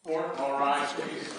Court, all rise, please.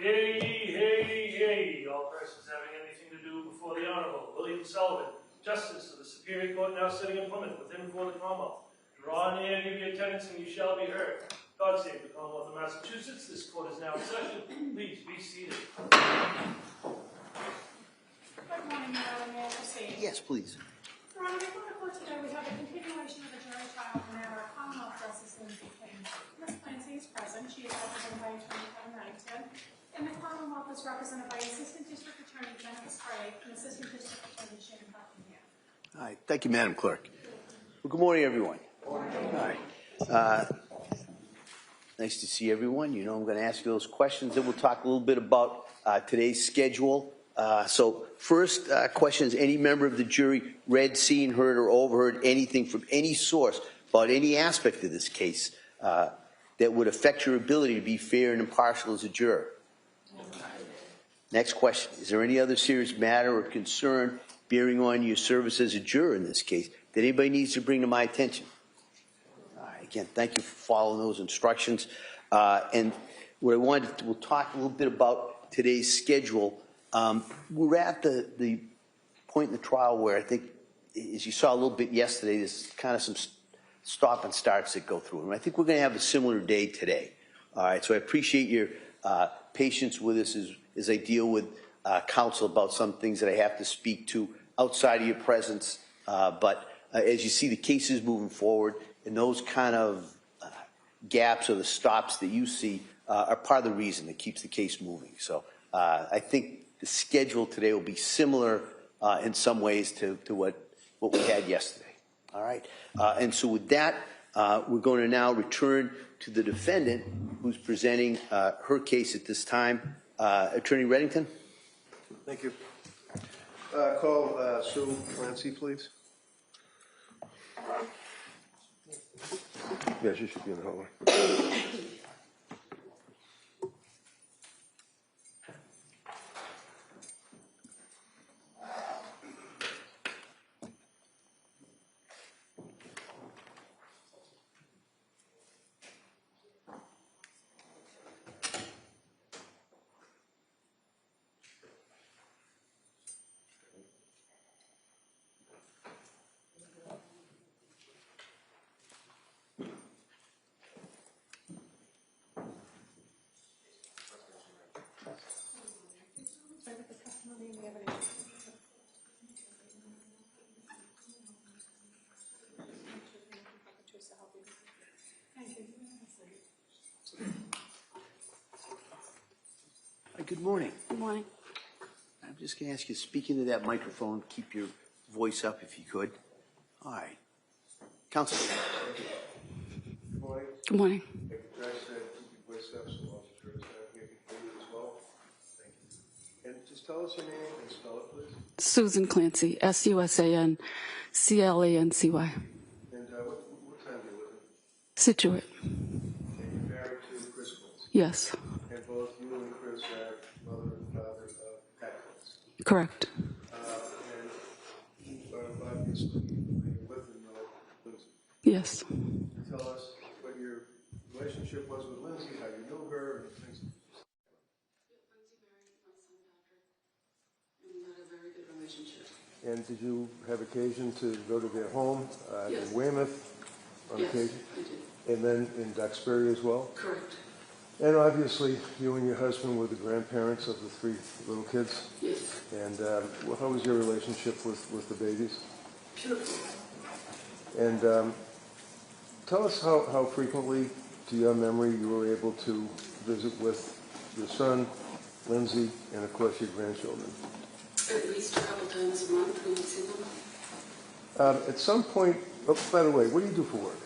Hear ye, hear ye, hear ye, all persons having anything to do before the Honorable William Sullivan, Justice of the Superior Court now sitting in Plymouth, within before the Commonwealth. Draw near, give your attendance, and you shall be heard. God save the Commonwealth of Massachusetts. This court is now in session. Please be seated. Good morning, Madam. May I proceed? Yes, please. Your Honor, before the court today, we have a continuation of the jury trial in the matter of Commonwealth versus Lindsay Clancy. Ms. Clancy is present. She is represented by Attorney Kevin Knighton. And the Commonwealth is represented by Assistant District Attorney Jennifer Sprague and Assistant District Attorney Shane Buckingham. All right. Thank you, Madam Clerk. Well, good morning, everyone. Good morning. All right. Nice to see everyone. You know, I'm going to ask you those questions, and we'll talk a little bit about today's schedule. So first question is, any member of the jury read, seen, heard, or overheard anything from any source about any aspect of this case that would affect your ability to be fair and impartial as a juror? Next question. Is there any other serious matter or concern bearing on your service as a juror in this case that anybody needs to bring to my attention? All right, again, thank you for following those instructions. And what I wanted to, we'll talk a little bit about today's schedule. We're at the point in the trial where I think, as you saw a little bit yesterday, there's kind of some stop and starts that go through. And I think we're going to have a similar day today. All right, so I appreciate your patience with us as I deal with counsel about some things that I have to speak to outside of your presence. But as you see the cases moving forward, and those kind of gaps or the stops that you see are part of the reason that keeps the case moving. So I think the schedule today will be similar in some ways to what we had yesterday. All right. And so with that, we're going to now return to the defendant who's presenting her case at this time. Attorney Reddington. Thank you. Call Sue Clancy, please. Yeah, she should be in the hallway. Good morning. Good morning. I'm just going to ask you to speak into that microphone, keep your voice up if you could. All right. Counsel. Good morning. Good morning. If you guys keep your voice up so officers here can hear you as well. Thank you. And just tell us your name and spell it, please. Susan Clancy, S-U-S-A-N-C-L-A-N-C-Y. And what time do you live in? Situate. And you're married to Chris Clancy? Yes. And both you and Chris are mother and father of Pat Clancy? Correct. And you are obviously with and know Lindsay. Yes. Tell us what your relationship was with Lindsay, how you knew her, and things. Lindsay married my son Patrick, and we had a very good relationship. And did you have occasion to go to their home Yes. in Weymouth on occasion? I did. And then in Duxbury as well? Correct. And obviously, you and your husband were the grandparents of the 3 little kids. Yes. And how was your relationship with the babies? Beautiful. And tell us how frequently, to your memory, you were able to visit with your son, Lindsay, and of course your grandchildren. At least a couple times a month we would see them. At some point, oh, by the way, what do you do for work?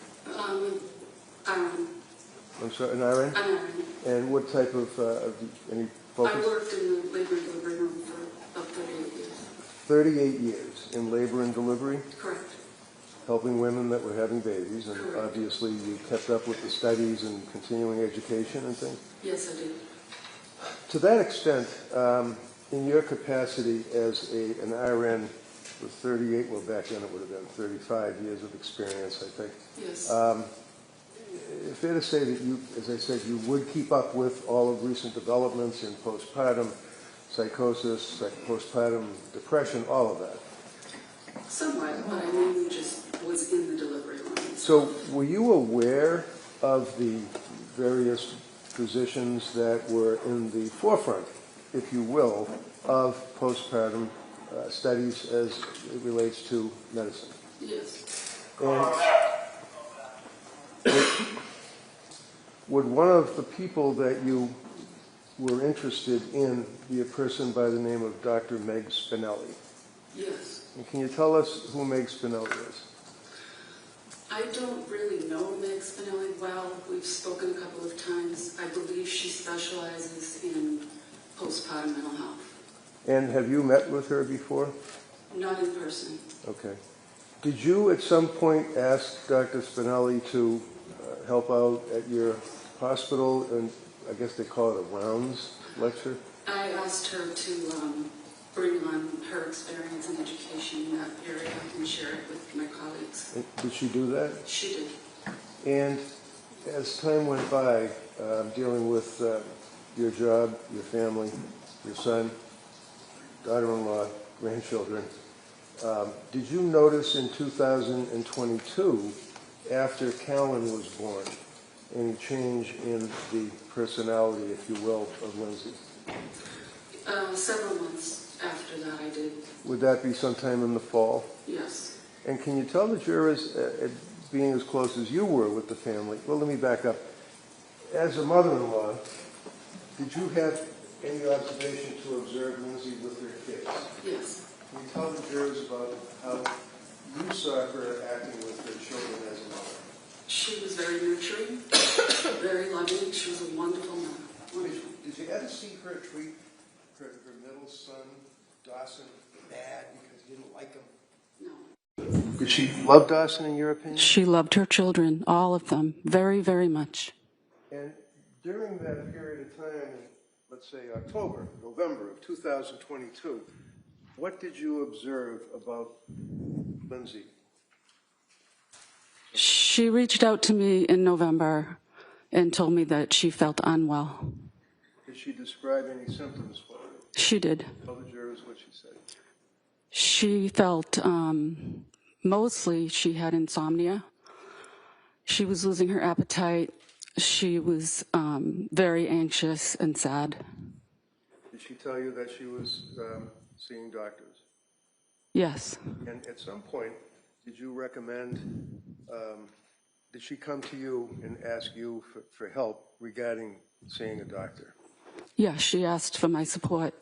I'm sorry, an RN? I'm RN. And what type of any I focus? worked in the labor and delivery room for about 38 years. 38 years in labor and delivery, Correct. helping women that were having babies, and Correct. obviously you kept up with the studies and continuing education and things. Yes, I did. To that extent, in your capacity as an RN with 38, well back then it would have been 35 years of experience, I think. Yes. Fair to say that you, as I said, you would keep up with all of recent developments in postpartum psychosis, postpartum depression, all of that. Somewhat, but I mainly just was in the delivery room. So were you aware of the various physicians that were in the forefront, if you will, of postpartum studies as it relates to medicine? Yes. And would one of the people that you were interested in be a person by the name of Dr. Meg Spinelli? Yes. And can you tell us who Meg Spinelli is? I don't really know Meg Spinelli well. We've spoken a couple of times. I believe she specializes in postpartum mental health. And have you met with her before? Not in person. Okay. Did you at some point ask Dr. Spinelli to help out at your hospital, and I guess they call it a rounds lecture? I asked her to bring on her experience and education in that area and share it with my colleagues. Did she do that? She did. And as time went by, dealing with your job, your family, your son, daughter-in-law, grandchildren, did you notice in 2022, after Callan was born, any change in the personality, if you will, of Lindsay? Several months after that I did. Would that be sometime in the fall? Yes. And can you tell the jurors, being as close as you were with the family, well, let me back up. As a mother-in-law, did you have any observation to observe Lindsay with her kids? Yes. Can you tell the jurors about how you saw her acting with her children as a mother? She was very nurturing, very loving. She was a wonderful mother. Wonderful. Did you ever see her treat her middle son, Dawson, bad because you didn't like him? No. Did she love Dawson, in your opinion? She loved her children, all of them, very, very much. And during that period of time, in, let's say October, November of 2022, what did you observe about Lindsay? She reached out to me in November and told me that she felt unwell. Did she describe any symptoms for you? She did. Tell the jurors what she said. She felt, mostly she had insomnia. She was losing her appetite. She was very anxious and sad. Did she tell you that she was seeing doctors? Yes. And at some point, did you recommend, did she come to you and ask you for help regarding seeing a doctor? Yeah, she asked for my support.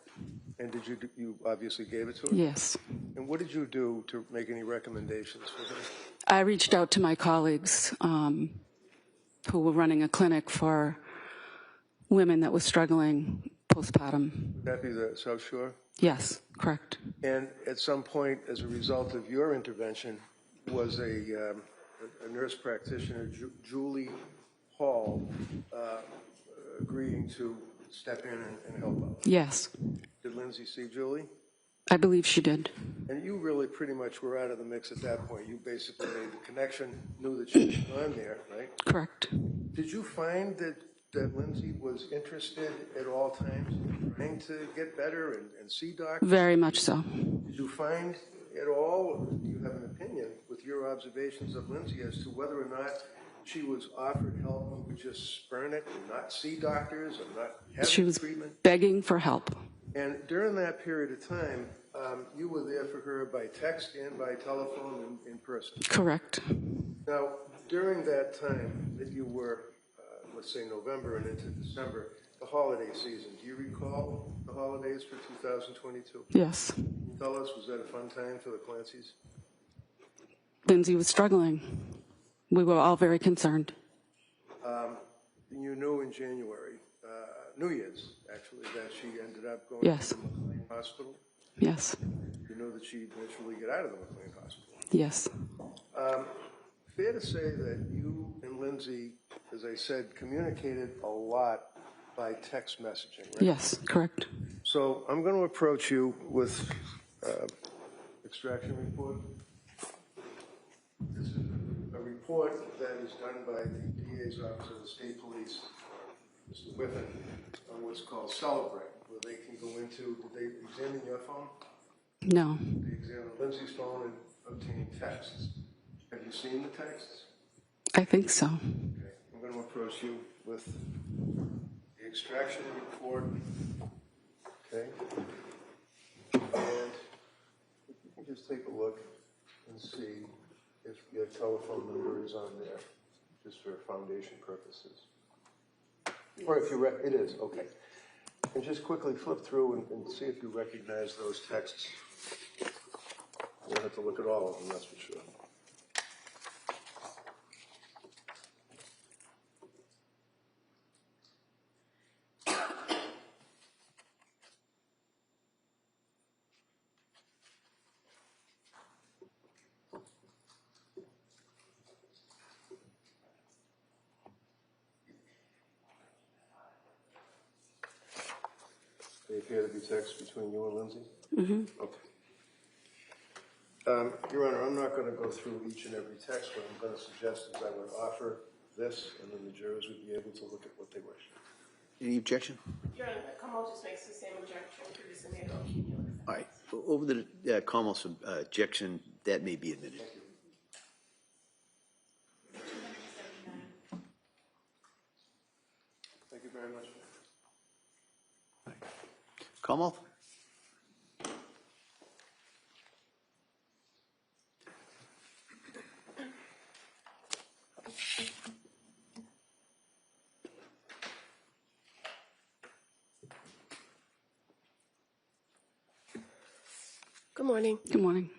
And did you obviously gave it to her? Yes. And what did you do to make any recommendations for her? I reached out to my colleagues who were running a clinic for women that were struggling postpartum. Would that be the South Shore? Yes, correct. And at some point, as a result of your intervention, was a nurse practitioner, Julie Hall, agreeing to step in and help out? Yes. Did Lindsay see Julie? I believe she did. And you really pretty much were out of the mix at that point. You basically made the connection, knew that she was on there, right? Correct. Did you find that Lindsay was interested at all times in trying to get better and see doctors? Very much so. Did you find at all, do you have an opinion with your observations of Lindsay as to whether or not she was offered help and would just spurn it and not see doctors and not have She was treatment? begging for help. And during that period of time, you were there for her by text and by telephone and in person. Correct. Now, during that time that you were, let's say November and into December, the holiday season, do you recall the holidays for 2022? Yes. Can you tell us, was that a fun time for the Clancys? Lindsay was struggling. We were all very concerned. you knew in January, New Year's, actually, that she ended up going Yes. to the McLean Hospital. Yes. You know that she'd eventually get out of the McLean Hospital. Yes. Fair to say that you and Lindsay, as I said, communicated a lot by text messaging, right? Yes, correct. So I'm going to approach you with extraction report. This is a report that is done by the DA's office of the state police, Mr. Whiffen, on what's called Celebrate, where they can go into, did they examine your phone? No. They examined Lindsay's phone and obtained texts. Have you seen the texts? I think so. Okay. I'm going to approach you with the extraction report. Okay. And you can just take a look and see if your telephone number is on there, just for foundation purposes. Or if you it is, okay. And just quickly flip through and see if you recognize those texts. You don't have to look at all of them, that's for sure. They appear to be texts between you and Lindsay? Mm-hmm. Okay. Your Honor, I'm not going to go through each and every text. What I'm going to suggest is I would offer this, and then the jurors would be able to look at what they wish. Any objection? Your Honor, Kamal just makes the same objection previously made about cumulative. All right. Over the Carmel's objection, that may be admitted. Thank you. Thank you very much. Carmel? Good morning. Good morning.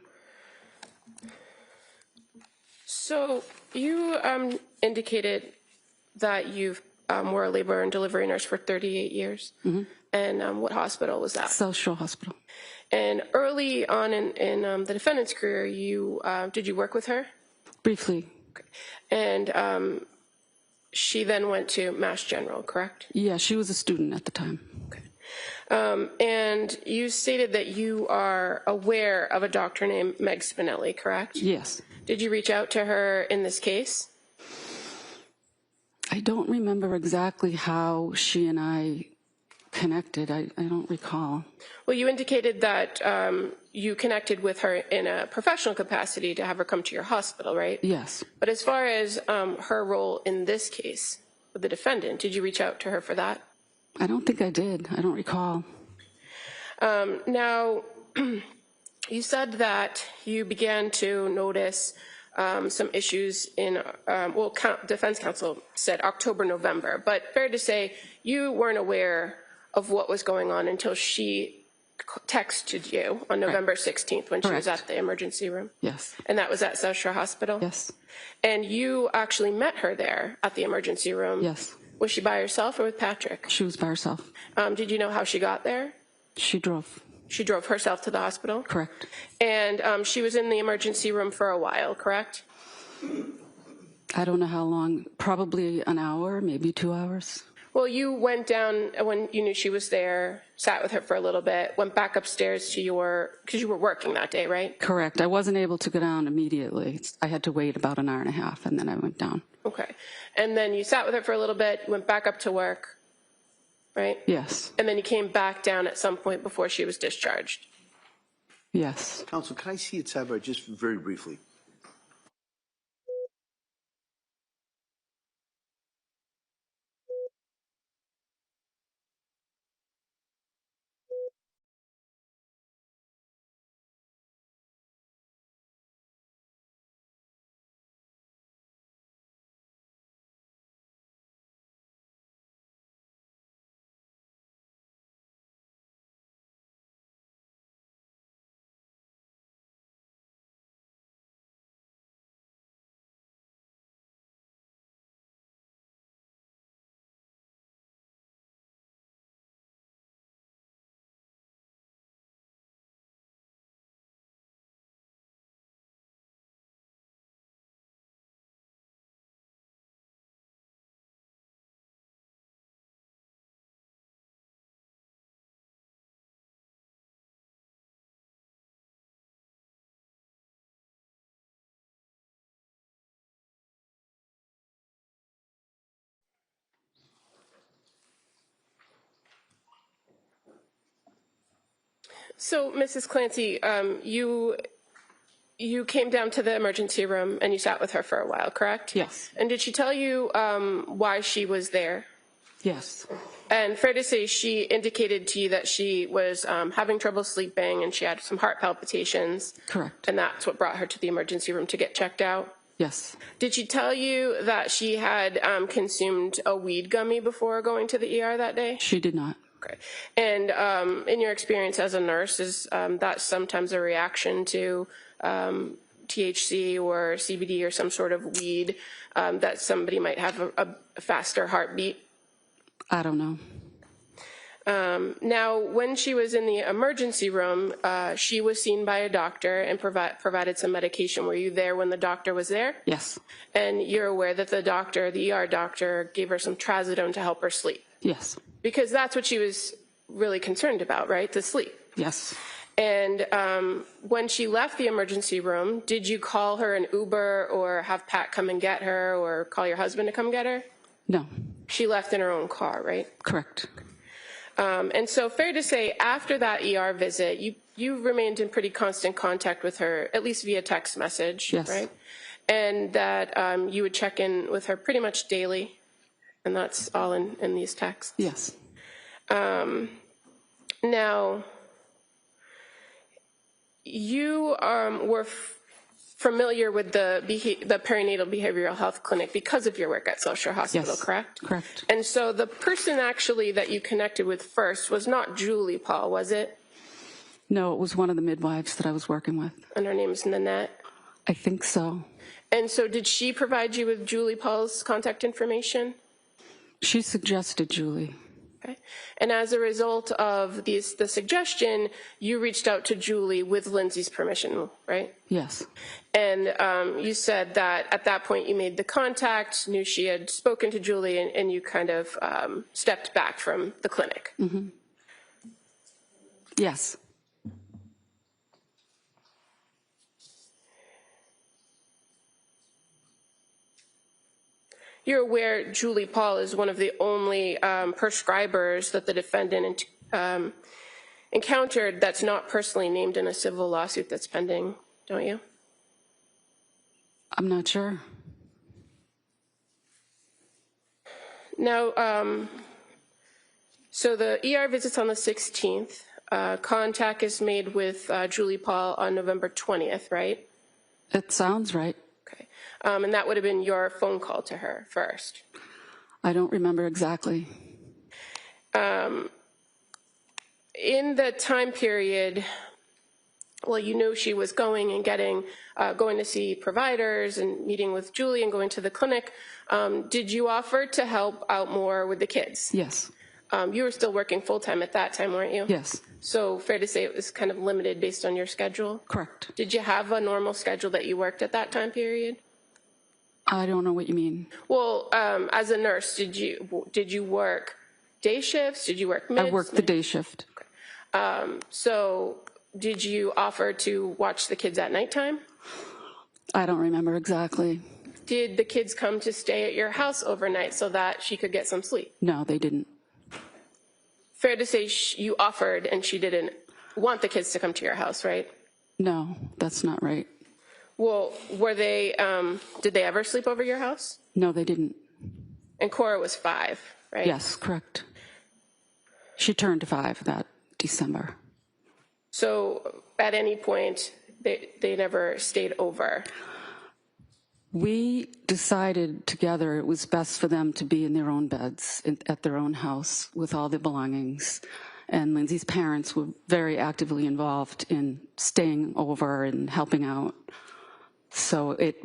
So you indicated that you were a labor and delivery nurse for 38 years. Mm-hmm. And what hospital was that? South Shore Hospital. And early on in the defendant's career, did you work with her? Briefly. Okay. And she then went to Mass General, correct? Yeah, she was a student at the time. Okay. And you stated that you are aware of a doctor named Meg Spinelli, correct? Yes. Did you reach out to her in this case? I don't remember exactly how she and I connected. I don't recall. Well, you indicated that you connected with her in a professional capacity to have her come to your hospital, right? Yes. But as far as her role in this case with the defendant, did you reach out to her for that? I don't think I did. I don't recall. Now, you said that you began to notice some issues in, defense counsel said October, November, but fair to say you weren't aware of what was going on until she texted you on November 16th when she was at the emergency room? Yes. And that was at South Shore Hospital? Yes. And you actually met her there at the emergency room? Yes. Was she by herself or with Patrick? She was by herself. Did you know how she got there? She drove. She drove herself to the hospital? Correct. And she was in the emergency room for a while, correct? I don't know how long, probably an hour, maybe 2 hours. Well, you went down when you knew she was there, sat with her for a little bit, went back upstairs to because you were working that day, right? Correct. I wasn't able to go down immediately. I had to wait about an hour and a half, and then I went down. Okay. And then you sat with her for a little bit, went back up to work, right? Yes. And then you came back down at some point before she was discharged. Yes. Counsel, can I see it sidebar just very briefly? So, Mrs. Clancy, you came down to the emergency room and you sat with her for a while, correct? Yes. And did she tell you why she was there? Yes. And fair to say, she indicated to you that she was having trouble sleeping and she had some heart palpitations. Correct. And that's what brought her to the emergency room to get checked out? Yes. Did she tell you that she had consumed a weed gummy before going to the ER that day? She did not. Okay. And in your experience as a nurse, is that sometimes a reaction to THC or CBD or some sort of weed that somebody might have a faster heartbeat? I don't know. Now, when she was in the emergency room, she was seen by a doctor and provided some medication. Were you there when the doctor was there? Yes. And you're aware that the doctor, the ER doctor, gave her some trazodone to help her sleep? Yes. Because that's what she was really concerned about, right? The sleep. Yes. And when she left the emergency room, did you call her an Uber or have Pat come and get her or call your husband to come get her? No. She left in her own car, right? Correct. And so fair to say, after that ER visit, you remained in pretty constant contact with her, at least via text message, Yes. right? And that you would check in with her pretty much daily, and that's all in these texts. Yes. Now, you were familiar with the perinatal behavioral health clinic because of your work at South Shore Hospital, Yes. correct? Correct. And so the person actually that you connected with first was not Julie Paul, was it? No, it was one of the midwives that I was working with. And her name's Nanette. I think so. And so did she provide you with Julie Paul's contact information? She suggested Julie. Okay. And as a result of the suggestion, you reached out to Julie with Lindsay's permission, right? Yes. And you said that at that point you made the contact, knew she had spoken to Julie, and you kind of stepped back from the clinic. Mm-hmm. Yes. You're aware Julie Paul is one of the only prescribers that the defendant encountered that's not personally named in a civil lawsuit that's pending, don't you? I'm not sure. Now, so the ER visit's on the 16th. Contact is made with Julie Paul on November 20th, right? It sounds right. Okay. And that would have been your phone call to her first. I don't remember exactly. In the time period, well, you knew she was going and going to see providers and meeting with Julie and going to the clinic. Did you offer to help out more with the kids? Yes. You were still working full-time at that time, weren't you? Yes. So fair to say it was kind of limited based on your schedule? Correct. Did you have a normal schedule that you worked at that time period? I don't know what you mean. Well, as a nurse, did you work day shifts? Did you work mids? I worked the day shift. So did you offer to watch the kids at nighttime? I don't remember exactly. Did the kids come to stay at your house overnight so that she could get some sleep? No, they didn't. Fair to say you offered and she didn't want the kids to come to your house, right? No, that's not right. Well, did they ever sleep over your house? No, they didn't. And Cora was 5, right? Yes, correct. She turned 5 that December. So at any point, they never stayed over? We decided together it was best for them to be in their own beds at their own house with all their belongings. And Lindsay's parents were very actively involved in staying over and helping out. So it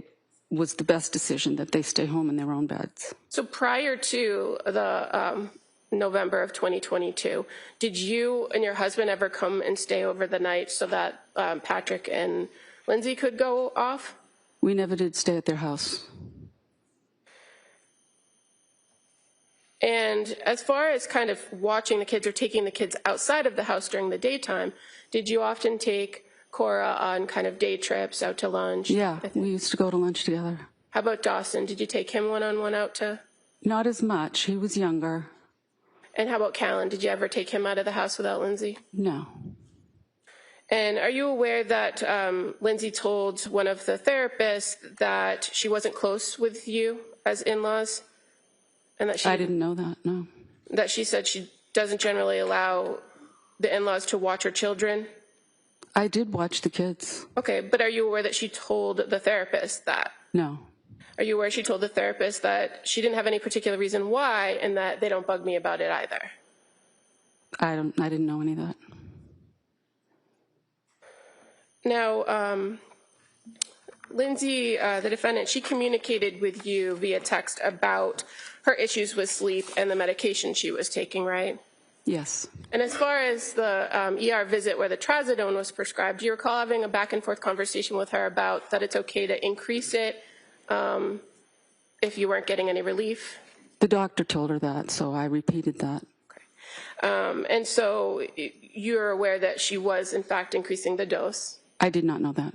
was the best decision that they stay home in their own beds. So prior to the November of 2022, did you and your husband ever come and stay over the night so that Patrick and Lindsay could go off? We never did stay at their house. And as far as kind of watching the kids or taking the kids outside of the house during the daytime, did you often take Cora on kind of day trips out to lunch? Yeah, we used to go to lunch together. How about Dawson? Did you take him one-on-one out to? Not as much. He was younger. And how about Callan? Did you ever take him out of the house without Lindsay? No. And are you aware that Lindsay told one of the therapists that she wasn't close with you as in-laws? And that I didn't know that, no. That she said she doesn't generally allow the in-laws to watch her children? I did watch the kids. Okay, but are you aware that she told the therapist that? No. Are you aware she told the therapist that she didn't have any particular reason why and that they don't bug me about it either? I didn't know any of that. Now, Lindsay, the defendant, she communicated with you via text about her issues with sleep and the medication she was taking, right? Yes. And as far as the ER visit where the trazodone was prescribed, do you recall having a back and forth conversation with her about that it's okay to increase it if you weren't getting any relief? The doctor told her that, so I repeated that. Okay. And so you're aware that she was, in fact, increasing the dose? I did not know that.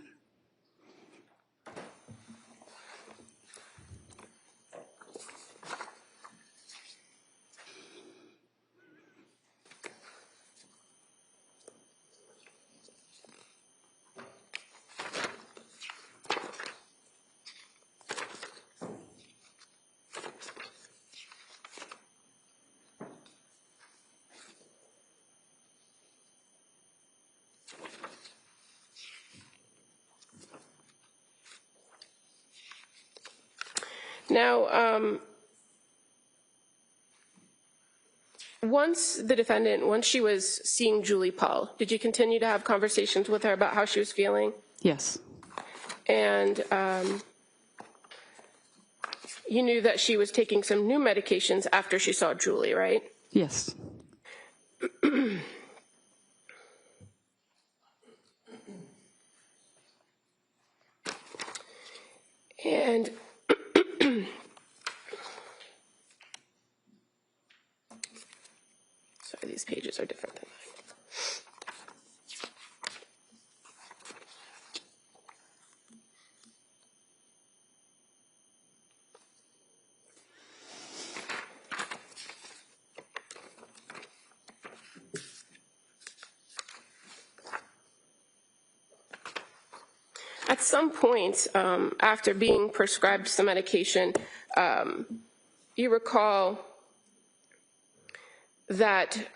Now, once she was seeing Julie Paul, did you continue to have conversations with her about how she was feeling? Yes. And you knew that she was taking some new medications after she saw Julie, right? Yes. And sorry, these pages are different than mine. At some point, after being prescribed some medication, you recall that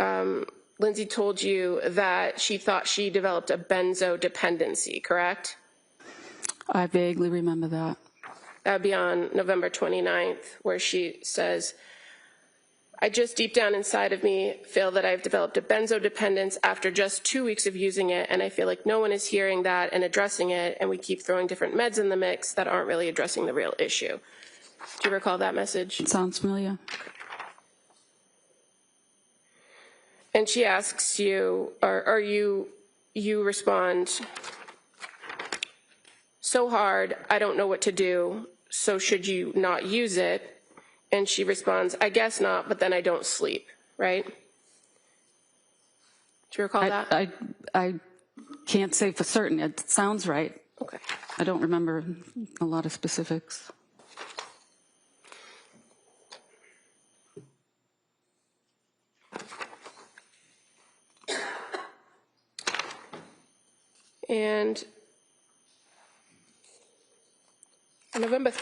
Lindsay told you that she thought she developed a benzo dependency, correct? I vaguely remember that. That would be on November 29th, where she says, I just deep down inside of me feel that I've developed a benzo dependence after just 2 weeks of using it, and I feel like no one is hearing that and addressing it, and we keep throwing different meds in the mix that aren't really addressing the real issue. Do you recall that message? It sounds familiar. And she asks you, or you respond, so hard, I don't know what to do, so should you not use it? And she responds, I guess not, but then I don't sleep, right? Do you recall that? I can't say for certain. It sounds right. Okay. I don't remember a lot of specifics. And on November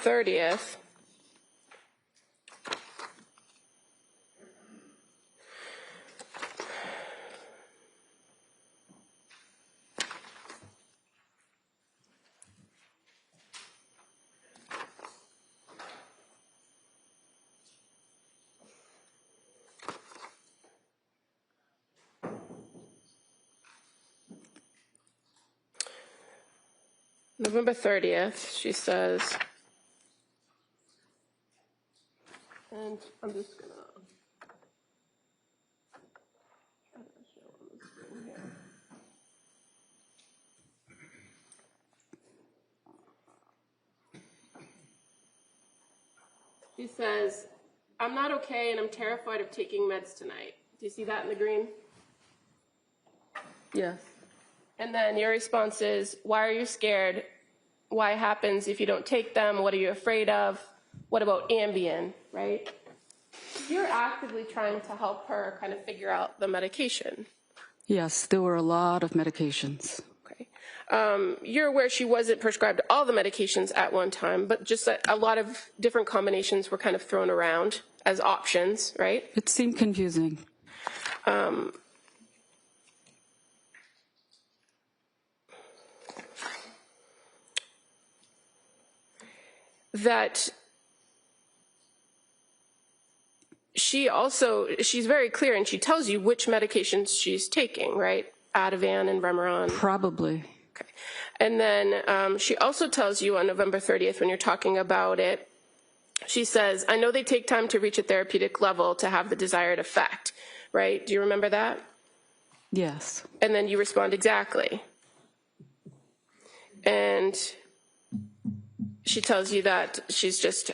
30th, she says, and I'm just gonna try to show on the screen here. She says, I'm not okay and I'm terrified of taking meds tonight. Do you see that in the green? Yes. And then your response is, why are you scared? Why happens if you don't take them? What are you afraid of? What about Ambien, right? You're actively trying to help her kind of figure out the medication. Yes, there were a lot of medications. You're aware she wasn't prescribed all the medications at one time, but just that a lot of different combinations were kind of thrown around as options, right? It seemed confusing. That she's very clear, and she tells you which medications she's taking, right? Ativan and Remeron. Probably. Okay. And then she also tells you on November 30th, when you're talking about it, she says, I know they take time to reach a therapeutic level to have the desired effect, right? Do you remember that? Yes. And then you respond, exactly. And she tells you that she's just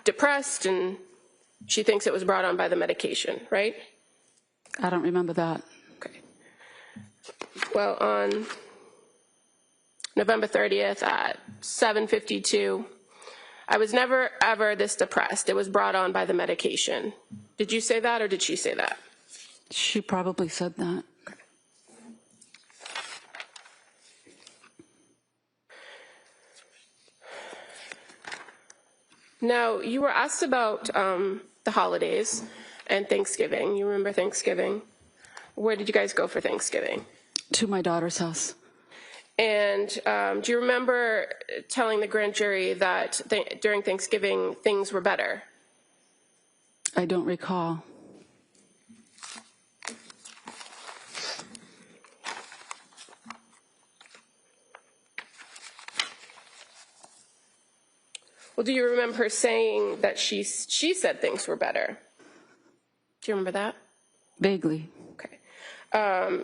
depressed, and she thinks it was brought on by the medication, right? I don't remember that. Okay. Well, on November 30th at 7:52, I was never, ever this depressed. It was brought on by the medication. Did you say that, or did she say that? She probably said that. Now, you were asked about the holidays and Thanksgiving. You remember Thanksgiving? Where did you guys go for Thanksgiving? To my daughter's house. And do you remember telling the grand jury that during Thanksgiving things were better? I don't recall. Well, do you remember her saying that she said things were better? Do you remember that? Vaguely. Okay.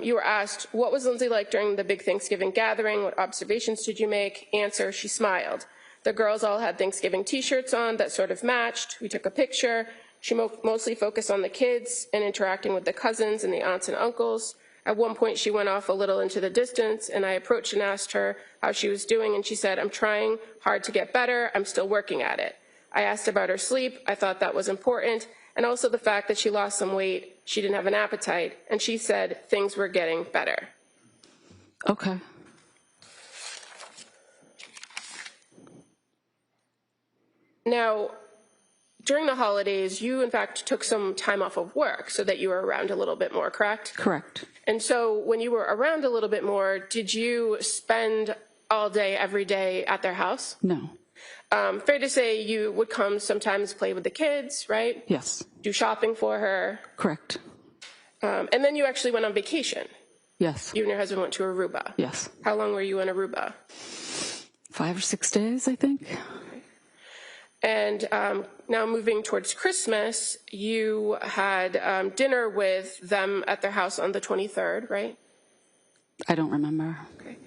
You were asked, what was Lindsay like during the big Thanksgiving gathering? What observations did you make? Answer, she smiled. The girls all had Thanksgiving t-shirts on that sort of matched. We took a picture. She mostly focused on the kids and interacting with the cousins and the aunts and uncles. At one point, she went off a little into the distance, and I approached and asked her how she was doing, and she said, I'm trying hard to get better. I'm still working at it. I asked about her sleep. I thought that was important, and also the fact that she lost some weight. She didn't have an appetite, and she said things were getting better. Okay. Now, during the holidays, you, in fact, took some time off of work so that you were around a little bit more, correct? Correct. And so when you were around a little bit more, did you spend all day, every day at their house? No. Fair to say you would come sometimes play with the kids, right? Yes. Do shopping for her. Correct. And then you actually went on vacation. Yes. You and your husband went to Aruba. Yes. How long were you in Aruba? 5 or 6 days, I think. And now moving towards Christmas, you had dinner with them at their house on the 23rd, right? I don't remember. Okay.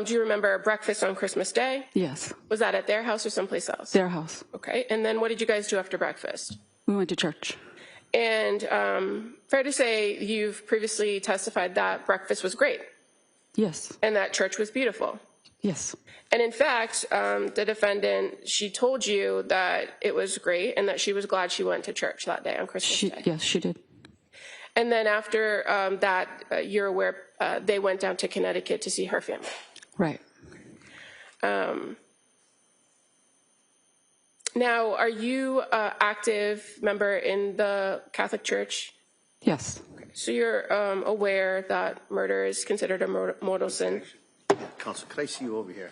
Do you remember breakfast on Christmas Day? Yes. Was that at their house or someplace else? Their house. Okay. And then what did you guys do after breakfast? We went to church. And fair to say you've previously testified that breakfast was great Yes. and that church was beautiful. Yes. And in fact, the defendant, she told you that it was great and that she was glad she went to church that day on Christmas Day. Yes, she did. And then after that, you're aware they went down to Connecticut to see her family. Right. Now, are you an active member in the Catholic Church? Yes. So you're aware that murder is considered a mortal sin? Counsel, could I see you over here?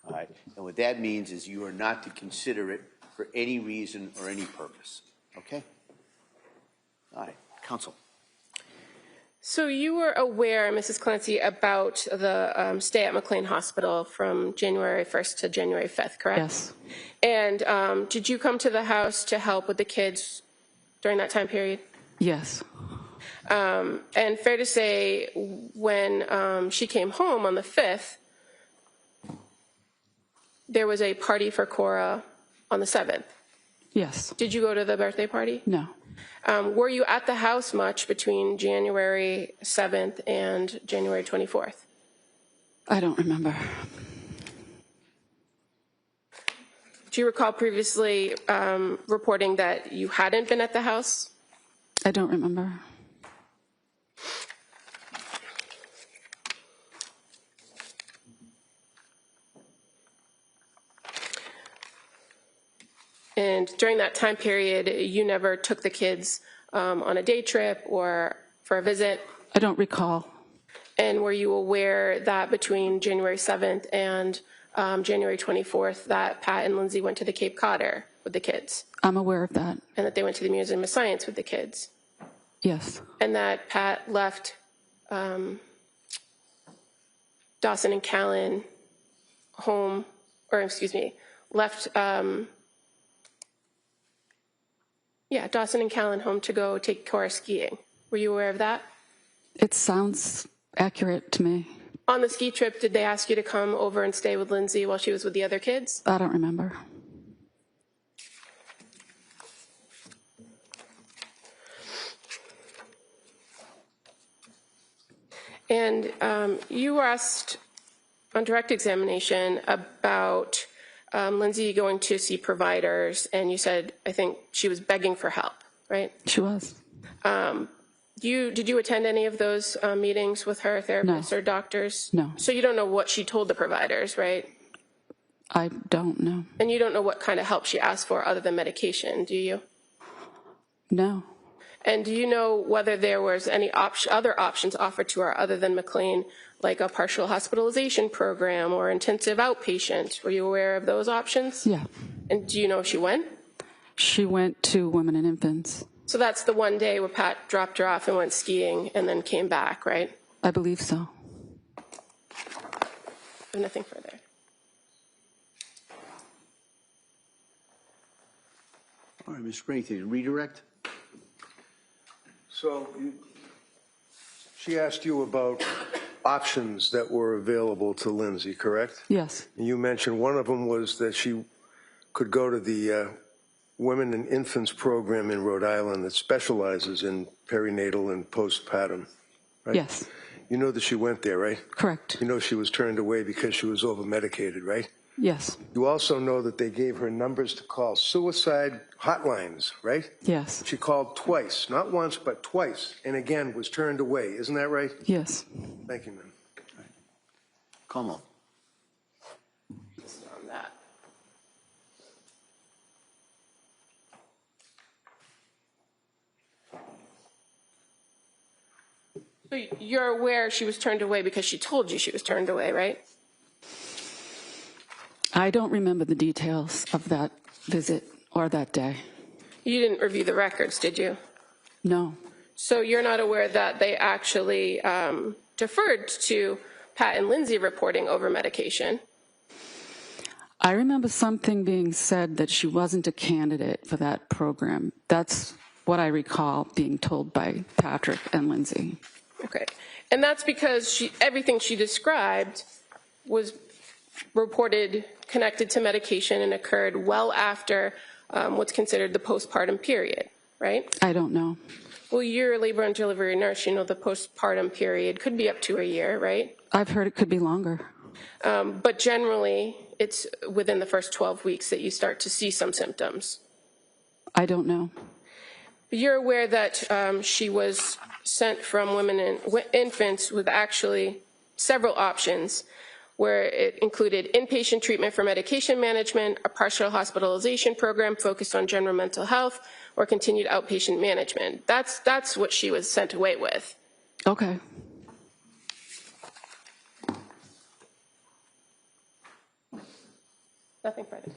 All right, and what that means is you are not to consider it for any reason or any purpose, okay? All right, counsel. So you were aware, Mrs. Clancy, about the stay at McLean Hospital from January 1st to January 5th, correct? Yes. And did you come to the house to help with the kids during that time period? Yes. And fair to say, when she came home on the 5th, there was a party for Cora on the 7th. Yes. Did you go to the birthday party? No. Were you at the house much between January 7th and January 24th? I don't remember. Do you recall previously reporting that you hadn't been at the house? I don't remember. And during that time period, you never took the kids on a day trip or for a visit? I don't recall. And were you aware that between January 7th and January 24th that Pat and Lindsay went to the Cape Codder with the kids? I'm aware of that. And that they went to the Museum of Science with the kids? Yes. And that Pat left Dawson and Callan home, or excuse me, left, Dawson and Callan home to go take Cora skiing. Were you aware of that? It sounds accurate to me. On the ski trip, did they ask you to come over and stay with Lindsay while she was with the other kids? I don't remember. And you were asked on direct examination about Lindsay going to see providers, and you said, I think she was begging for help, right? She was. Did you attend any of those meetings with her, therapists or doctors? No. So you don't know what she told the providers, right? I don't know. And you don't know what kind of help she asked for other than medication, do you? No. And do you know whether there was any other options offered to her other than McLean, like a partial hospitalization program or intensive outpatient? Were you aware of those options? Yeah. And do you know if she went? She went to Women and Infants. So that's the one day where Pat dropped her off and went skiing and then came back, right? I believe so. I have nothing further. All right, Mr. Bennington, redirect. So she asked you about options that were available to Lindsay, correct? Yes. And you mentioned one of them was that she could go to the Women and Infants program in Rhode Island that specializes in perinatal and postpartum, right? Yes. You know that she went there, right? Correct. You know she was turned away because she was over-medicated, right? Yes. You also know that they gave her numbers to call suicide hotlines, right? Yes. She called twice, not once, but twice, and again was turned away. Isn't that right? Yes. Thank you, ma'am. Come on. On that. So you're aware she was turned away because she told you she was turned away, right? I don't remember the details of that visit or that day. You didn't review the records, did you? No. So you're not aware that they actually deferred to Pat and Lindsay reporting over medication? I remember something being said that she wasn't a candidate for that program. That's what I recall being told by Patrick and Lindsay. Okay. And that's because everything she described was reported connected to medication and occurred well after what's considered the postpartum period, right? I don't know. Well, you're a labor and delivery nurse. You know the postpartum period could be up to a year, right? I've heard it could be longer. But generally, it's within the first 12 weeks that you start to see some symptoms. I don't know. You're aware that she was sent from Women and Infants with actually several options, where it included inpatient treatment for medication management, a partial hospitalization program focused on general mental health, or continued outpatient management. That's what she was sent away with. Okay. Nothing further.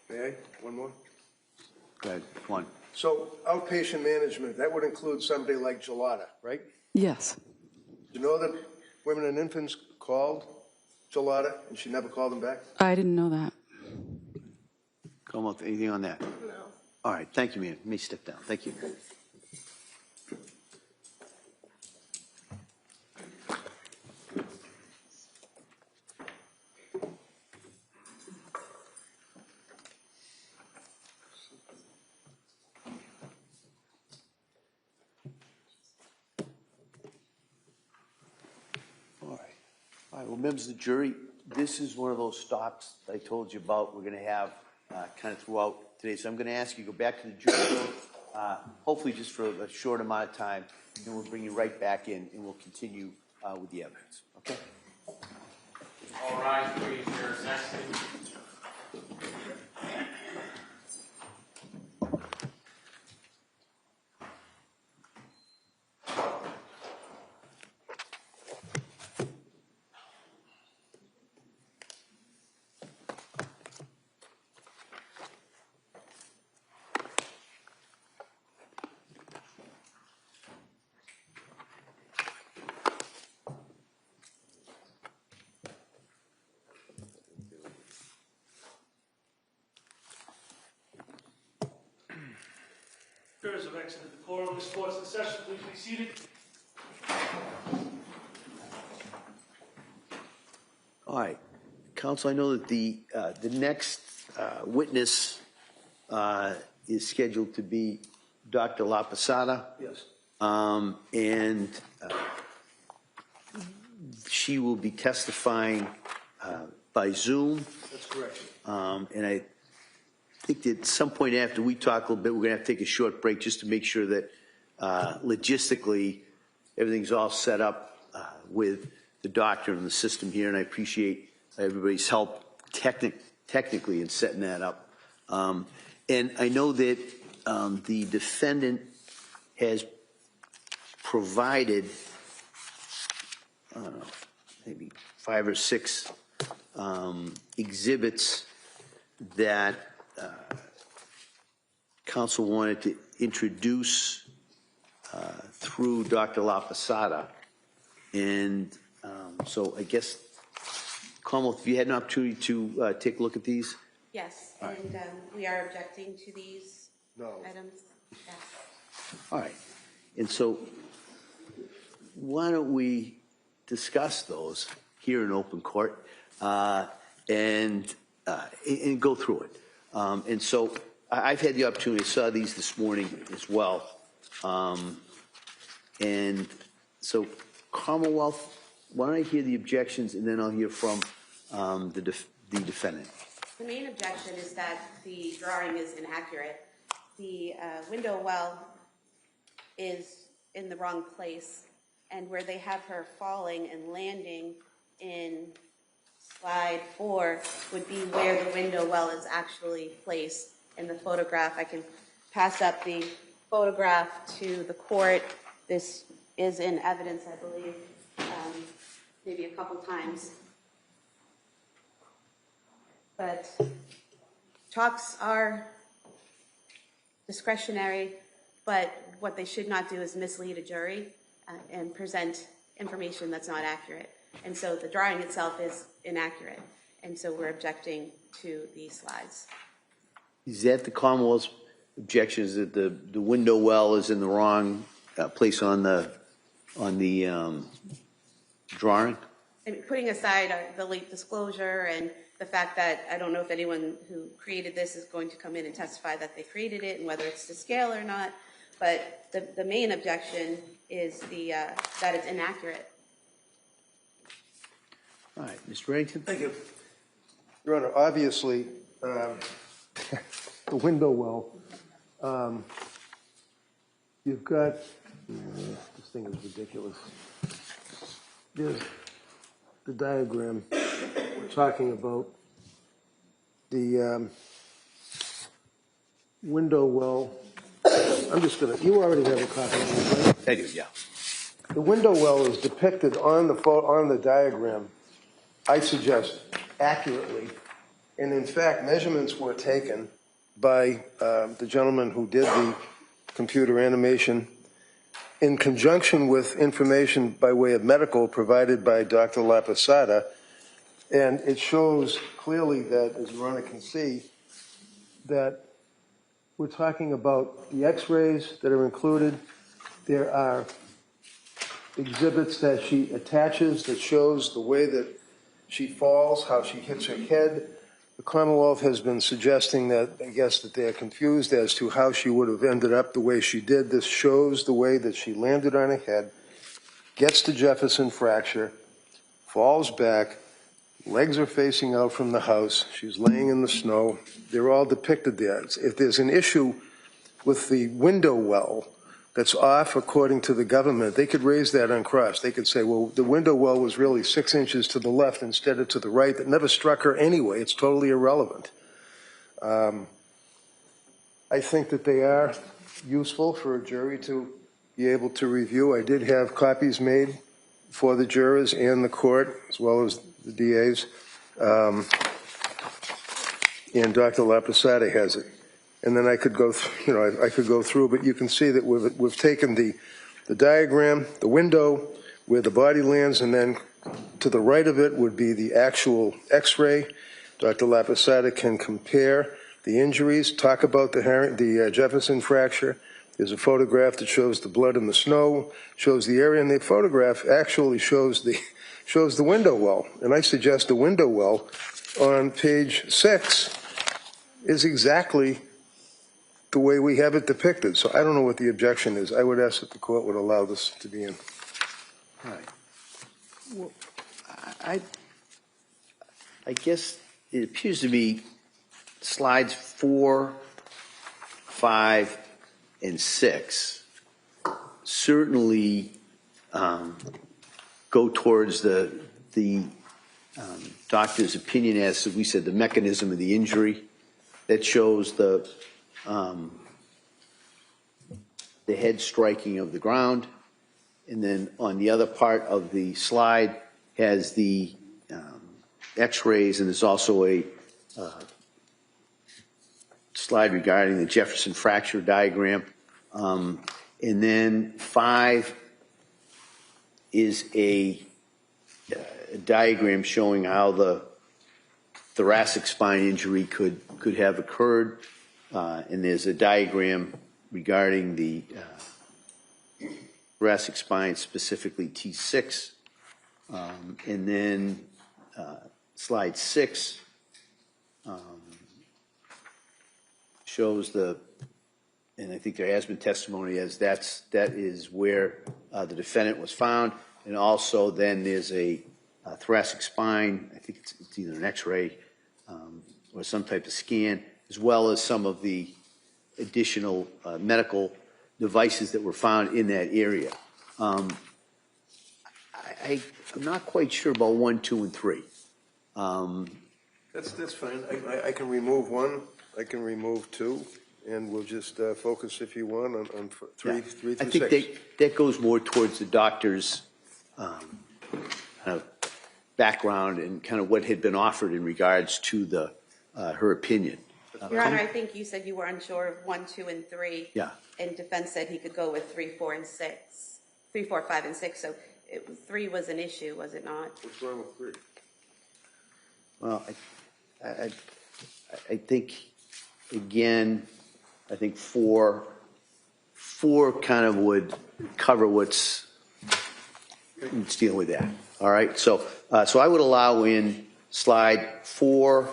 May I? One more? Go ahead, one. So outpatient management, that would include somebody like Gelada, right? Yes. You know that Women and Infants called Gelada and she never called them back? I didn't know that. Commonwealth, anything on that? No. All right, thank you, ma'am. Let me step down. Thank you. All right, well, members of the jury, this is one of those stops I told you about we're going to have kind of throughout today. So I'm going to ask you to go back to the jury room, hopefully just for a short amount of time, and then we'll bring you right back in and we'll continue with the evidence. Okay? All rise, please. You're assessed. Jurors have exited the courtroom. This court's in session. Please be seated. All right, counsel, I know that the next witness is scheduled to be Dr. La Posada. Yes. And she will be testifying by Zoom. That's correct. And I think that at some point after we talk a little bit, we're going to have to take a short break just to make sure that logistically everything's all set up with the doctor and the system here. And I appreciate everybody's help technically in setting that up. And I know that the defendant has provided, I don't know, maybe 5 or 6 exhibits that counsel wanted to introduce through Dr. La Posada. And so I guess, Commonwealth, have you had an opportunity to take a look at these? Yes, and we are objecting to these items. Yes. All right. And so why don't we discuss those here in open court and go through it. And so I've had the opportunity, I saw these this morning as well. And so Commonwealth, why don't I hear the objections and then I'll hear from the defendant. The main objection is that the drawing is inaccurate. The window well is in the wrong place, and where they have her falling and landing in slide 4 would be where the window well is actually placed in the photograph. I can pass up the photograph to the court. This is in evidence, I believe, maybe a couple times. But chalks are discretionary, but what they should not do is mislead a jury and present information that's not accurate. And so the drawing itself is inaccurate, and so we're objecting to these slides. Is that the Commonwealth's objection, is that the window well is in the wrong place on the drawing? And putting aside the late disclosure and the fact that I don't know if anyone who created this is going to come in and testify that they created it and whether it's to scale or not, but the main objection is that it's inaccurate. All right, Mr. Reddington. Thank you. Your Honor, obviously, the window well, you've got, this thing is ridiculous. There's the diagram we're talking about. The window well, I'm just going to, you already have a copy of it, right? I do, yeah. The window well is depicted on the diagram, I suggest, accurately And in fact, measurements were taken by the gentleman who did the computer animation in conjunction with information by way of medical provided by Dr. Laposada. And it shows clearly that, as Ronna can see, that we're talking about the x-rays that are included. There are exhibits that she attaches that shows the way that she falls, how she hits her head. The Commonwealth has been suggesting that, I guess, that they're confused as to how she would have ended up the way she did. This shows the way that she landed on her head, gets the Jefferson fracture, falls back, legs are facing out from the house, she's laying in the snow. They're all depicted there. If there's an issue with the window well that's off according to the government, they could raise that on cross. They could say, well, the window well was really 6 inches to the left instead of to the right. That never struck her anyway. It's totally irrelevant. I think that they are useful for a jury to be able to review. I did have copies made for the jurors and the court, as well as the DAs. And Dr. Laposada has it. And then I could go, I could go through, but you can see that we've taken the diagram, the window, where the body lands, and then to the right of it would be the actual X-ray. Dr. Laposada can compare the injuries, talk about the Jefferson fracture. There's a photograph that shows the blood in the snow, shows the area, and the photograph actually shows the window well. And I suggest the window well on page 6 is exactly the way we have it depicted. So I don't know what the objection is. I would ask that the court would allow this to be in. All right. Well, I guess it appears to me slides 4, 5, and 6 certainly go towards the doctor's opinion as to, we said, the mechanism of the injury. That shows the head striking of the ground, and then on the other part of the slide has the X-rays, and there's also a slide regarding the Jefferson fracture diagram. And then 5 is a diagram showing how the thoracic spine injury could have occurred, and there's a diagram regarding the thoracic spine, specifically T6, and then slide 6 shows and I think there has been testimony as that is where the defendant was found, and also then there's a thoracic spine. I think it's either an X-ray or some type of scan, as well as some of the additional medical devices that were found in that area. I'm not quite sure about 1, 2, and 3. That's fine. I can remove 1. I can remove 2. And we'll just focus, if you want, on 3 through 6. I think that goes more towards the doctor's kind of background and kind of what had been offered in regards to her opinion. Your Honor, I think you said you were unsure of 1, 2, and 3. Yeah. And defense said he could go with 3, 4, and 6. 3, 4, 5, and 6. So 3 was an issue, was it not? What's wrong with 3? Well, I think, again, I think 4 kind of would cover what's dealing with that. All right. So I would allow in slide 4,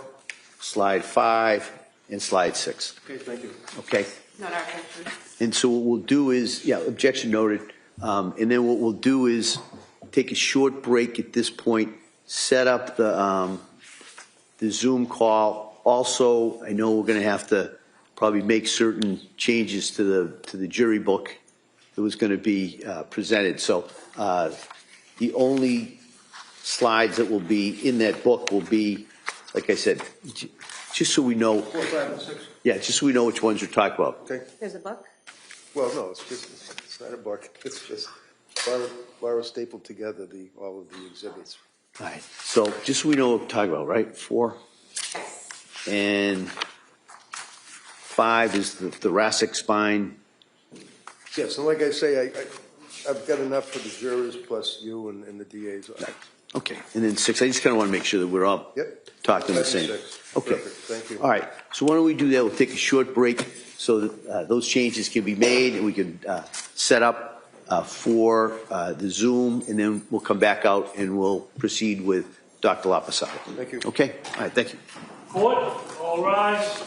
slide 5, and slide 6. Okay, thank you. Okay. Not our objection. And so what we'll do is, objection noted. And then what we'll do is take a short break at this point, set up the Zoom call. Also, I know we're going to have to probably make certain changes to the jury book that was going to be presented. So the only slides that will be in that book will be, like I said, just so we know. 4, 5, and 6. Yeah, just so we know which ones we're talking about. Okay. There's a book? Well, no, it's not a book. It's just Laura stapled together all of the exhibits. All right. So just so we know what we're talking about, right? 4. Yes. And 5 is the thoracic spine. Yes, and like I say, I've got enough for the jurors plus you and the DA's. Okay, and then 6, I just kind of want to make sure that we're all Yep. talking the same. 6. Okay. Perfect. Thank you. All right, so why don't we do that? We'll take a short break so that those changes can be made and we can set up for the Zoom, and then we'll come back out and we'll proceed with Dr. Lapasada. Thank you. Okay, all right, thank you. Court, all rise.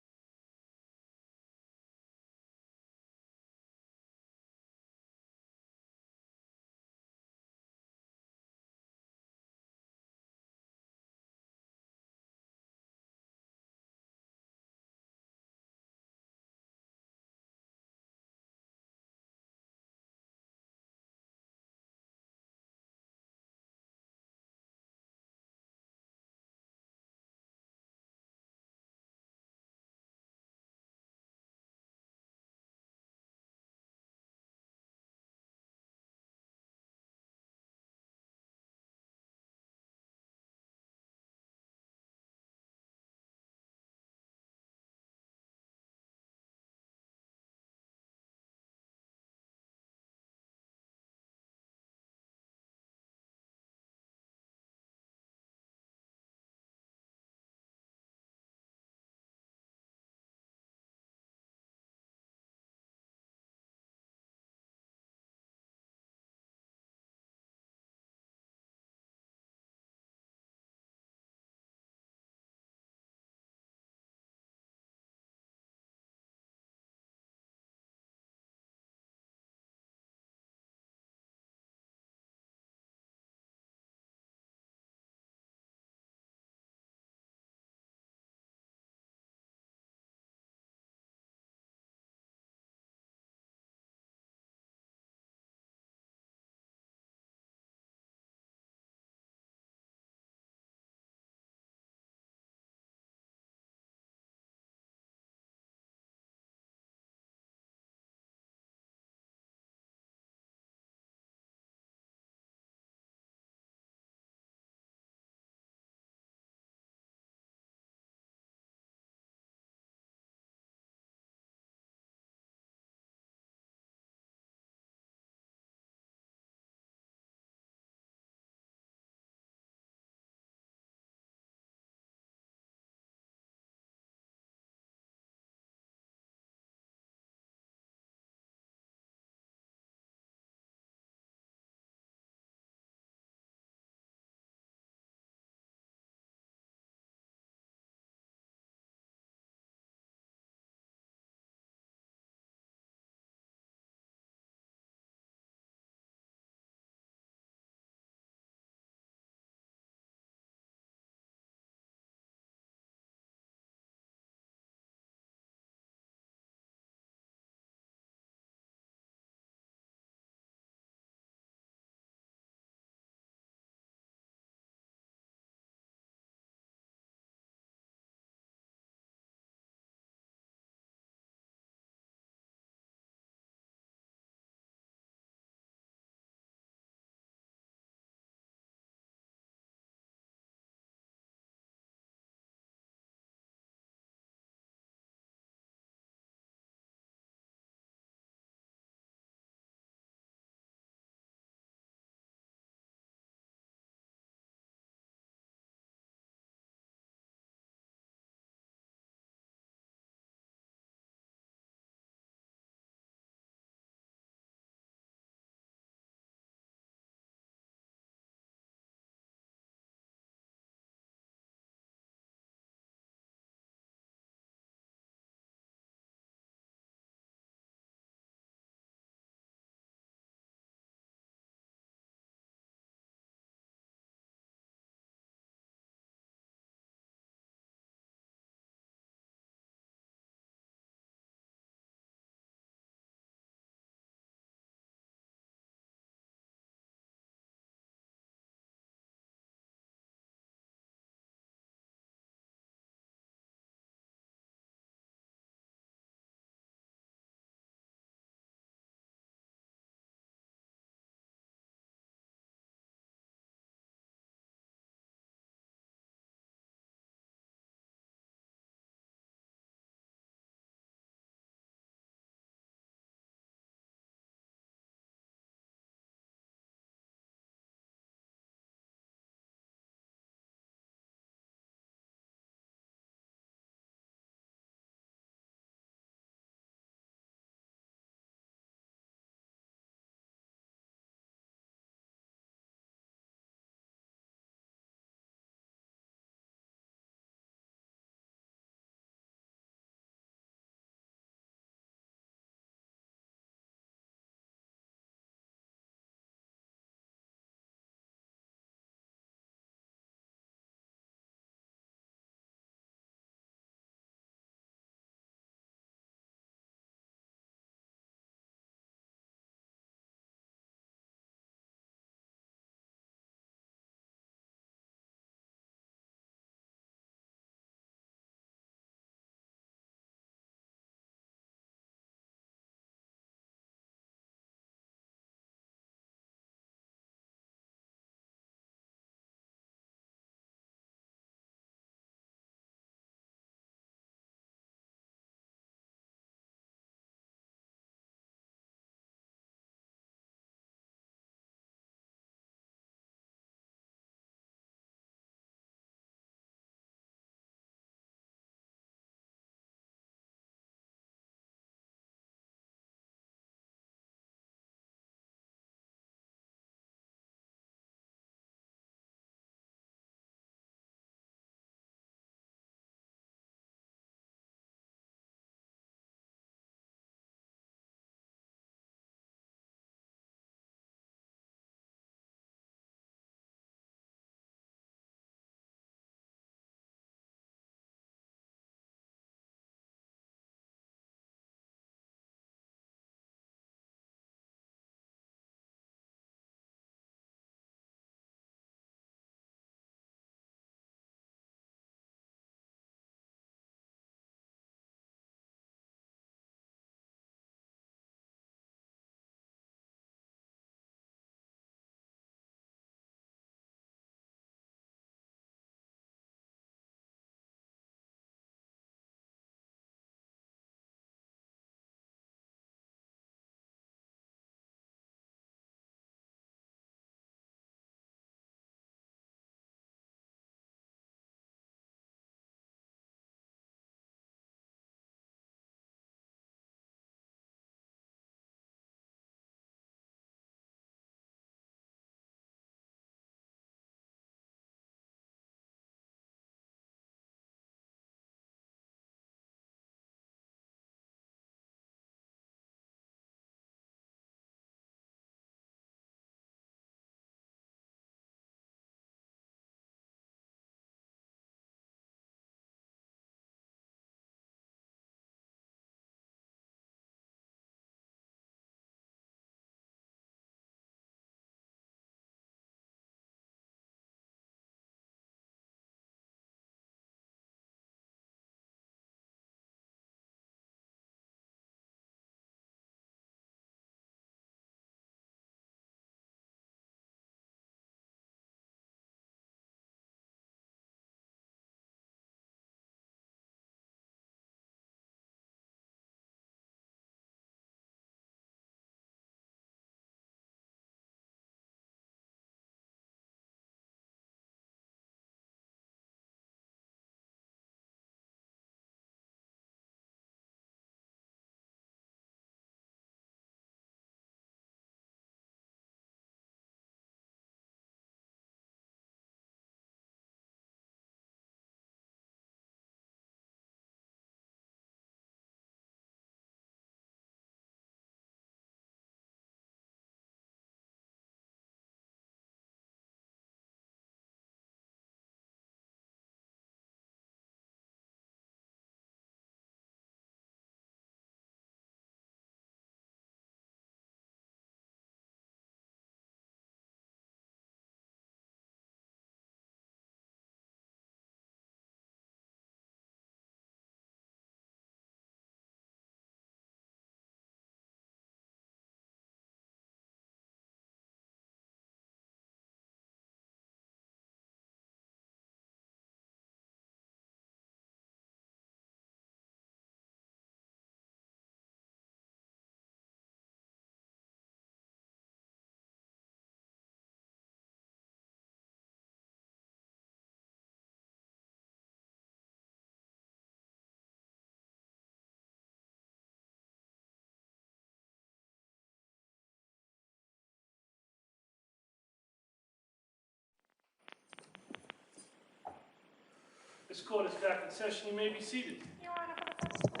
This court is back in session. You may be seated. Your Honor, for the first court,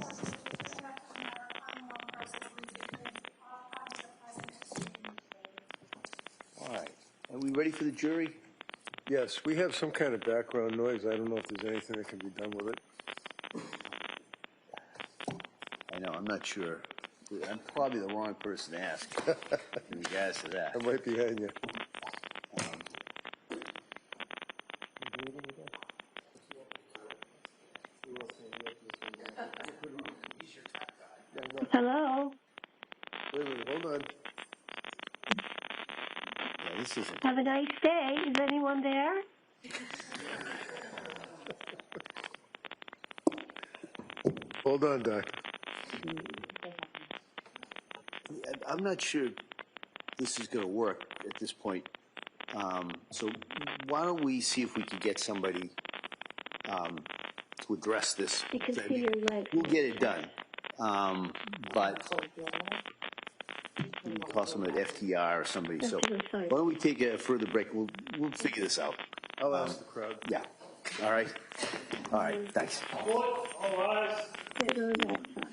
this is the matter Commonwealth versus Lindsay Clancy. All parties are present to see. All right. Are we ready for the jury? Yes, we have some kind of background noise. I don't know if there's anything that can be done with it. I know, I'm not sure. I'm probably the wrong person to ask in regards to that. I'm right behind you. Hello. Wait a minute, hold on. Yeah, this isn't. Have a nice day. Is anyone there? Hold on, Doc. I'm not sure this is going to work at this point. So why don't we see if we can get somebody to address this? You can see your leg. We'll get it done. But we call someone at FTR or somebody. So why don't we take a further break? We'll figure this out. I'll ask the crowd. Yeah. All right. All right. Thanks. Court, all rise. There goes that side.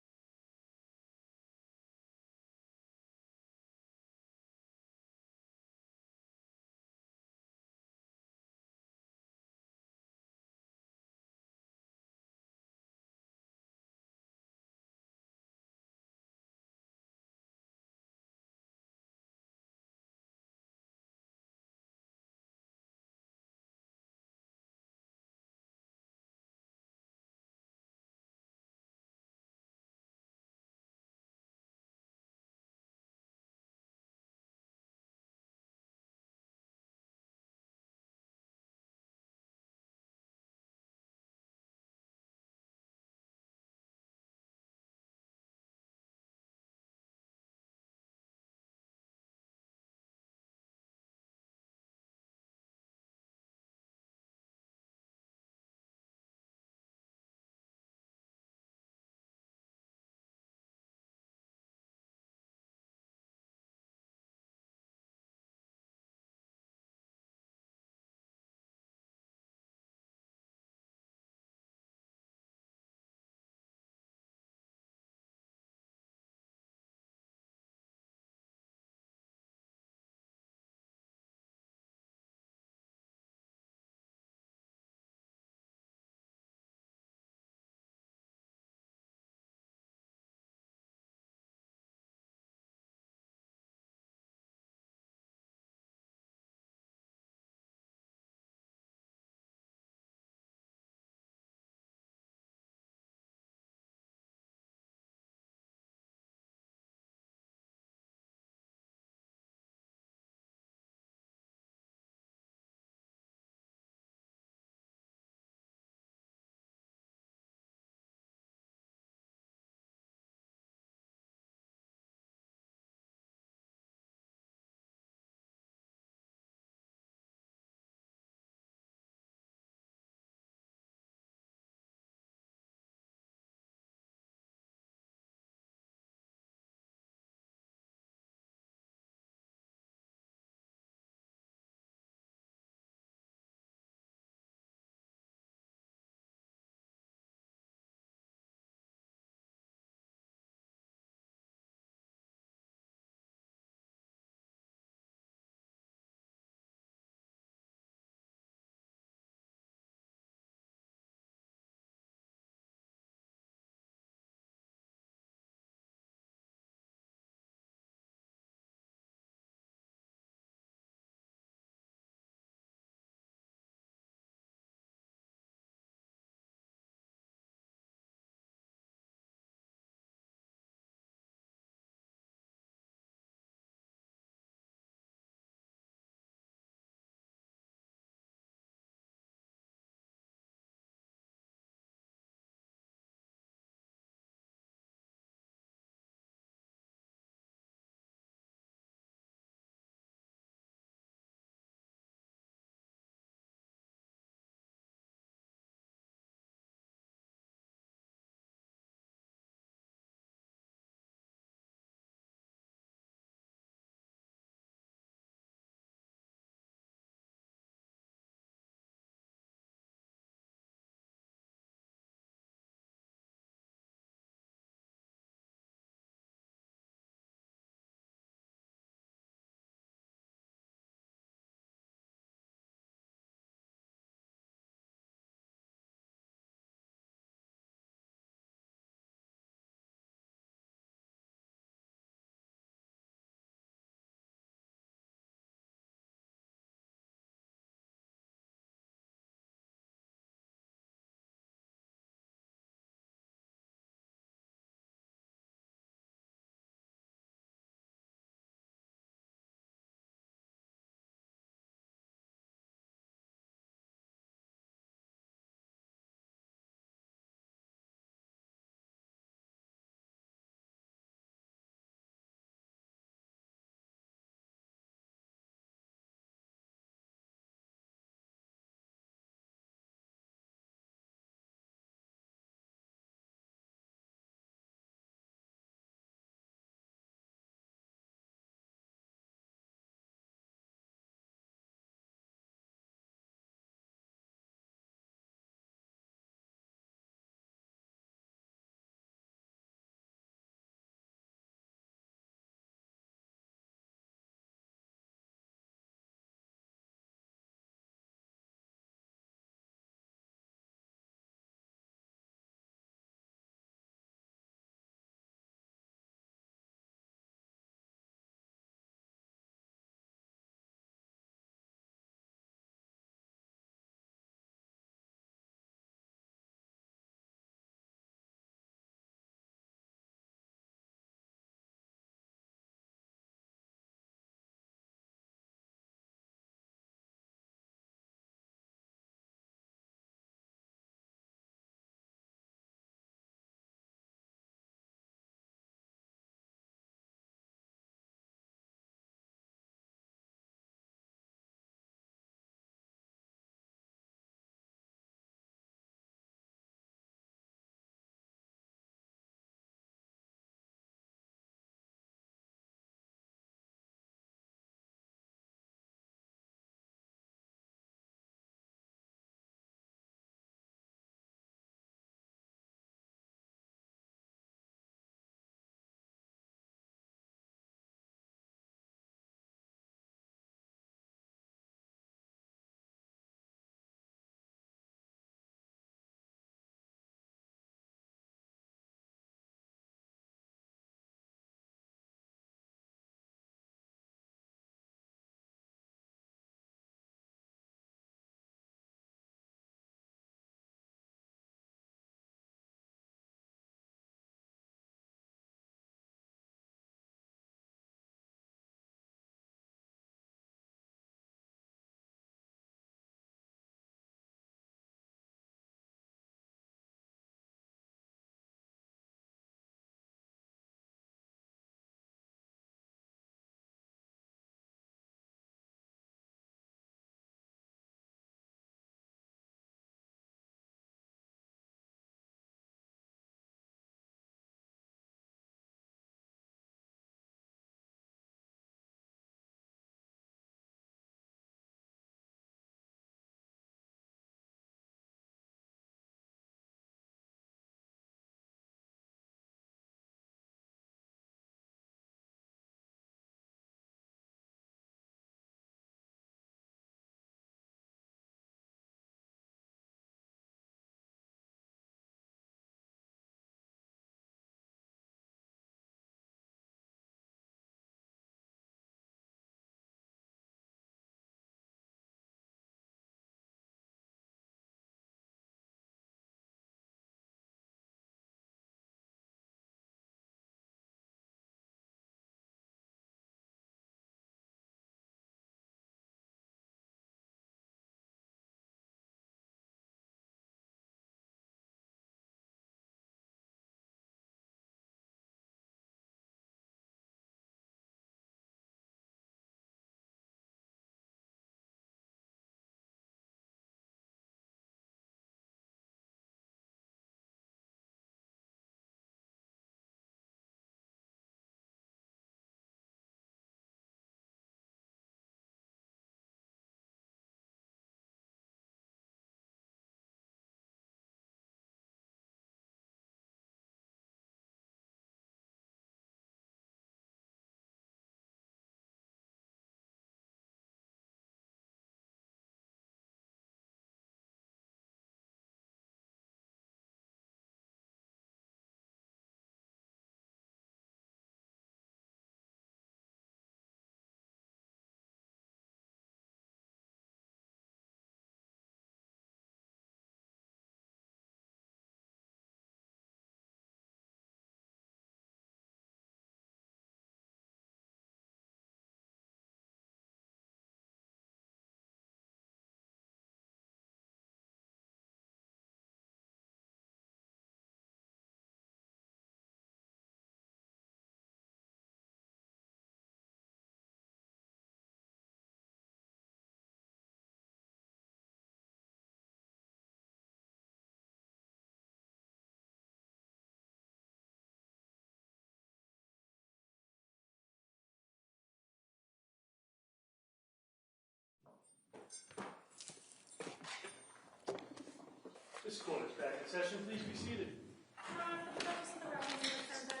This court is back in session. Please be seated. For the purpose of the relevant defendant,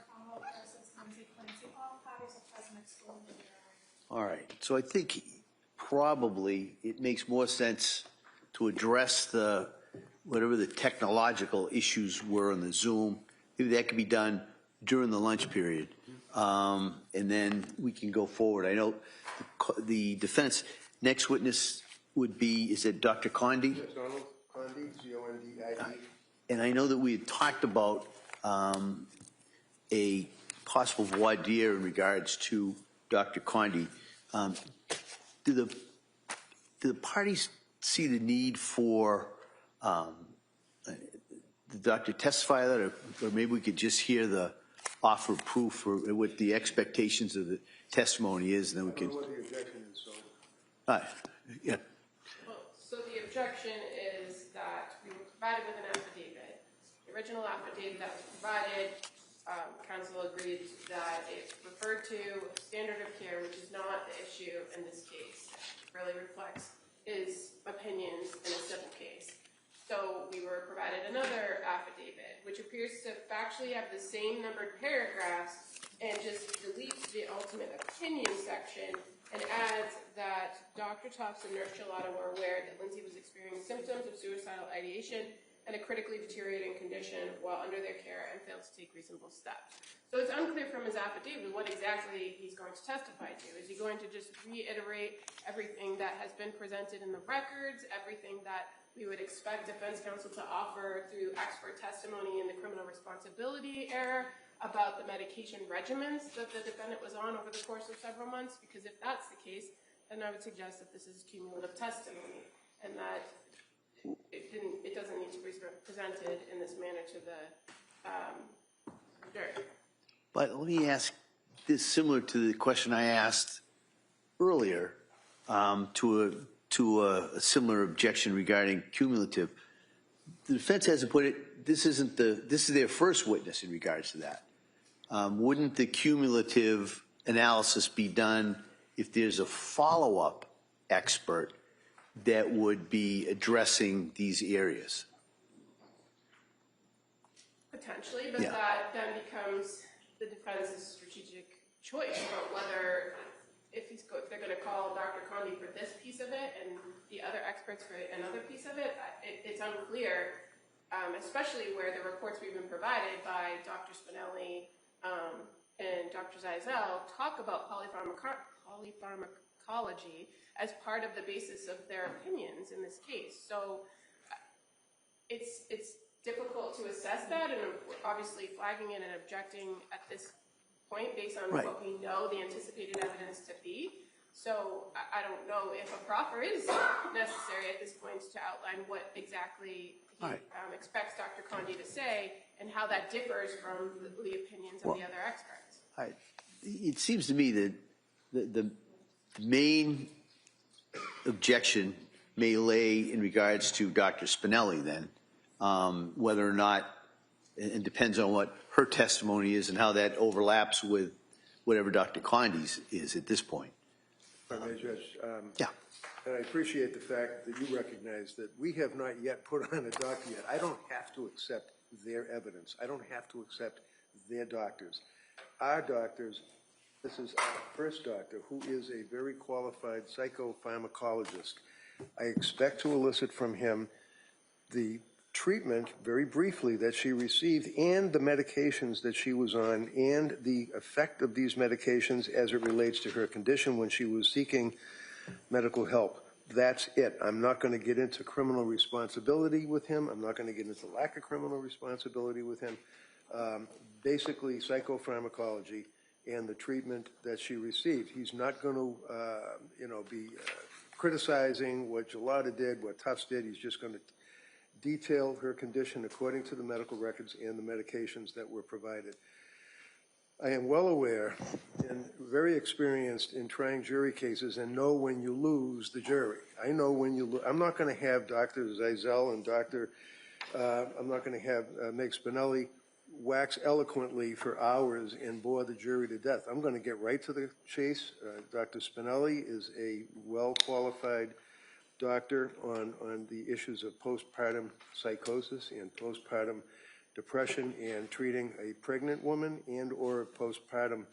Commonwealth versus Lindsay Clancy, all parties are present excluding the jury. All right, so I think probably it makes more sense to address the, whatever the technological issues were on the Zoom. Maybe that could be done during the lunch period. And then we can go forward. I know the defense, next witness would be, is it Dr. Condi? Yes, Donald Condi, C-O-N-D-I-E. And I know that we had talked about a possible voir dire in regards to Dr. Condi. Do the parties see the need for the doctor testify that, or maybe we could just hear the offer of proof or what the expectations of the testimony is, and then we can. I don't know what the objection is, so. Yeah. Well, so the objection is that we were provided with an affidavit. The original affidavit that was provided, counsel agreed that it referred to standard of care, which is not the issue in this case. It really reflects his opinions in a civil case. So we were provided another affidavit, which appears to factually have the same numbered paragraphs and just deletes the ultimate opinion section and adds that Dr. Tufts and Nurse Gelato were aware that Lindsay was experiencing symptoms of suicidal ideation and a critically deteriorating condition while under their care and failed to take reasonable steps. So it's unclear from his affidavit what exactly he's going to testify to. Is he going to just reiterate everything that has been presented in the records, everything that we would expect defense counsel to offer through expert testimony in the criminal responsibility era about the medication regimens that the defendant was on over the course of several months? Because if that's the case, then I would suggest that this is cumulative testimony and that it doesn't need to be presented in this manner to the jury. But let me ask this, similar to the question I asked earlier, to a similar objection regarding cumulative. The defense hasn't put it. This is their first witness in regards to that. Wouldn't the cumulative analysis be done if there's a follow-up expert that would be addressing these areas? Potentially, but that then becomes the defense's strategic choice about whether if they're going to call Dr. Condi for this piece of it and the other experts for another piece of it. It's unclear, especially where the reports we've been provided by Dr. Spinelli and Dr. Zeisel talk about polypharmacology as part of the basis of their opinions in this case. So it's difficult to assess that, and obviously flagging it and objecting at this point based on what we know the anticipated evidence to be. So I don't know if a proffer is necessary at this point to outline what exactly he expects Dr. Condi to say and how that differs from the opinions of the other experts. It seems to me that the main objection may lay in regards to Dr. Spinelli then, whether or not, it depends on what her testimony is and how that overlaps with whatever Dr. Condi's is at this point. If I may, Judge. Yeah. And I appreciate the fact that you recognize that we have not yet put on a doctor yet. I don't have to accept their evidence. I don't have to accept their doctors. Our doctors, this is our first doctor, who is a very qualified psychopharmacologist. I expect to elicit from him the treatment, very briefly, that she received and the medications that she was on and the effect of these medications as it relates to her condition when she was seeking medical help. That's it. I'm not going to get into criminal responsibility with him. I'm not going to get into lack of criminal responsibility with him. Basically, psychopharmacology and the treatment that she received. He's not going to, be criticizing what Gelato did, what Tufts did. He's just going to detail her condition according to the medical records and the medications that were provided. I am well aware and very experienced in trying jury cases and know when you lose the jury. I know when you lose. I'm not going to have Dr. Zeisel and I'm not going to have Meg Spinelli wax eloquently for hours and bore the jury to death. I'm going to get right to the chase. Dr. Spinelli is a well-qualified doctor on the issues of postpartum psychosis and postpartum depression and treating a pregnant woman and or a postpartum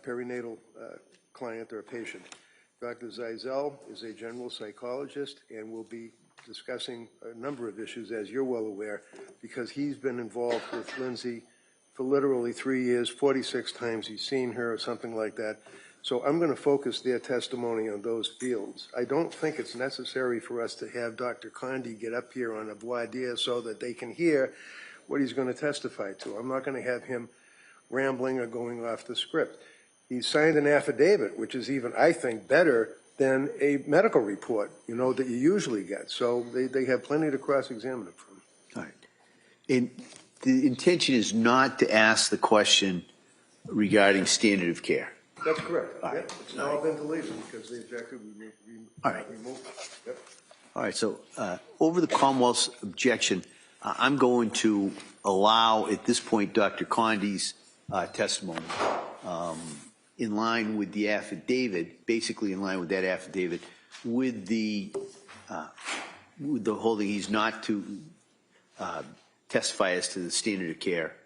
perinatal client or patient. Dr. Zeisel is a general psychologist and will be discussing a number of issues, as you're well aware, because he's been involved with Lindsay for literally 3 years, 46 times he's seen her or something like that. So I'm going to focus their testimony on those fields. I don't think it's necessary for us to have Dr. Condi get up here on a voir dire so that they can hear what he's going to testify to. I'm not going to have him rambling or going off the script. He signed an affidavit, which is even, I think, better than a medical report, you know, that you usually get. So they have plenty to cross-examine him from. All right. And the intention is not to ask the question regarding standard of care. That's correct. All right. Yep. It's all been deleted because they objected. All right. Removed it. Yep. All right, so over the Commonwealth's objection, I'm going to allow at this point Dr. Condi's testimony in line with the affidavit, basically in line with that affidavit, with the holding he's not to testify as to the standard of care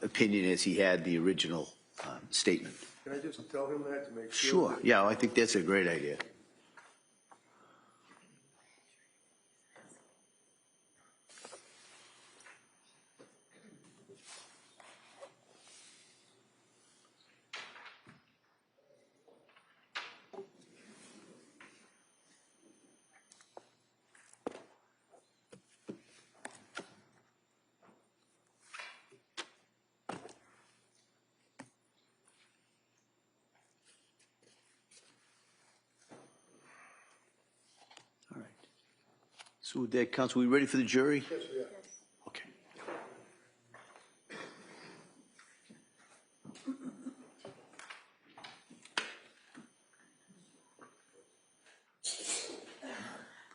opinion as he had the original statement. Can I just tell him that to make sure? Sure, yeah, I think that's a great idea. So with that, counsel, we ready for the jury? Yes, we are. Okay.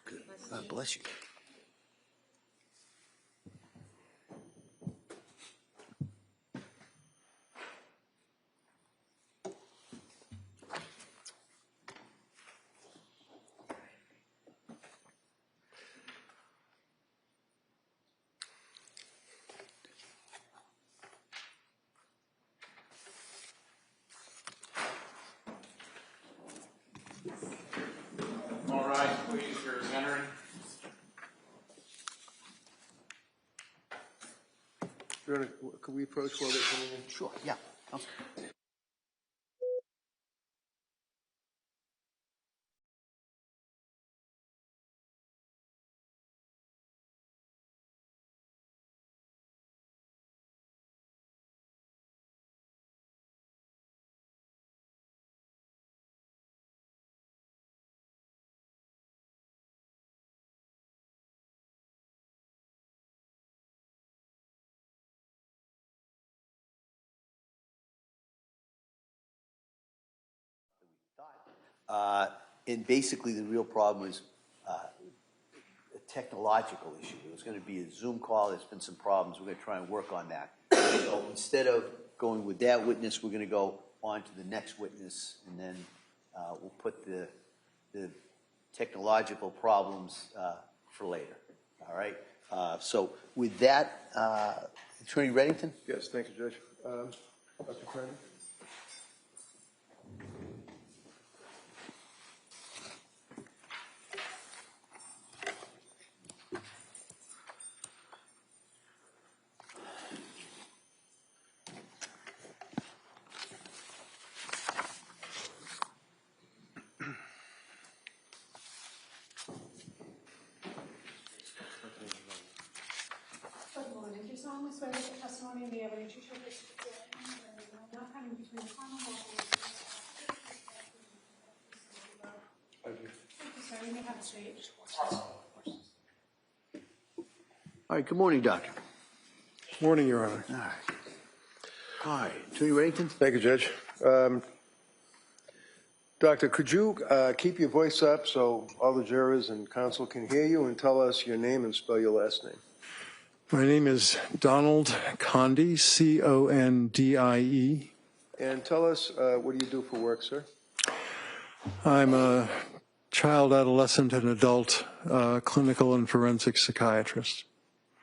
Good. God bless you. All right, please, you're entering. Could we approach while they're coming in? Sure, yeah. Counsel. And basically the real problem is a technological issue. It was going to be a Zoom call. There's been some problems. We're going to try and work on that. So instead of going with that witness, we're going to go on to the next witness, and then we'll put the technological problems for later. All right? So with that, Attorney Reddington? Yes, thank you, Judge. Dr. Crane? Good morning. Do you solemnly swear that the testimony and the evidence you shall give not coming between the Commonwealth and the Thank you, sir. You may have a seat. All right, good morning, Doctor. Morning, Your Honor. All right. All right, Attorney Reddington? Thank you, Judge. Doctor, could you keep your voice up so all the jurors and counsel can hear you and tell us your name and spell your last name? My name is Donald Condie, C-O-N-D-I-E. And tell us, what do you do for work, sir? I'm a child, adolescent, and adult clinical and forensic psychiatrist.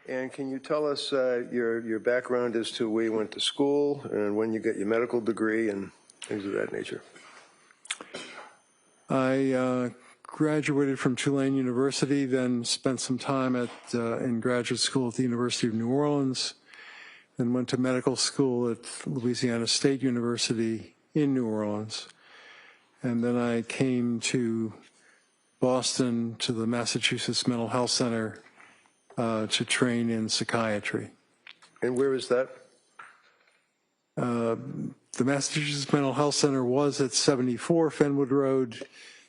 And can you tell us your background as to where you went to school and when you got your medical degree and things of that nature? I graduated from Tulane University, then spent some time in graduate school at the University of New Orleans, then went to medical school at Louisiana State University in New Orleans. And then I came to Boston to the Massachusetts Mental Health Center to train in psychiatry. And where is that? The Massachusetts Mental Health Center was at 74 Fenwood Road.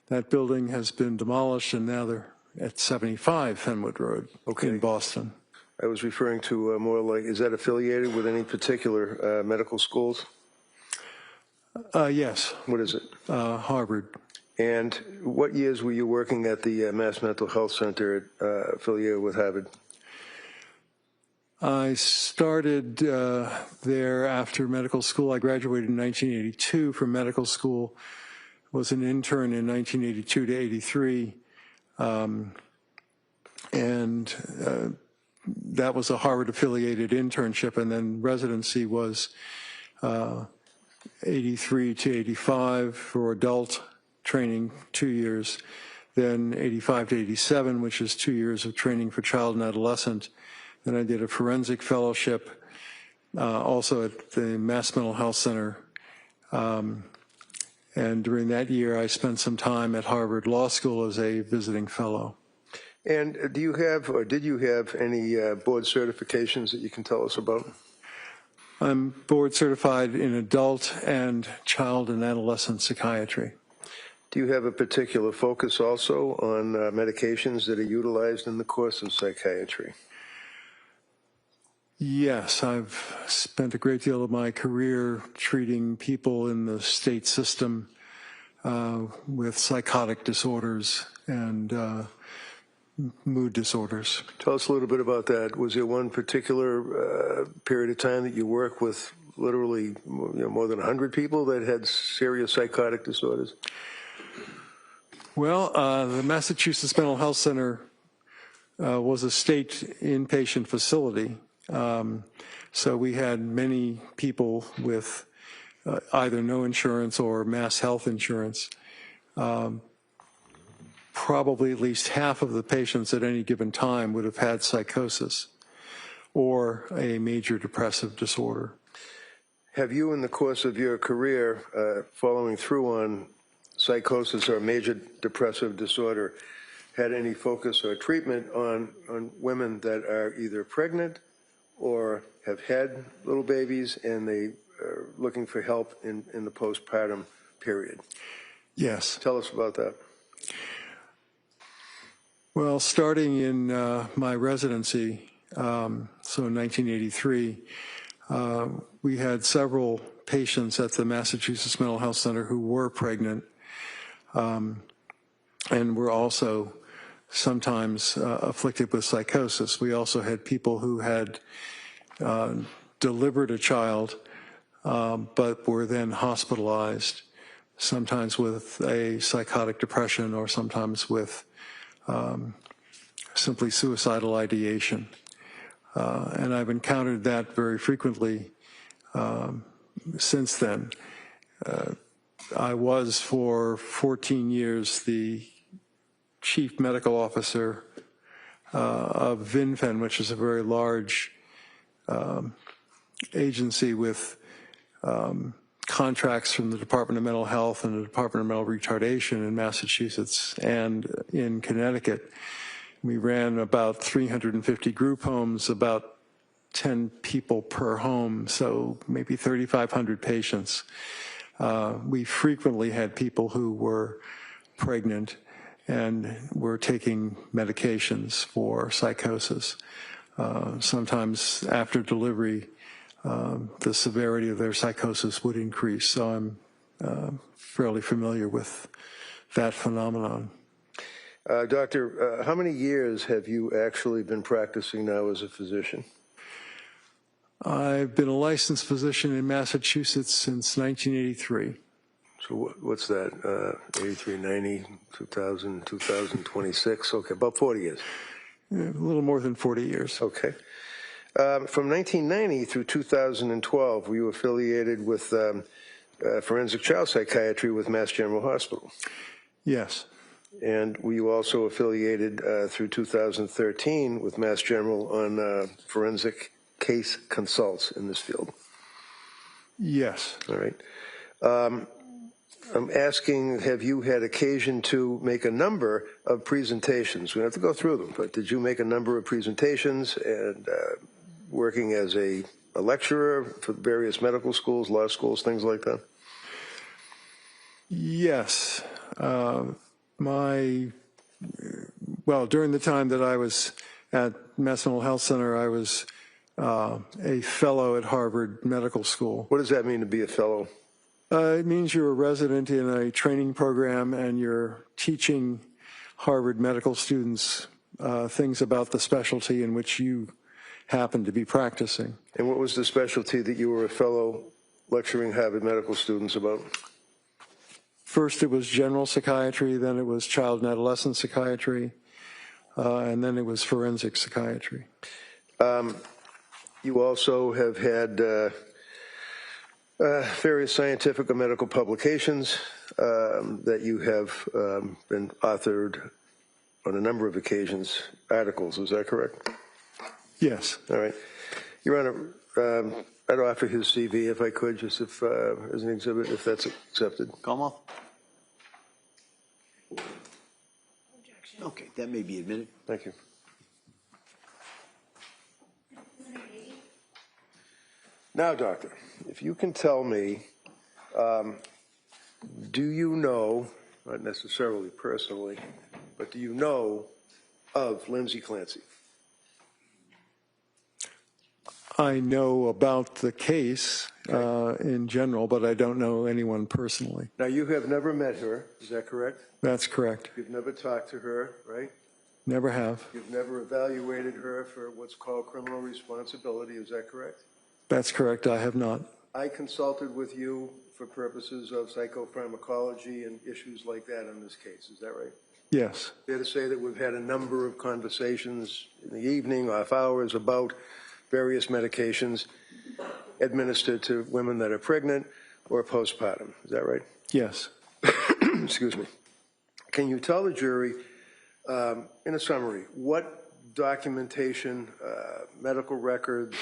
That building has been demolished, and now they're at 75 Fenwood Road in Boston. I was referring to more like, is that affiliated with any particular medical schools? Yes. What is it? Harvard. And what years were you working at the Mass Mental Health Center affiliated with Harvard? I started there after medical school. I graduated in 1982 from medical school, was an intern in 1982 to 83, and that was a Harvard-affiliated internship, and then residency was 83 to 85 for adult training, 2 years, then 85 to 87, which is 2 years of training for child and adolescent. Then I did a forensic fellowship also at the Mass Mental Health Center. And during that year, I spent some time at Harvard Law School as a visiting fellow. And do you have, or did you have any board certifications that you can tell us about? I'm board certified in adult and child and adolescent psychiatry. Do you have a particular focus also on medications that are utilized in the course of psychiatry? Yes, I've spent a great deal of my career treating people in the state system with psychotic disorders and mood disorders. Tell us a little bit about that. Was there one particular period of time that you worked with literally more than 100 people that had serious psychotic disorders? Well, the Massachusetts Mental Health Center was a state inpatient facility. So we had many people with either no insurance or mass health insurance. Probably at least half of the patients at any given time would have had psychosis or a major depressive disorder. Have you, in the course of your career, following through on psychosis or major depressive disorder, had any focus or treatment on women that are either pregnant or have had little babies and they are looking for help in the postpartum period? Yes. Tell us about that. Well, starting in my residency, so in 1983, we had several patients at the Massachusetts Mental Health Center who were pregnant and were also sometimes afflicted with psychosis. We also had people who had delivered a child but were then hospitalized, sometimes with a psychotic depression or sometimes with simply suicidal ideation. And I've encountered that very frequently since then. I was for 14 years the chief medical officer of VinFen, which is a very large agency with contracts from the Department of Mental Health and the Department of Mental Retardation in Massachusetts and in Connecticut. We ran about 350 group homes, about 10 people per home, so maybe 3,500 patients. We frequently had people who were pregnant and were taking medications for psychosis. Sometimes after delivery, the severity of their psychosis would increase. So I'm fairly familiar with that phenomenon. Doctor, how many years have you actually been practicing now as a physician? I've been a licensed physician in Massachusetts since 1983. So what's that, 83, 90, 2000, 2026? Okay, about 40 years. Yeah, a little more than 40 years. Okay. From 1990 through 2012, were you affiliated with forensic child psychiatry with Mass General Hospital? Yes. And were you also affiliated through 2013 with Mass General on forensic case consults in this field? Yes. All right. I'm asking, have you had occasion to make a number of presentations? We don't have to go through them, but did you make a number of presentations and working as a lecturer for various medical schools, law schools, things like that? Yes. Well, during the time that I was at Mass Mental Health Center, I was a fellow at Harvard Medical School. What does that mean to be a fellow? It means you're a resident in a training program and you're teaching Harvard medical students things about the specialty in which you happen to be practicing. And what was the specialty that you were a fellow lecturing Harvard medical students about? First it was general psychiatry, then it was child and adolescent psychiatry, and then it was forensic psychiatry. You also have had various scientific or medical publications that you have been authored on a number of occasions, articles, is that correct? Yes. All right. Your Honor, I'd offer his CV if I could, just if, as an exhibit, if that's accepted. Como? Okay, that may be admitted. Thank you. Now, doctor, if you can tell me, do you know, not necessarily personally, but do you know of Lindsay Clancy? I know about the case in general, but I don't know anyone personally. Now, you have never met her, is that correct? That's correct. You've never talked to her, right? Never have. You've never evaluated her for what's called criminal responsibility, is that correct? That's correct. I have not. I consulted with you for purposes of psychopharmacology and issues like that in this case, is that right? Yes. Fair to say that we've had a number of conversations in the evening, off hours, about various medications administered to women that are pregnant or postpartum, is that right? Yes. Excuse me. Can you tell the jury, in a summary, what documentation, medical records,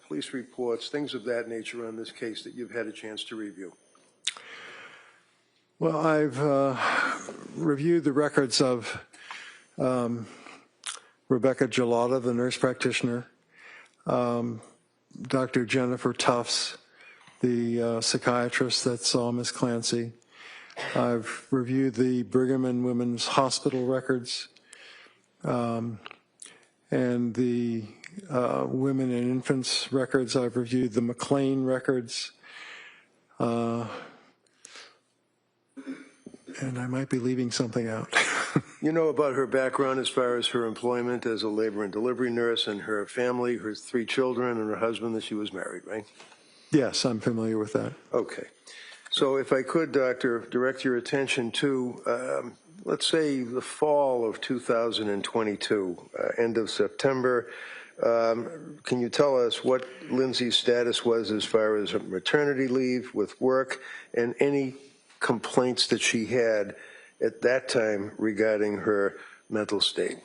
police reports, things of that nature on this case that you've had a chance to review? Well, I've reviewed the records of Rebecca Gelada, the nurse practitioner, Dr. Jennifer Tufts, the psychiatrist that saw Ms. Clancy. I've reviewed the Brigham and Women's Hospital records and the women and infants records. I've reviewed the McLean records. And I might be leaving something out. You know about her background as far as her employment as a labor and delivery nurse and her family, her 3 children and her husband that she was married, right? Yes, I'm familiar with that. Okay. So if I could, Doctor, direct your attention to, let's say, the fall of 2022, end of September. Can you tell us what Lindsay's status was as far as maternity leave with work and any complaints that she had at that time regarding her mental state?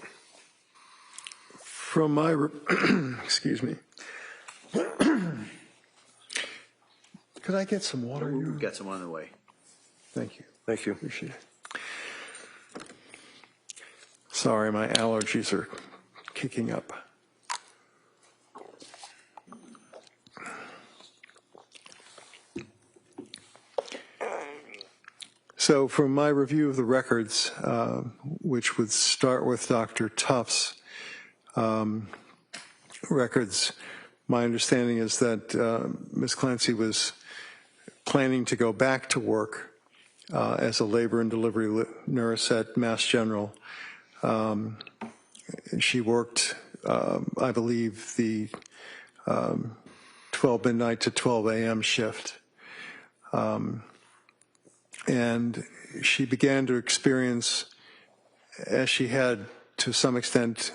From my, excuse me. Could I get some water? We've got some on the way. Thank you. Thank you. Appreciate it. Sorry, my allergies are kicking up. So from my review of the records, which would start with Dr. Tufts' records, my understanding is that Ms. Clancy was planning to go back to work as a labor and delivery nurse at Mass General She worked, I believe, the 12 midnight to 12 a.m. shift. And she began to experience, as she had to some extent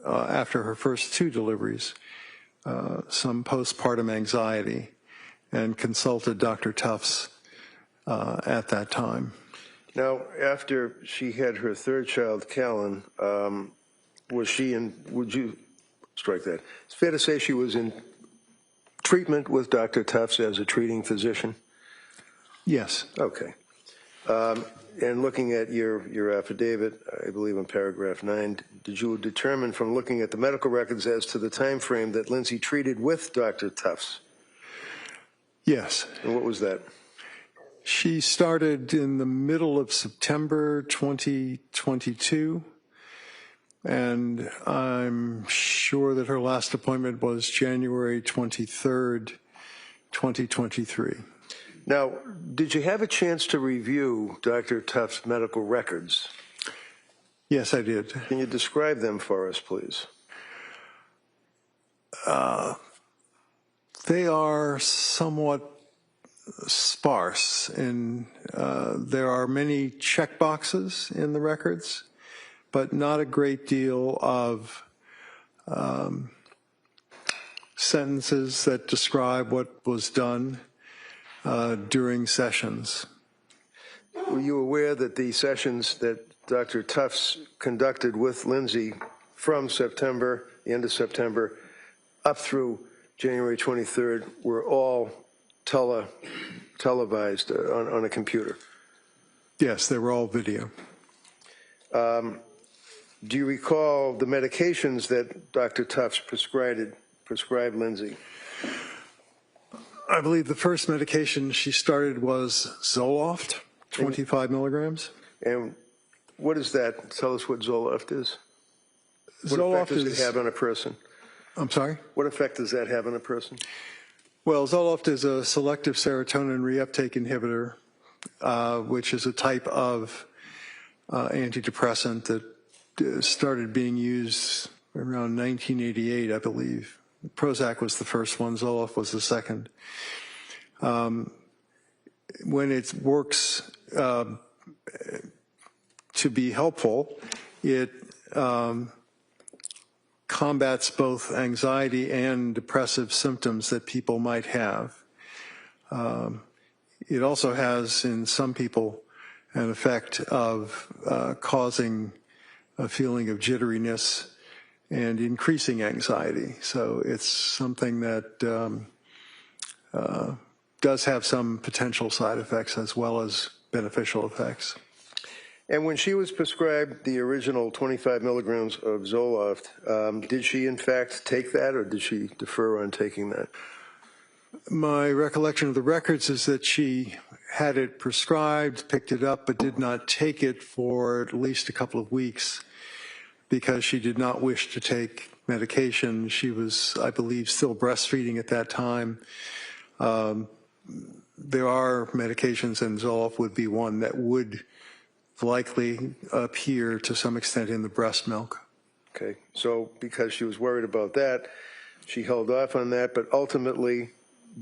after her first 2 deliveries, some postpartum anxiety, and consulted Dr. Tufts at that time. Now, after she had her 3rd child, Callan, was she in, would you strike that? It's fair to say she was in treatment with Dr. Tufts as a treating physician? Yes. Okay. And looking at your affidavit, I believe in paragraph 9, did you determine from looking at the medical records as to the time frame that Lindsay treated with Dr. Tufts? Yes. And what was that? She started in the middle of September 2022, and I'm sure that her last appointment was January 23rd, 2023. Now, did you have a chance to review Dr. Tufts' medical records? Yes, I did. Can you describe them for us, please? They are somewhat sparse, and there are many check boxes in the records, but not a great deal of sentences that describe what was done during sessions. Were you aware that the sessions that Dr. Tufts conducted with Lindsay from September, the end of September, up through January 23rd were all televised on a computer? Yes, they were all video. Do you recall the medications that Dr. Tufts prescribed Lindsay? I believe the first medication she started was Zoloft, 25 milligrams. And what is that? Tell us what Zoloft is. What Zoloft effect does it have on a person? I'm sorry? What effect does that have on a person? Well, Zoloft is a selective serotonin reuptake inhibitor, which is a type of antidepressant that started being used around 1988, I believe. Prozac was the first one, Zoloft was the second. When it works to be helpful, it combats both anxiety and depressive symptoms that people might have. It also has, in some people, an effect of causing a feeling of jitteriness and increasing anxiety. So it's something that does have some potential side effects as well as beneficial effects. And when she was prescribed the original 25 milligrams of Zoloft, did she in fact take that, or did she defer on taking that? My recollection of the records is that she had it prescribed, picked it up, but did not take it for at least a couple of weeks because she did not wish to take medication. She was, I believe, still breastfeeding at that time. There are medications, and Zoloft would be one that would likely appear to some extent in the breast milk. Okay, so because she was worried about that, she held off on that, but ultimately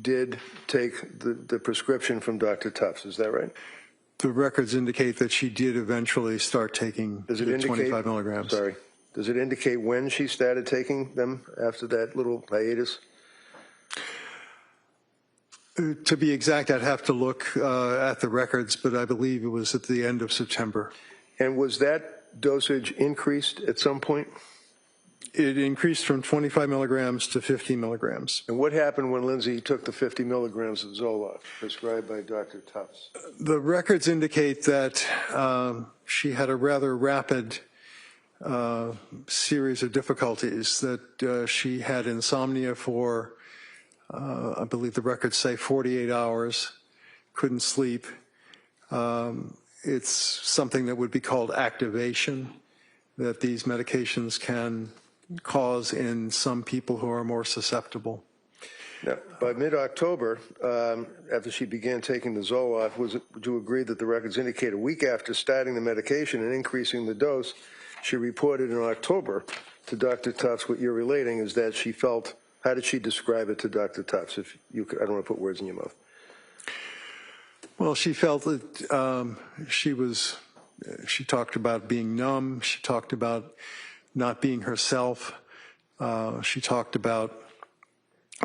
did take the prescription from Dr. Tufts, is that right? The records indicate that she did eventually start taking the 25 milligrams. Sorry. Does it indicate when she started taking them after that little hiatus? To be exact, I'd have to look at the records, but I believe it was at the end of September. And was that dosage increased at some point? It increased from 25 milligrams to 50 milligrams. And what happened when Lindsay took the 50 milligrams of Zoloft prescribed by Dr. Tufts? The records indicate that she had a rather rapid series of difficulties, that she had insomnia for, I believe the records say 48 hours, couldn't sleep. It's something that would be called activation, that these medications can cause in some people who are more susceptible. Now, by mid-October, after she began taking the Zoloft, would you agree that the records indicate a week after starting the medication and increasing the dose, she reported in October to Dr. Tufts. What you're relating is that she felt, how did she describe it to Dr. Tufts? If you could, I don't want to put words in your mouth. Well, she felt that she talked about being numb. She talked about not being herself. She talked about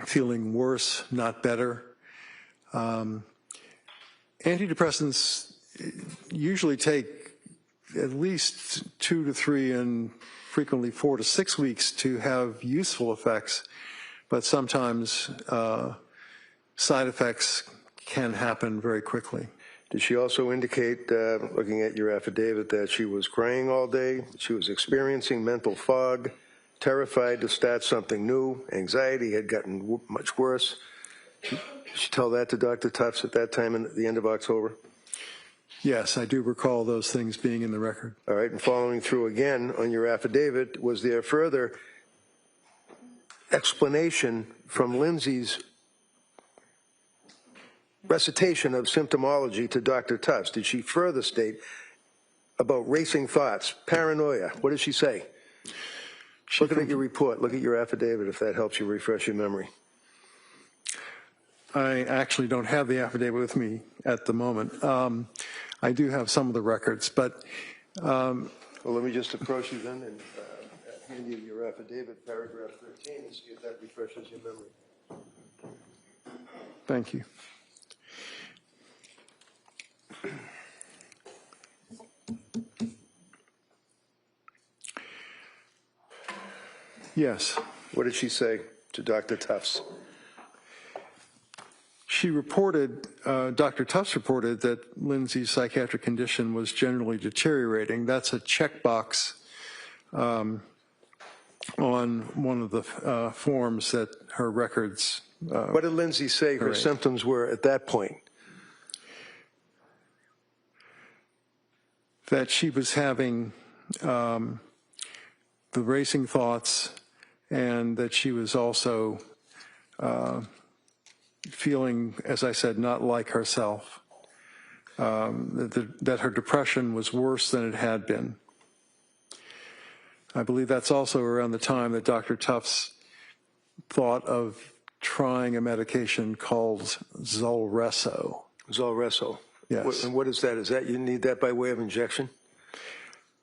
feeling worse, not better. Antidepressants usually take at least 2 to 3 and frequently 4 to 6 weeks to have useful effects, but sometimes side effects can happen very quickly. Did she also indicate, looking at your affidavit, that she was crying all day, she was experiencing mental fog, terrified to start something new, anxiety had gotten much worse? Did she tell that to Dr. Tufts at that time at the end of October? Yes, I do recall those things being in the record. All right, and following through again on your affidavit, was there further explanation from Lindsay's recitation of symptomology to Dr. Tufts? Did she further state about racing thoughts, paranoia? What did she say? Look at your report, look at your affidavit, if that helps you refresh your memory. I actually don't have the affidavit with me at the moment. I do have some of the records, but... well, let me just approach you then and hand you your affidavit, paragraph 13, and see if that refreshes your memory. Thank you. Yes. What did she say to Dr. Tufts? She reported, Dr. Tufts reported that Lindsay's psychiatric condition was generally deteriorating. That's a checkbox on one of the forms that her records. What did Lindsay say her symptoms were at that point? That she was having the racing thoughts, and that she was also feeling, as I said, not like herself, that her depression was worse than it had been. I believe that's also around the time that Dr. Tufts thought of trying a medication called Zulresso. Zulresso. Yes. And what is that? Is that you need that by way of injection?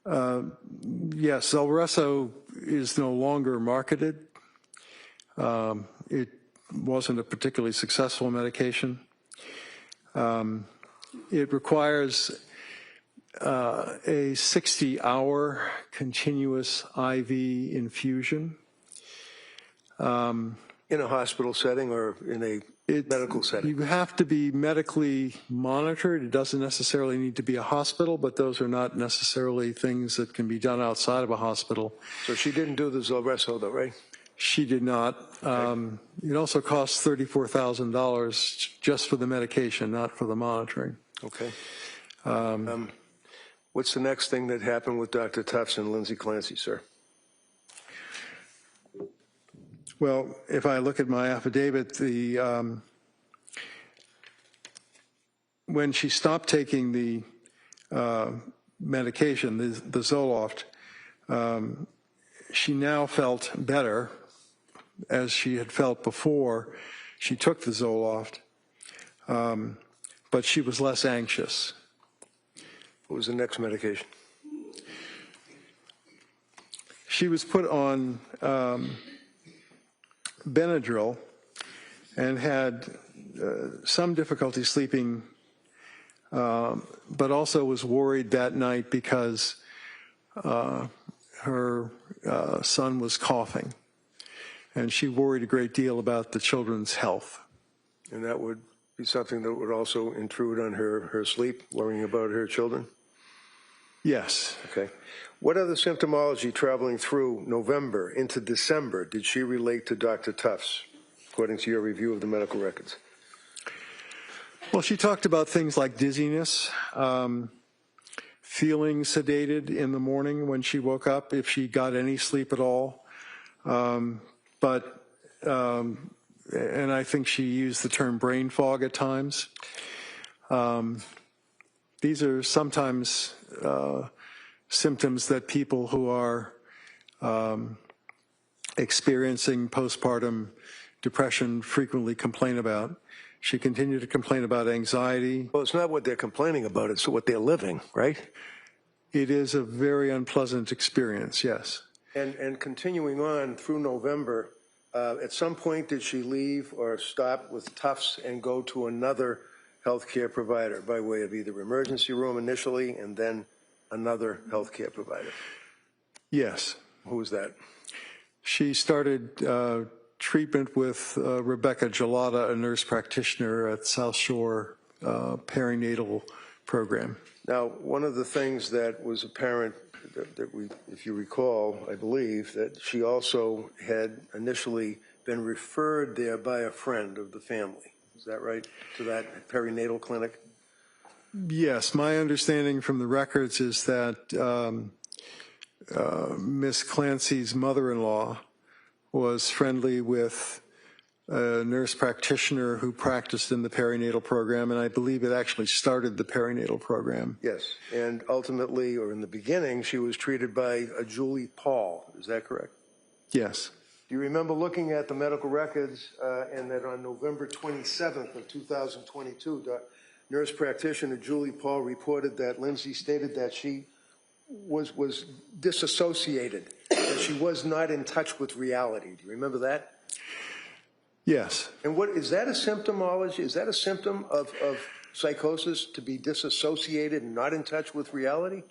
Yes, Zulresso is no longer marketed. It wasn't a particularly successful medication. It requires a 60-hour continuous IV infusion. In a hospital setting or in a medical setting? You have to be medically monitored. It doesn't necessarily need to be a hospital, but those are not necessarily things that can be done outside of a hospital. So she didn't do the Zulresso though, right? She did not. Okay. It also costs $34,000 just for the medication, not for the monitoring. Okay. What's the next thing that happened with Dr. Tufts and Lindsay Clancy, sir? Well, if I look at my affidavit, when she stopped taking the medication, the Zoloft, she now felt better, as she had felt before she took the Zoloft, but she was less anxious. What was the next medication? She was put on Benadryl and had some difficulty sleeping, but also was worried that night because her son was coughing, and she worried a great deal about the children's health. And that would be something that would also intrude on her sleep, worrying about her children? Yes. Okay. What other symptomology traveling through November into December did she relate to Dr. Tufts, according to your review of the medical records? Well, she talked about things like dizziness, feeling sedated in the morning when she woke up, if she got any sleep at all. And I think she used the term brain fog at times. These are sometimes symptoms that people who are experiencing postpartum depression frequently complain about. She continued to complain about anxiety. Well, it's not what they're complaining about, it's what they're living, right? It is a very unpleasant experience, yes. And continuing on through November, at some point did she leave or stop with Tufts and go to another healthcare provider by way of either emergency room initially and then another healthcare provider? Yes. Who was that? She started treatment with Rebecca Gelada, a nurse practitioner at South Shore perinatal program. Now, one of the things that was apparent that we, if you recall, I believe, that she also had initially been referred there by a friend of the family. Is that right? To that perinatal clinic? Yes, my understanding from the records is that Miss Clancy's mother-in-law was friendly with a nurse practitioner who practiced in the perinatal program, and I believe it actually started the perinatal program. Yes, and ultimately, or in the beginning, she was treated by a Julie Paul. Is that correct? Yes. Do you remember looking at the medical records and that on November 27th of 2022, nurse practitioner Julie Paul reported that Lindsay stated that she was disassociated, that she was not in touch with reality. Do you remember that? Yes. And what is that a symptomology? Is that a symptom of psychosis, to be disassociated and not in touch with reality?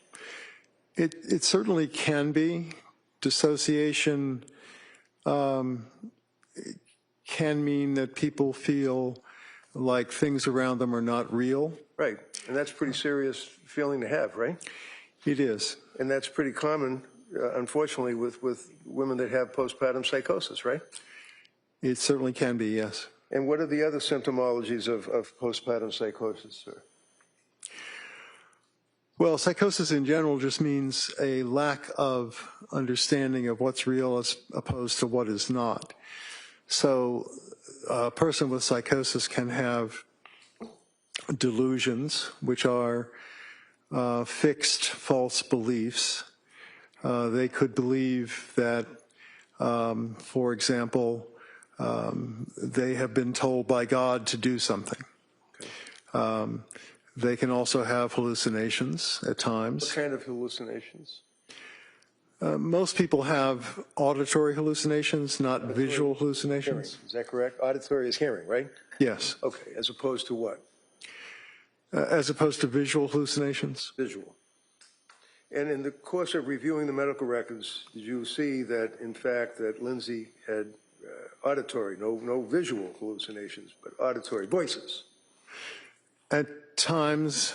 It certainly can be. Dissociation can mean that people feel like things around them are not real. Right, and that's a pretty serious feeling to have, right? It is. And that's pretty common, unfortunately, with women that have postpartum psychosis, right? It certainly can be, yes. And what are the other symptomologies of postpartum psychosis, sir? Well, psychosis in general just means a lack of understanding of what's real as opposed to what is not. So a person with psychosis can have delusions, which are fixed false beliefs. They could believe that, for example, they have been told by God to do something. Okay. They can also have hallucinations at times. What kind of hallucinations? Most people have auditory hallucinations, not visual hallucinations. Hearing. Is that correct? Auditory is hearing, right? Yes. Okay, as opposed to what? As opposed to visual hallucinations. Visual. And in the course of reviewing the medical records, did you see that, in fact, that Lindsay had auditory, no visual hallucinations, but auditory voices? At times,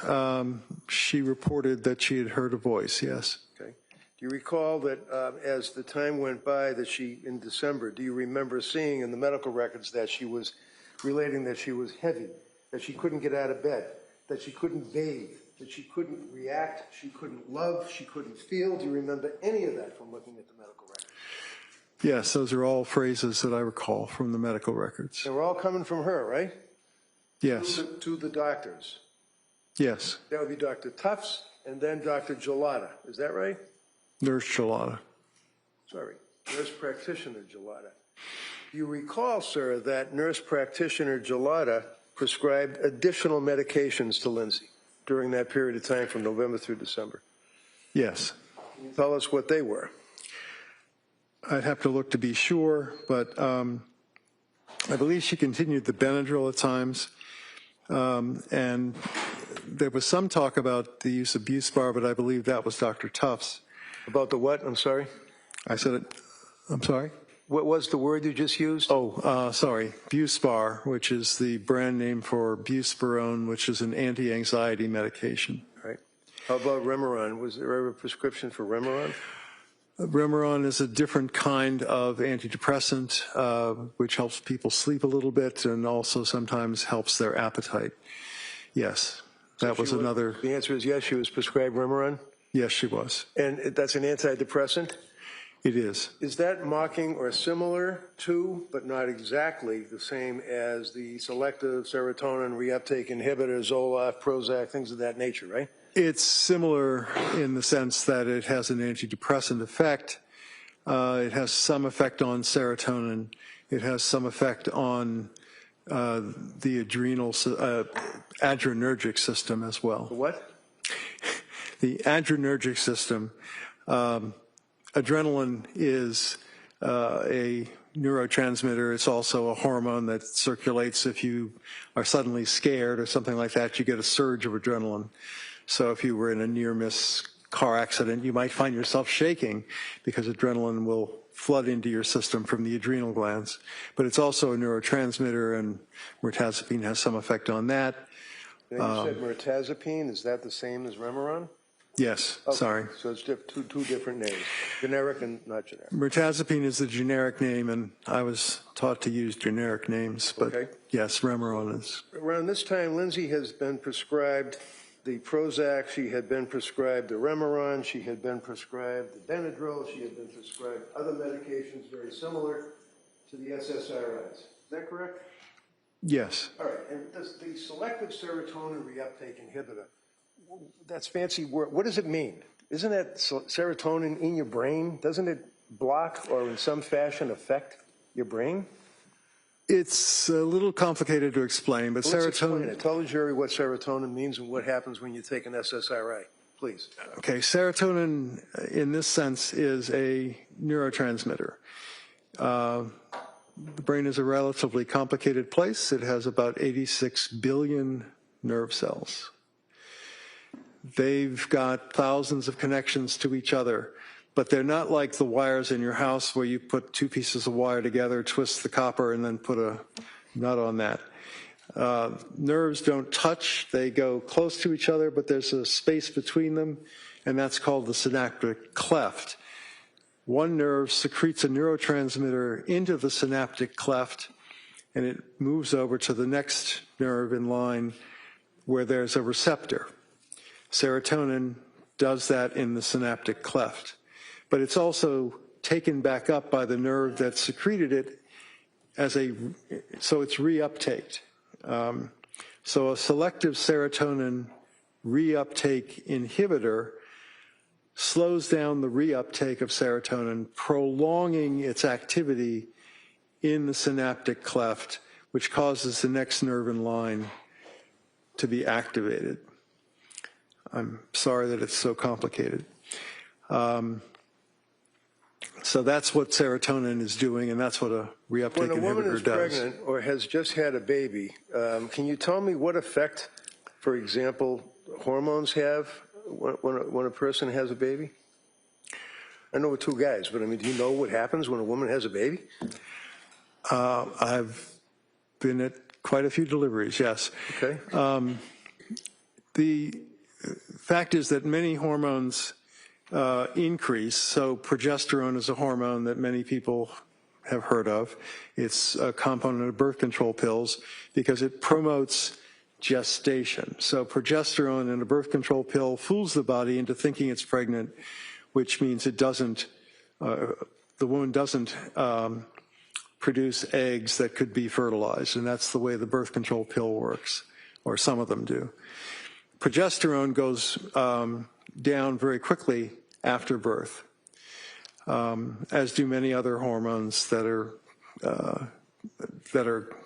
she reported that she had heard a voice, yes. Okay. Do you recall that as the time went by that she, in December, do you remember seeing in the medical records that she was relating that she was heavy, that she couldn't get out of bed, that she couldn't bathe, that she couldn't react, she couldn't love, she couldn't feel? Do you remember any of that from looking at the medical records? Yes, those are all phrases that I recall from the medical records. They were all coming from her, right? Yes. To the doctors. Yes. That would be Dr. Tufts and then Dr. Gelada. Is that right? Nurse Gelada. Sorry, nurse practitioner Gelada. Do you recall, sir, that nurse practitioner Gelada prescribed additional medications to Lindsay during that period of time from November through December? Yes. Can you tell us what they were? I'd have to look to be sure, but I believe she continued the Benadryl at times. And there was some talk about the use of Buspar, but I believe that was Dr. Tufts. About the what? I'm sorry? I said it. I'm sorry? What was the word you just used? Oh, sorry. Buspar, which is the brand name for Buspirone, which is an anti-anxiety medication. Right. How about Remeron? Was there ever a prescription for Remeron? Remeron is a different kind of antidepressant, which helps people sleep a little bit and also sometimes helps their appetite. Yes, that was another. The answer is yes, she was prescribed Remeron? Yes, she was. And that's an antidepressant? It is. Is that mocking or similar to, but not exactly the same as the selective serotonin reuptake inhibitor, Zoloft, Prozac, things of that nature, right? It's similar in the sense that it has an antidepressant effect. It has some effect on serotonin. It has some effect on the adrenergic system as well. What? The adrenergic system. Adrenaline is a neurotransmitter. It's also a hormone that circulates if you are suddenly scared or something like that. You get a surge of adrenaline. So if you were in a near-miss car accident, you might find yourself shaking because adrenaline will flood into your system from the adrenal glands. But it's also a neurotransmitter, and mirtazapine has some effect on that. Now you said mirtazapine. Is that the same as Remeron? Yes, Okay. sorry. So it's two different names, generic and not generic. Mirtazapine is the generic name, and I was taught to use generic names, but Okay. yes, Remeron is. Around this time, Lindsay has been prescribed the Prozac, she had been prescribed the Remeron, she had been prescribed the Benadryl, she had been prescribed other medications very similar to the SSRIs. Is that correct? Yes. All right, and does the selective serotonin reuptake inhibitor, that's fancy word, what does it mean? Isn't that serotonin in your brain? Doesn't it block or in some fashion affect your brain? It's a little complicated to explain, but Well, let's explain serotonin. it. Tell the jury what serotonin means and what happens when you take an SSRI, please. Okay, serotonin in this sense is a neurotransmitter. The brain is a relatively complicated place. It has about 86 billion nerve cells. They've got thousands of connections to each other, but they're not like the wires in your house where you put two pieces of wire together, twist the copper, and then put a nut on that. Nerves don't touch. They go close to each other, but there's a space between them, and that's called the synaptic cleft. One nerve secretes a neurotransmitter into the synaptic cleft, and it moves over to the next nerve in line where there's a receptor. Serotonin does that in the synaptic cleft, but it's also taken back up by the nerve that secreted it so it's reuptaked. So a selective serotonin reuptake inhibitor slows down the reuptake of serotonin, prolonging its activity in the synaptic cleft, which causes the next nerve in line to be activated. I'm sorry that it's so complicated. So that's what serotonin is doing, and that's what a reuptake When a woman inhibitor is does. pregnant or has just had a baby, can you tell me what effect, for example, hormones have when a person has a baby? I know we're two guys, but I mean, do you know what happens when a woman has a baby? I've been at quite a few deliveries, yes. Okay. The fact is that many hormones increase. So progesterone is a hormone that many people have heard of. It's a component of birth control pills because it promotes gestation. So progesterone in a birth control pill fools the body into thinking it's pregnant, which means it doesn't, the woman doesn't produce eggs that could be fertilized, and that's the way the birth control pill works, or some of them do. Progesterone goes down very quickly after birth, as do many other hormones that are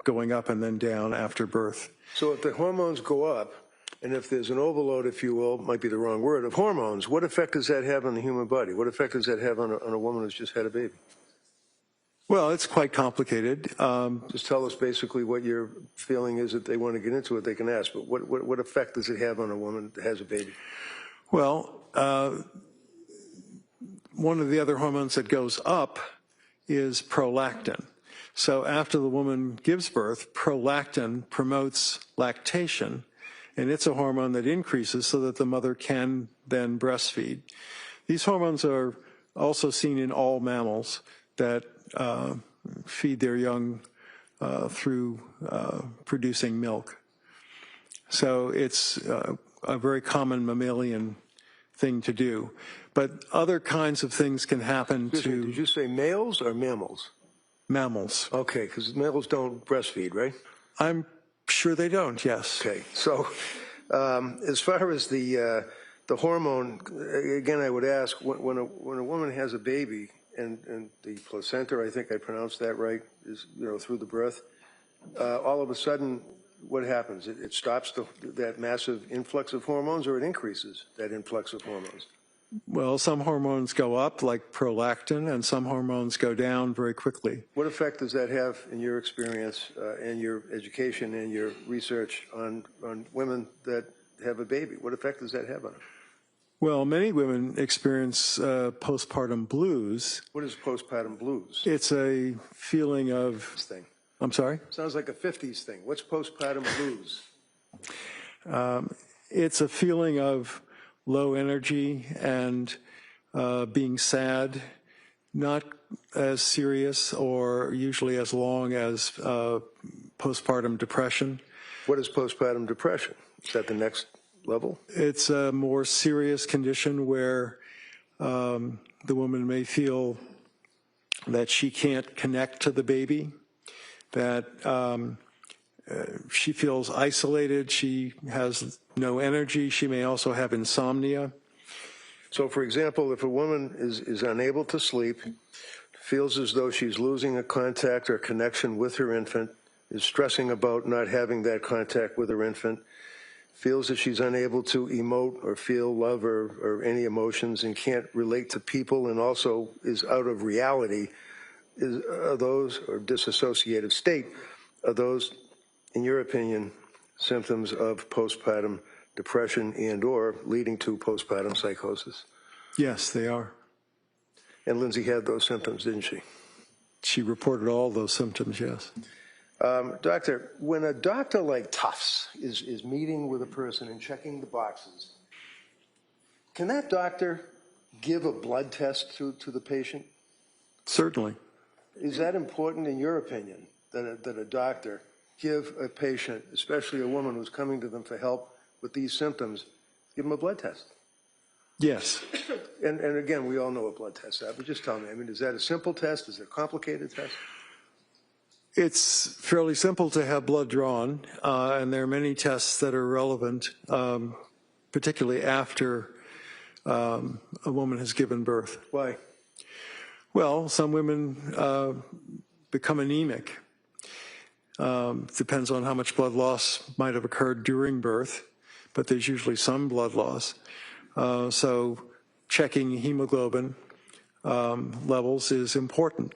going up and then down after birth. So if the hormones go up, and if there's an overload, if you will, might be the wrong word, of hormones, what effect does that have on the human body? What effect does that have on a woman who's just had a baby? Well, it's quite complicated. Just tell us basically what your feeling is. If they want to get into it, they can ask. But what effect does it have on a woman that has a baby? Well, one of the other hormones that goes up is prolactin. So after the woman gives birth, prolactin promotes lactation, and it's a hormone that increases so that the mother can then breastfeed. These hormones are also seen in all mammals that feed their young through producing milk. So it's a very common mammalian thing to do. But other kinds of things can happen to... Did you say males or mammals? Mammals. Okay, because mammals don't breastfeed, right? I'm sure they don't, yes. Okay, so As far as the hormone, again, I would ask, when a woman has a baby and the placenta, I think I pronounced that right, is through the birth, all of a sudden, what happens? It stops that massive influx of hormones, or it increases that influx of hormones? Well, some hormones go up, like prolactin, and some hormones go down very quickly. What effect does that have, in your experience, and your education and your research on women that have a baby? What effect does that have on them? Well, many women experience postpartum blues. What is postpartum blues? It's a feeling of... Thing. I'm sorry? Sounds like a 50s thing. What's postpartum blues? It's a feeling of low energy and being sad, not as serious or usually as long as postpartum depression. What is postpartum depression? Is that the next level? It's a more serious condition where the woman may feel that she can't connect to the baby, that she feels isolated, she has no energy, she may also have insomnia. So, for example, if a woman is unable to sleep, feels as though she's losing a contact or connection with her infant, is stressing about not having that contact with her infant, feels that she's unable to emote or feel love or any emotions and can't relate to people, and also is out of reality, are those, or disassociative state, are those, in your opinion, symptoms of postpartum depression and or leading to postpartum psychosis? Yes, they are. And Lindsay had those symptoms, didn't she? She reported all those symptoms, yes. Doctor, when a doctor like Tufts is meeting with a person and checking the boxes, can that doctor give a blood test to the patient? Certainly. Is that important, in your opinion, that a doctor give a patient, especially a woman who's coming to them for help with these symptoms, give them a blood test? Yes. And again, we all know what blood tests are, but just tell me, I mean, is that a simple test? Is it a complicated test? It's fairly simple to have blood drawn, and there are many tests that are relevant, particularly after a woman has given birth. Why? Well, some women become anemic. Depends on how much blood loss might have occurred during birth, but there's usually some blood loss. So checking hemoglobin levels is important.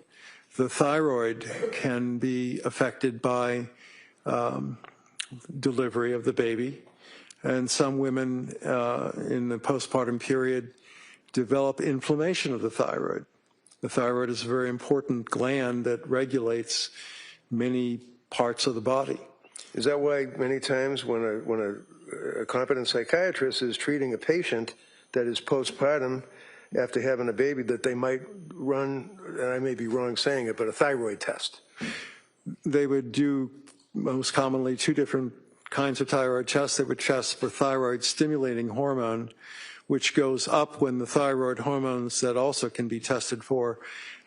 The thyroid can be affected by delivery of the baby, and some women in the postpartum period develop inflammation of the thyroid. The thyroid is a very important gland that regulates many parts of the body. Is that why many times when a competent psychiatrist is treating a patient that is postpartum after having a baby, that they might run, and I may be wrong saying it, but a thyroid test? They would do most commonly two different kinds of thyroid tests. They would test for thyroid stimulating hormone, which goes up when the thyroid hormones that also can be tested for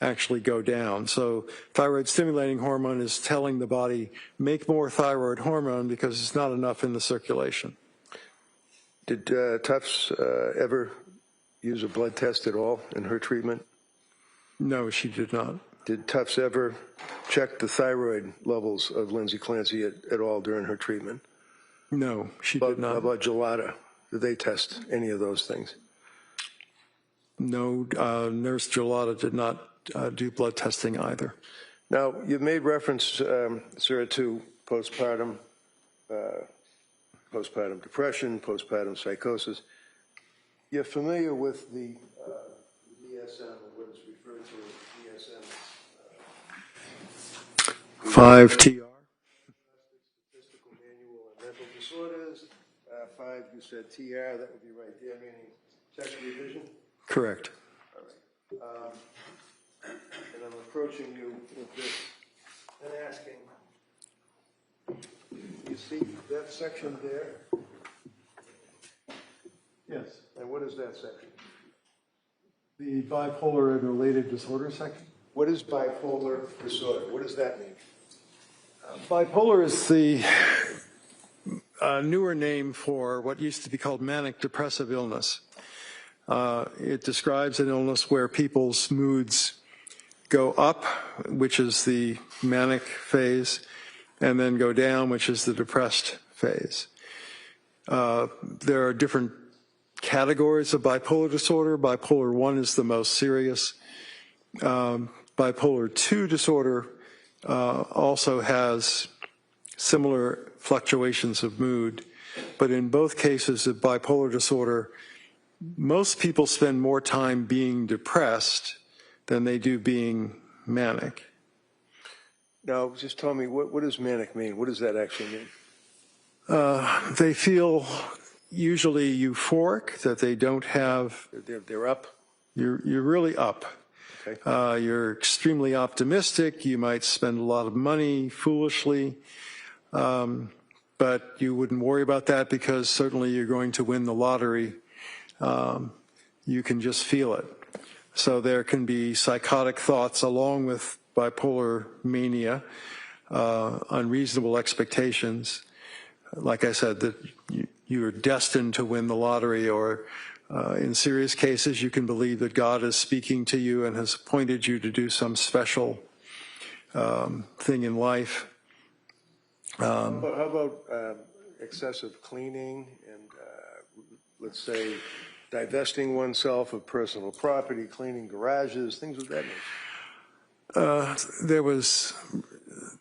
actually go down. So thyroid stimulating hormone is telling the body, make more thyroid hormone because it's not enough in the circulation. Did Tufts ever use a blood test at all in her treatment? No, she did not. Did Tufts ever check the thyroid levels of Lindsay Clancy at all during her treatment? No, she did not. How about Gelada? Did they test any of those things? No, Nurse Gelada did not do blood testing either. Now, you've made reference, sir, to postpartum depression, postpartum psychosis. You're familiar with the DSM, or what is referred to as DSM? 5TR. Statistical Manual on Mental Disorders. 5, you said TR, that would be right there, meaning text revision? Correct. All right. And I'm approaching you with this and asking, you see that section there? Yes. And what is that section? The bipolar and related disorder section? What is bipolar disorder? What does that mean? Bipolar is the a newer name for what used to be called manic depressive illness. It describes an illness where people's moods go up, which is the manic phase, and then go down, which is the depressed phase. There are different categories of bipolar disorder. Bipolar 1 is the most serious. Bipolar 2 disorder also has similar fluctuations of mood, but in both cases of bipolar disorder, most people spend more time being depressed than they do being manic. Now, just tell me, what does manic mean? What does that actually mean? They feel usually euphoric, that they don't have... They're up? You're really up. Okay. You're extremely optimistic. You might spend a lot of money foolishly, but you wouldn't worry about that because certainly you're going to win the lottery. You can just feel it. So there can be psychotic thoughts along with bipolar mania, unreasonable expectations. Like I said, that you are destined to win the lottery, or in serious cases, you can believe that God is speaking to you and has appointed you to do some special thing in life. How about excessive cleaning and, let's say, divesting oneself of personal property, cleaning garages, things of that nature? There was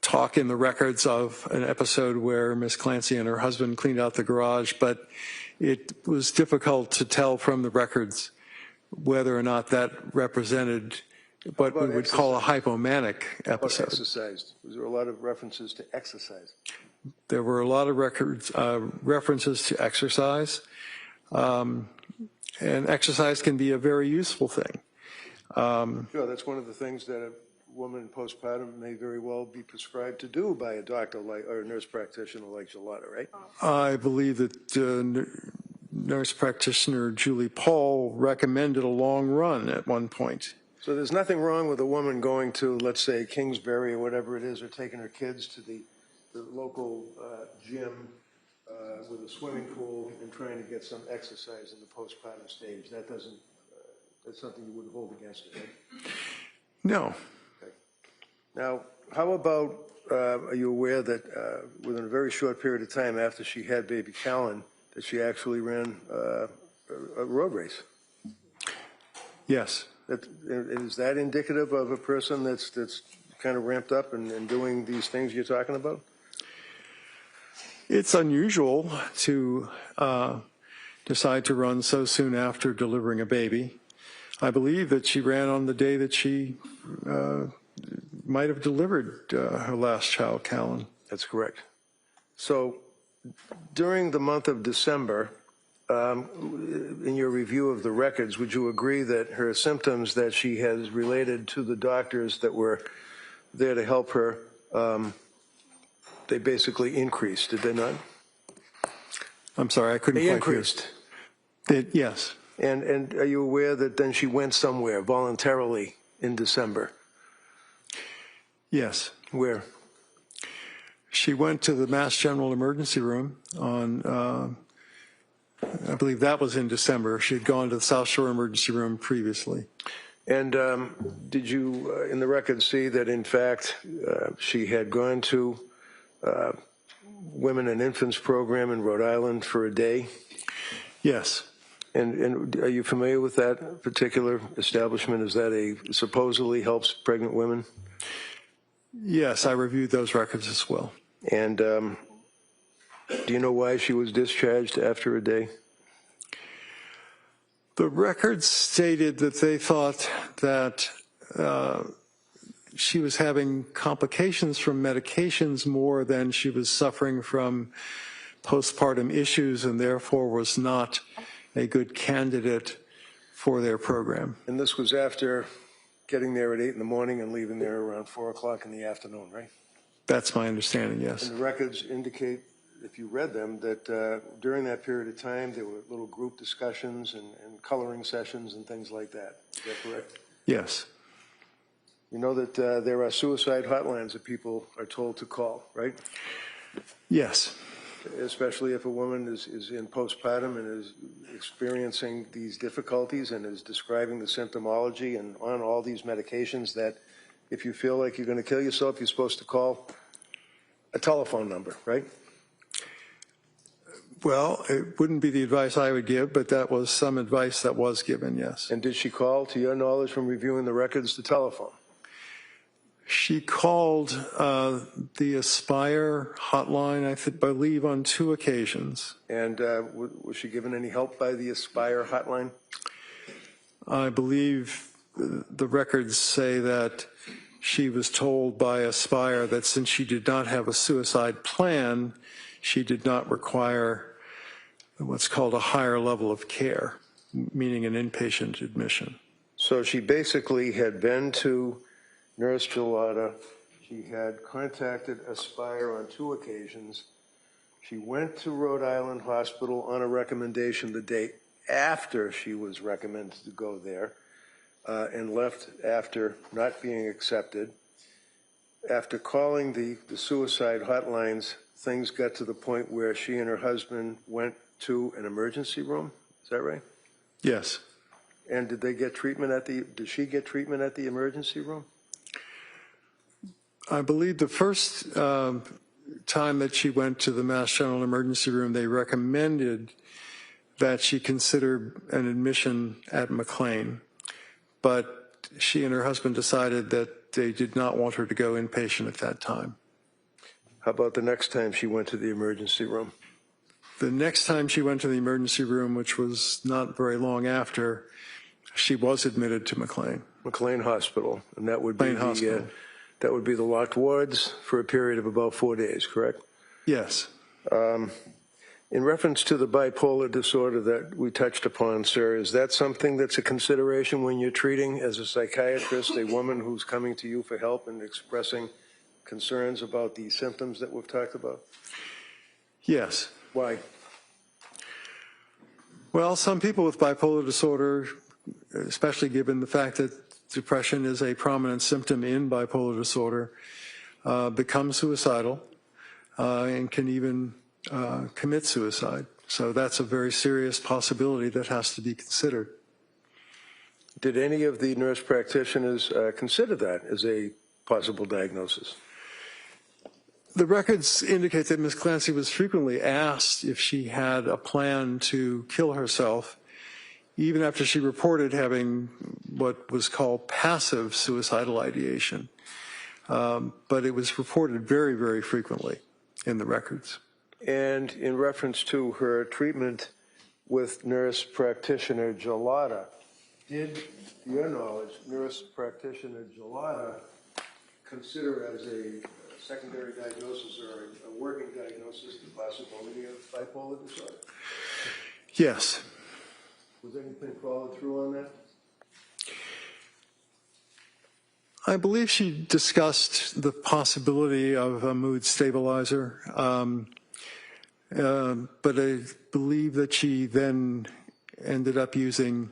talk in the records of an episode where Miss Clancy and her husband cleaned out the garage, but it was difficult to tell from the records whether or not that represented what we would call a hypomanic episode. Exercise. Was there a lot of references to exercise? There were a lot of references to exercise, and exercise can be a very useful thing. Sure, that's one of the things that a woman postpartum may very well be prescribed to do by a doctor like, or a nurse practitioner like Gelada, right? I believe that nurse practitioner Julie Paul recommended a long run at one point. So there's nothing wrong with a woman going to, let's say, Kingsbury or whatever it is, or taking her kids to the local gym with a swimming pool and trying to get some exercise in the postpartum stage. That doesn't, that's something you wouldn't hold against her, right? No. Okay. Now, how about, are you aware that within a very short period of time after she had baby Callan, that she actually ran a road race? Yes. Is that indicative of a person that's kind of ramped up and doing these things you're talking about? It's unusual to decide to run so soon after delivering a baby. I believe that she ran on the day that she might have delivered her last child, Callan. That's correct. So during the month of December, in your review of the records, would you agree that her symptoms that she has related to the doctors that were there to help her, they basically increased, did they not? I'm sorry, I couldn't They quite increased. Hear. Yes. And are you aware that then she went somewhere voluntarily in December? Yes. Where? She went to the Mass General Emergency Room on, I believe that was in December. She had gone to the South Shore Emergency Room previously. And did you, in the record, see that, in fact, she had gone to Women and Infants program in Rhode Island for a day? Yes. And are you familiar with that particular establishment? Is that a supposedly helps pregnant women? Yes, I reviewed those records as well. And do you know why she was discharged after a day? The records stated that they thought that she was having complications from medications more than she was suffering from postpartum issues, and therefore was not a good candidate for their program. And this was after getting there at 8 in the morning and leaving there around 4 o'clock in the afternoon, right? That's my understanding, yes. And the records indicate, if you read them, that during that period of time there were little group discussions and coloring sessions and things like that. Is that correct? Yes. You know that there are suicide hotlines that people are told to call, right? Yes. especially if a woman is in postpartum and is experiencing these difficulties and is describing the symptomology and on all these medications, that if you feel like you're going to kill yourself, you're supposed to call a telephone number, right? Well, it wouldn't be the advice I would give, but that was some advice that was given, yes. And did she call, to your knowledge, from reviewing the records, the telephone? She called the Aspire hotline, I believe, on 2 occasions. And was she given any help by the Aspire hotline? I believe the records say that she was told by Aspire that since she did not have a suicide plan, she did not require what's called a higher level of care, meaning an inpatient admission. So she basically had been to Nurse Gelada. She had contacted Aspire on 2 occasions. She went to Rhode Island Hospital on a recommendation the day after she was recommended to go there, and left after not being accepted. After calling the suicide hotlines, things got to the point where she and her husband went to an emergency room. Is that right? Yes. And did they get treatment did she get treatment at the emergency room? I believe the first time that she went to the Mass General Emergency Room, they recommended that she consider an admission at McLean, but she and her husband decided that they did not want her to go inpatient at that time. How about the next time she went to the emergency room? The next time she went to the emergency room, which was not very long after, she was admitted to McLean. McLean Hospital, and that would be that would be the locked wards for a period of about 4 days, correct? Yes. In reference to the bipolar disorder that we touched upon, sir, is that something that's a consideration when you're treating, as a psychiatrist, a woman who's coming to you for help and expressing concerns about the symptoms that we've talked about? Yes. Why? Well, some people with bipolar disorder, especially given the fact that depression is a prominent symptom in bipolar disorder, become suicidal and can even commit suicide. So that's a very serious possibility that has to be considered. Did any of the nurse practitioners consider that as a possible diagnosis? The records indicate that Ms. Clancy was frequently asked if she had a plan to kill herself, even after she reported having what was called passive suicidal ideation. But it was reported very, very frequently in the records. And in reference to her treatment with nurse practitioner Gelada, did, to your knowledge, nurse practitioner Gelada consider as a secondary diagnosis or a working diagnosis the possibility of bipolar disorder? Yes. Was anything followed through on that? I believe she discussed the possibility of a mood stabilizer, but I believe that she then ended up using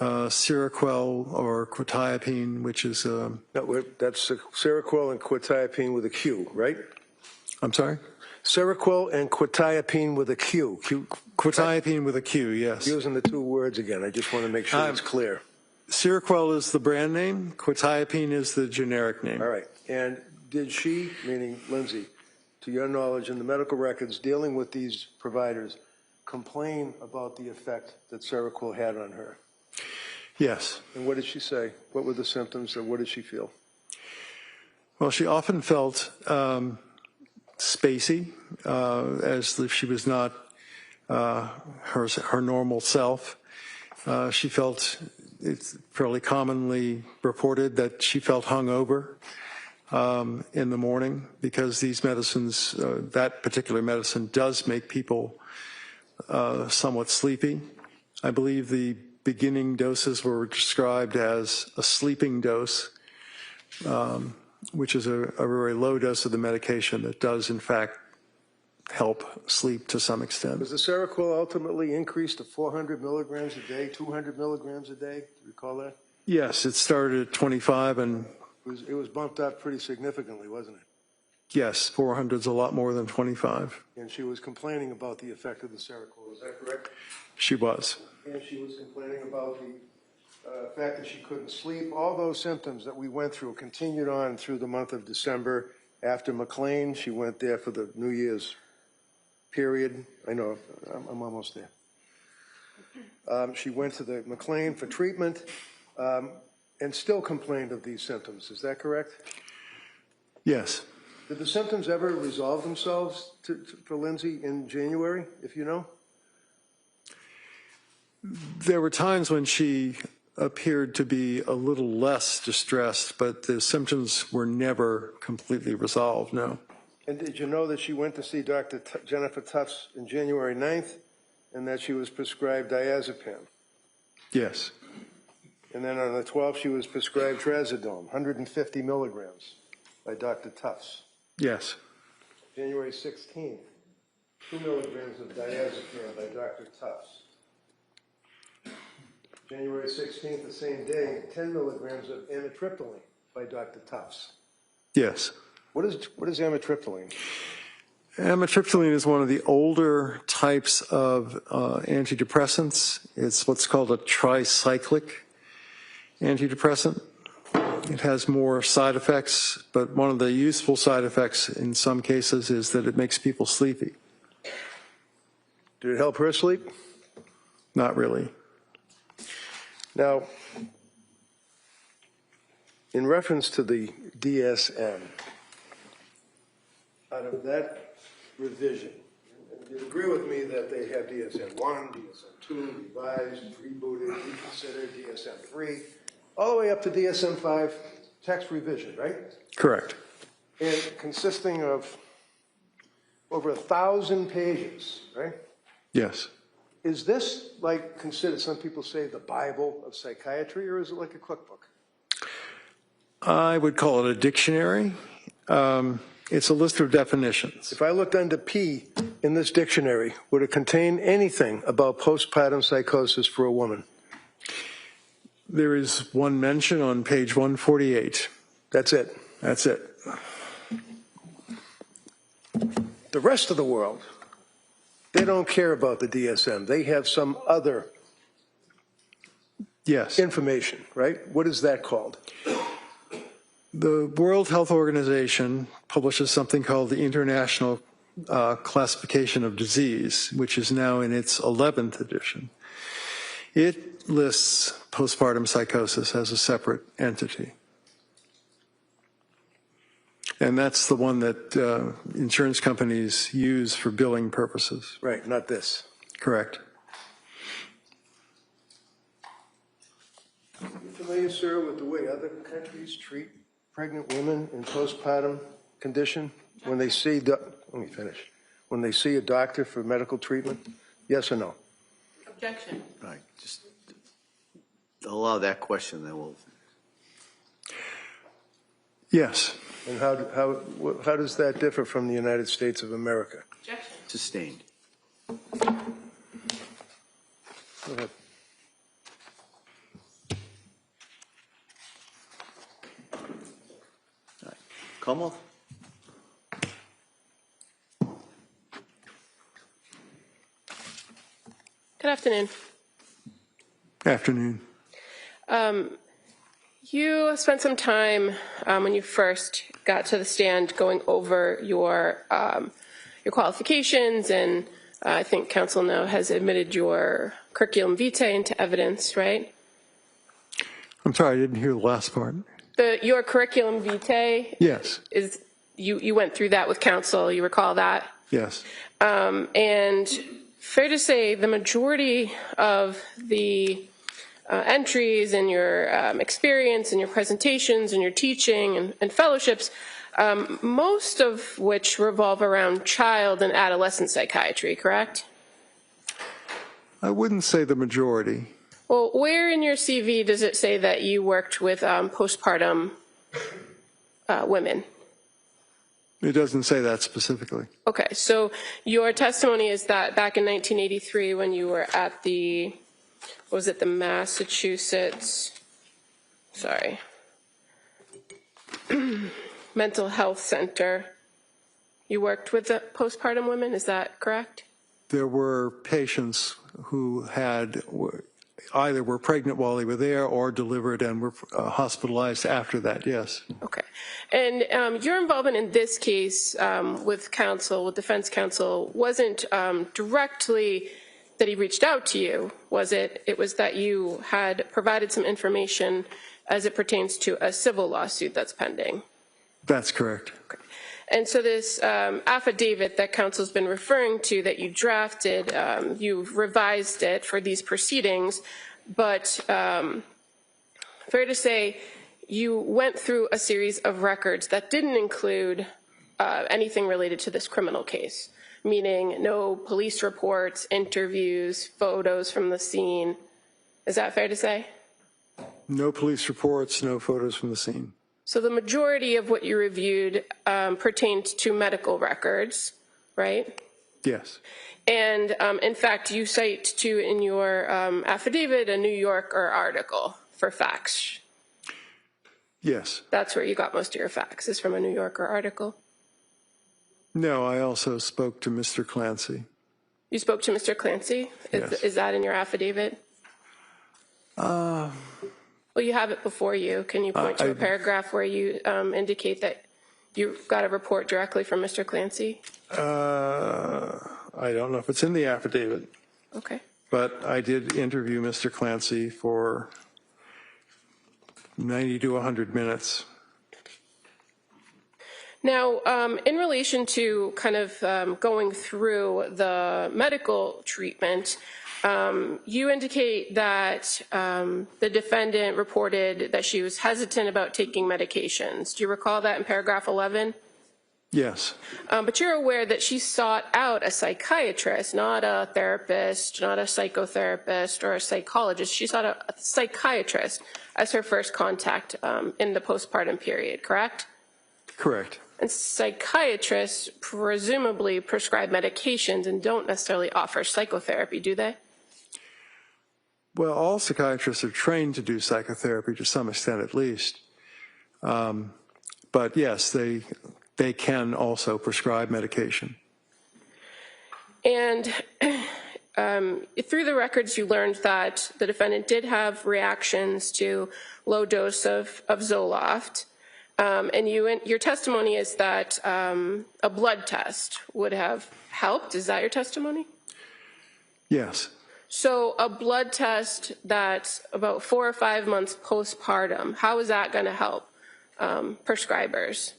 Seroquel or quetiapine, which is... That's Seroquel and quetiapine with a Q, right? I'm sorry? Seroquel and quetiapine with a Q. Quetiapine with a Q, yes. Using the 2 words again. I just want to make sure it's clear. Seroquel is the brand name. Quetiapine is the generic name. All right. And did she, meaning Lindsay, to your knowledge in the medical records dealing with these providers, complain about the effect that Seroquel had on her? Yes. And what did she say? What were the symptoms, or what did she feel? Well, she often felt spacey, as if she was not her normal self. She felt, it's fairly commonly reported that she felt hungover in the morning because these medicines, that particular medicine does make people somewhat sleepy. I believe the beginning doses were described as a sleeping dose, which is a very low dose of the medication that does, in fact, help sleep to some extent. Was the Seroquel ultimately increased to 400 milligrams a day, 200 milligrams a day? Do you recall that? Yes, it started at 25 and... It was bumped up pretty significantly, wasn't it? Yes, 400 is a lot more than 25. And she was complaining about the effect of the Seroquel, is that correct? She was. And she was complaining about the fact that she couldn't sleep. All those symptoms that we went through continued on through the month of December. After McLean, she went there for the New Year's period. I know, I'm almost there. She went to the McLean for treatment and still complained of these symptoms. Is that correct? Yes. Did the symptoms ever resolve themselves for Lindsay in January, if you know? There were times when she appeared to be a little less distressed, but the symptoms were never completely resolved, no. And did you know that she went to see Dr. Jennifer Tufts on January 9th and that she was prescribed diazepam? Yes. And then on the 12th, she was prescribed trazodone, 150 milligrams by Dr. Tufts. Yes. January 16th, 2 milligrams of diazepam by Dr. Tufts. January 16th, the same day, 10 milligrams of amitriptyline by Dr. Tufts. Yes. What is amitriptyline? Amitriptyline is one of the older types of antidepressants. It's what's called a tricyclic antidepressant. It has more side effects, but one of the useful side effects in some cases is that it makes people sleepy. Did it help her sleep? Not really. Now, in reference to the DSM, out of that revision, and you agree with me that they have DSM-1, DSM-2, revised, rebooted, reconsidered, DSM-3, all the way up to DSM-5 text revision, right? Correct. And consisting of over 1,000 pages, right? Yes. Is this like considered, some people say, the Bible of psychiatry, or is it like a cookbook? I would call it a dictionary. It's a list of definitions. If I looked under P in this dictionary, would it contain anything about postpartum psychosis for a woman? There is one mention on page 148. That's it. That's it. The rest of the world, they don't care about the DSM. They have some other information, right? What is that called? The World Health Organization publishes something called the International Classification of Disease, which is now in its 11th edition. It lists postpartum psychosis as a separate entity. And that's the one that insurance companies use for billing purposes. Right, not this. Correct. Are you familiar, sir, with the way other countries treat pregnant women in postpartum condition when they see, when they see a doctor for medical treatment? Yes or no? Objection. Right, just allow that question, then we'll. Yes. And how does that differ from the United States of America? Objection. Sustained. Go ahead. Como? Good afternoon. Afternoon. You spent some time when you first got to the stand going over your qualifications, and I think counsel now has admitted your curriculum vitae into evidence, right? I'm sorry, I didn't hear the last part. Your curriculum vitae. Yes. Is you went through that with counsel? You recall that? Yes. And fair to say, the majority of the entries and your experience and your presentations and your teaching and fellowships, most of which revolve around child and adolescent psychiatry, correct? I wouldn't say the majority. Well, where in your CV does it say that you worked with postpartum women? It doesn't say that specifically. Okay, so your testimony is that back in 1983 when you were at the, was it the Massachusetts, Mental Health Center, You worked with the postpartum women, is that correct? There were patients who either were pregnant while they were there or delivered and were hospitalized after that, yes. Okay. And your involvement in this case with counsel, with defense counsel, wasn't directly that he reached out to you, was it? It was that you had provided some information as it pertains to a civil lawsuit that's pending. That's correct. Okay. And so this affidavit that counsel's been referring to that you drafted, you've revised it for these proceedings, but fair to say you went through a series of records that didn't include anything related to this criminal case, meaning no police reports, interviews, photos from the scene. Is that fair to say? No police reports, no photos from the scene. So the majority of what you reviewed pertained to medical records, right? Yes. And in fact, you cite in your affidavit a New Yorker article for facts. Yes. That's where you got most of your facts, is from a New Yorker article? No, I also spoke to Mr. Clancy. You spoke to Mr. Clancy? Yes. Is that in your affidavit? Well, you have it before you. Can you point to a paragraph where you indicate that you got a report directly from Mr. Clancy? I don't know if it's in the affidavit. Okay. But I did interview Mr. Clancy for 90 to 100 minutes. Now, in relation to kind of going through the medical treatment, you indicate that the defendant reported that she was hesitant about taking medications. Do you recall that in paragraph 11? Yes. But you're aware that she sought out a psychiatrist, not a therapist, not a psychotherapist or a psychologist. She sought a psychiatrist as her first contact in the postpartum period, correct? Correct. And psychiatrists presumably prescribe medications and don't necessarily offer psychotherapy, do they? Well, all psychiatrists are trained to do psychotherapy to some extent at least. But yes, they can also prescribe medication. And through the records, you learned that the defendant did have reactions to low dose of Zoloft. And your testimony is that a blood test would have helped. Is that your testimony? Yes. So a blood test that's about 4 or 5 months postpartum, how is that going to help prescribers?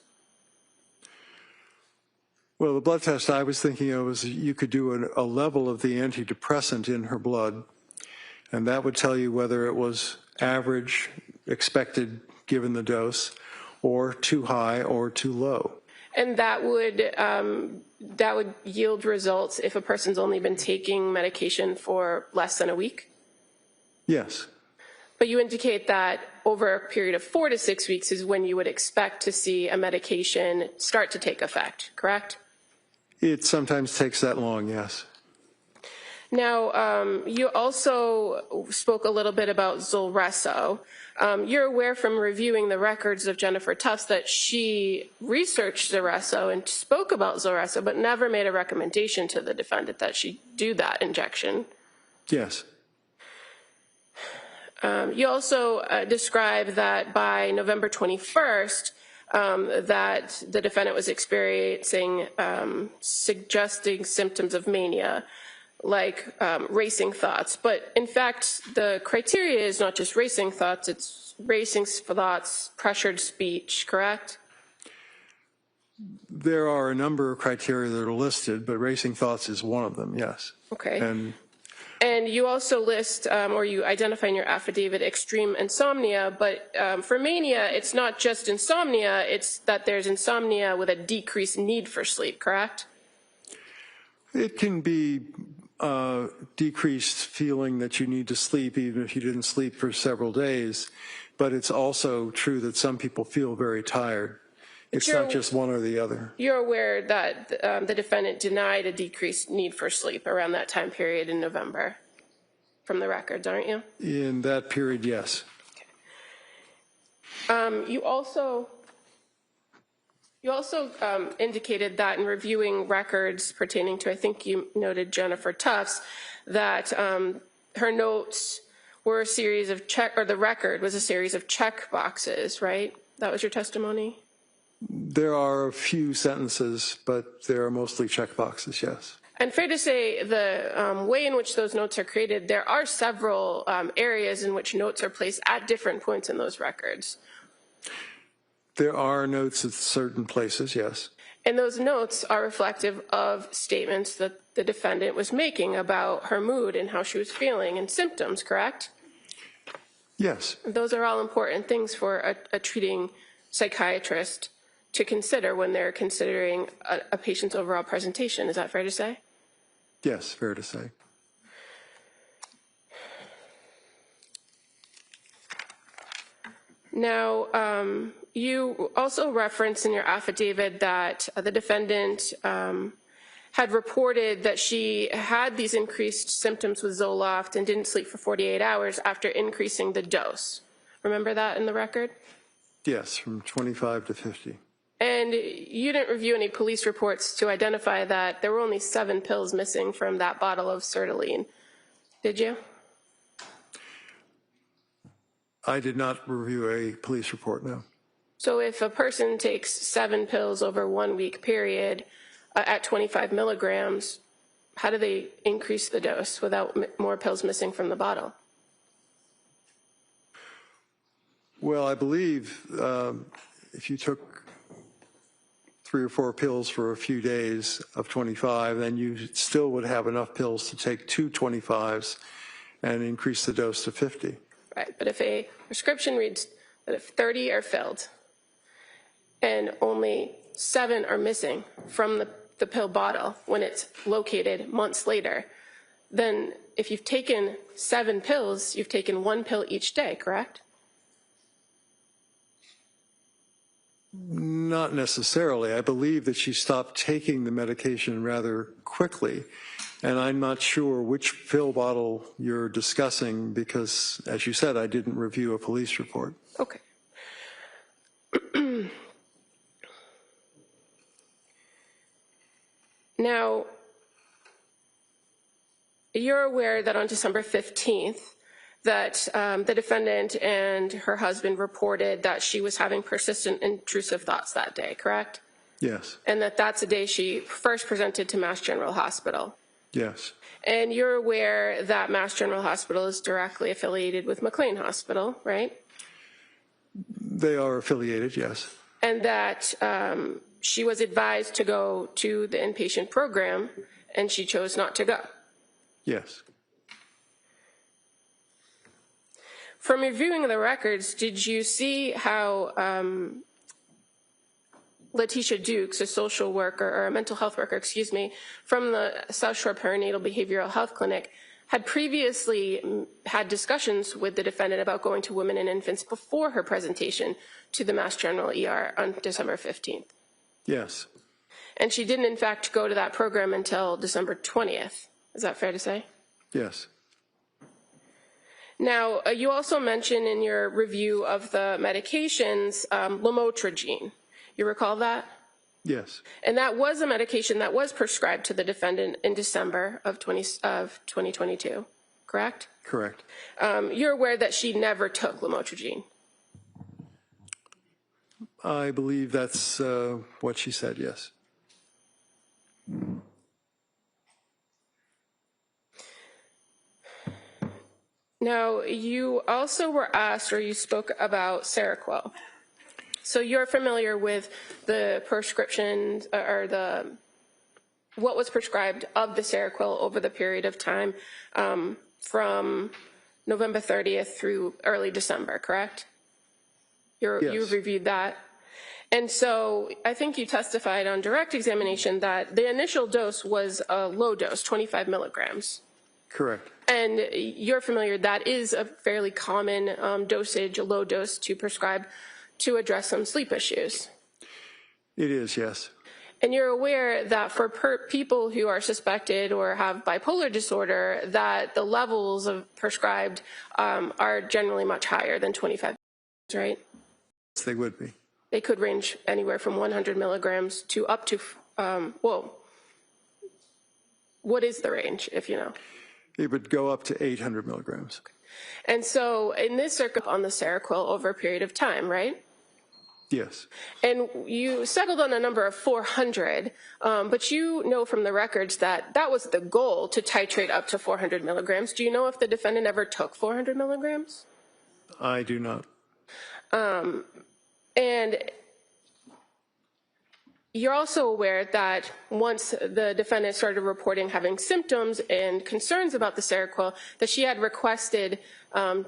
Well, the blood test I was thinking of was you could do a level of the antidepressant in her blood, and that would tell you whether it was average, expected given the dose, or too high or too low. And that would yield results if a person's only been taking medication for less than a week? Yes. But you indicate that over a period of 4 to 6 weeks is when you would expect to see a medication start to take effect, correct? It sometimes takes that long, yes. Now, you also spoke a little bit about Zulresso. You're aware from reviewing the records of Jennifer Tufts that she researched Zulresso and spoke about Zulresso, but never made a recommendation to the defendant that she do that injection. Yes. You also describe that by November 21st, that the defendant was experiencing suggesting symptoms of mania, like racing thoughts. But in fact, the criteria is not just racing thoughts, it's racing thoughts, pressured speech, correct? There are a number of criteria that are listed, but racing thoughts is one of them, yes. Okay. And you also list, or you identify in your affidavit, extreme insomnia, but for mania, it's not just insomnia, it's that there's insomnia with a decreased need for sleep, correct? It can be decreased feeling that you need to sleep even if you didn't sleep for several days, but it's also true that some people feel very tired. It's not just one or the other. You're aware that the defendant denied a decreased need for sleep around that time period in November from the records, aren't you? In that period, yes. Okay. You also You also indicated that in reviewing records pertaining to, I think you noted Jennifer Tufts, that her notes were a series of the record was a series of check boxes, right? That was your testimony? There are a few sentences, but they are mostly check boxes, yes. And fair to say, the way in which those notes are created, there are several areas in which notes are placed at different points in those records. There are notes at certain places, yes. And those notes are reflective of statements that the defendant was making about her mood and how she was feeling and symptoms, correct? Yes. Those are all important things for a treating psychiatrist to consider when they're considering a patient's overall presentation. Is that fair to say? Yes, fair to say. Now, you also referenced in your affidavit that the defendant had reported that she had these increased symptoms with Zoloft and didn't sleep for 48 hours after increasing the dose. Remember that in the record? Yes, from 25 to 50. And you didn't review any police reports to identify that there were only 7 pills missing from that bottle of sertraline, did you? I did not review a police report, no. So if a person takes 7 pills over 1 week period at 25 milligrams, how do they increase the dose without more pills missing from the bottle? Well, I believe if you took 3 or 4 pills for a few days of 25, then you still would have enough pills to take 2 25s and increase the dose to 50. Right, but if a prescription reads that if 30 are filled and only 7 are missing from the pill bottle when it's located months later, then if you've taken 7 pills, you've taken 1 pill each day, correct? Not necessarily. I believe that she stopped taking the medication rather quickly, and I'm not sure which pill bottle you're discussing because, as you said, I didn't review a police report. Okay. Now, you're aware that on December 15th, that the defendant and her husband reported that she was having persistent intrusive thoughts that day, correct? Yes. And that's the day she first presented to Mass General Hospital. Yes. And you're aware that Mass General Hospital is directly affiliated with McLean Hospital, right? They are affiliated, yes. And that she was advised to go to the inpatient program, and she chose not to go. Yes. From reviewing the records, did you see how Letitia Dukes, a social worker, or a mental health worker, excuse me, from the South Shore Perinatal Behavioral Health Clinic, had previously had discussions with the defendant about going to women and infants before her presentation to the Mass General ER on December 15th? Yes. And she didn't, in fact, go to that program until December 20th. Is that fair to say? Yes. Now, you also mentioned in your review of the medications lamotrigine. You recall that? Yes. And that was a medication that was prescribed to the defendant in December of 2022, correct? Correct. You're aware that she never took lamotrigine? I believe that's what she said, yes. Now, you also were asked, or you spoke about Seroquel. So you're familiar with the prescription, or what was prescribed of the Seroquel over the period of time from November 30th through early December, correct? Yes. You've reviewed that. And so I think you testified on direct examination that the initial dose was a low dose, 25 milligrams. Correct. And you're familiar, that is a fairly common dosage, a low dose to prescribe to address some sleep issues. It is, yes. And you're aware that for people who are suspected or have bipolar disorder, that the levels of prescribed are generally much higher than 25, right? Yes, they would be. They could range anywhere from 100 milligrams to up to, well, what is the range, if you know? It would go up to 800 milligrams. And so in this circuit on the Seroquel over a period of time, right? Yes. And you settled on a number of 400, but you know from the records that that was the goal, to titrate up to 400 milligrams. Do you know if the defendant ever took 400 milligrams? I do not. And you're also aware that once the defendant started reporting having symptoms and concerns about the Seroquel, that she had requested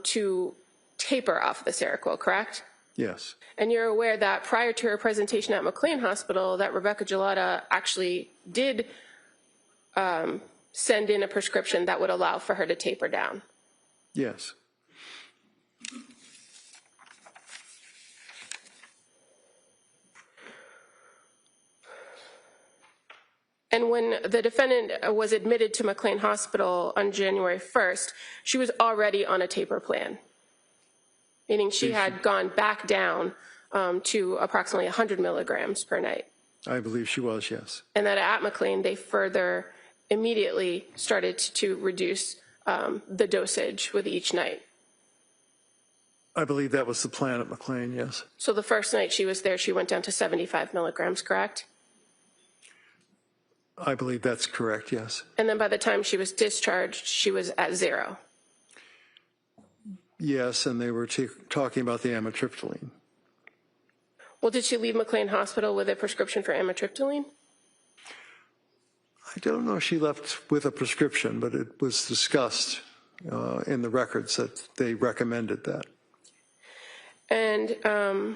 to taper off the Seroquel, correct? Yes. And you're aware that prior to her presentation at McLean Hospital, that Rebecca Gelada actually did send in a prescription that would allow for her to taper down. Yes. And when the defendant was admitted to McLean Hospital on January 1st, she was already on a taper plan, meaning she had gone back down to approximately 100 milligrams per night. I believe she was, yes. And that at McLean, they further immediately started to reduce the dosage with each night. I believe that was the plan at McLean, yes. So the first night she was there, she went down to 75 milligrams, correct? I believe that's correct, yes. And then by the time she was discharged, she was at 0. Yes, and they were talking about the amitriptyline. Well, did she leave McLean Hospital with a prescription for amitriptyline? I don't know if she left with a prescription, but it was discussed in the records that they recommended that. And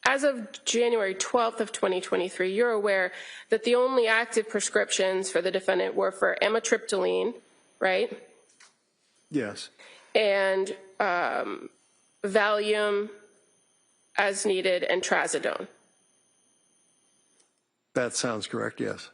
as of January 12th of 2023, you're aware that the only active prescriptions for the defendant were for amitriptyline, right? Yes. And Valium as needed and trazodone. That sounds correct, yes.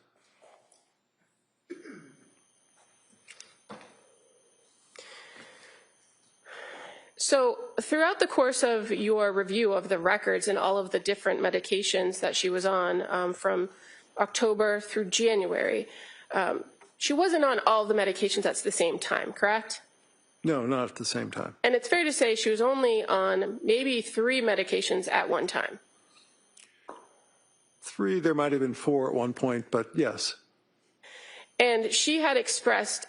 So throughout the course of your review of the records and all of the different medications that she was on from October through January, she wasn't on all the medications at the same time, correct? No, not at the same time. And it's fair to say she was only on maybe 3 medications at one time. 3, there might have been 4 at one point, but yes. And she had expressed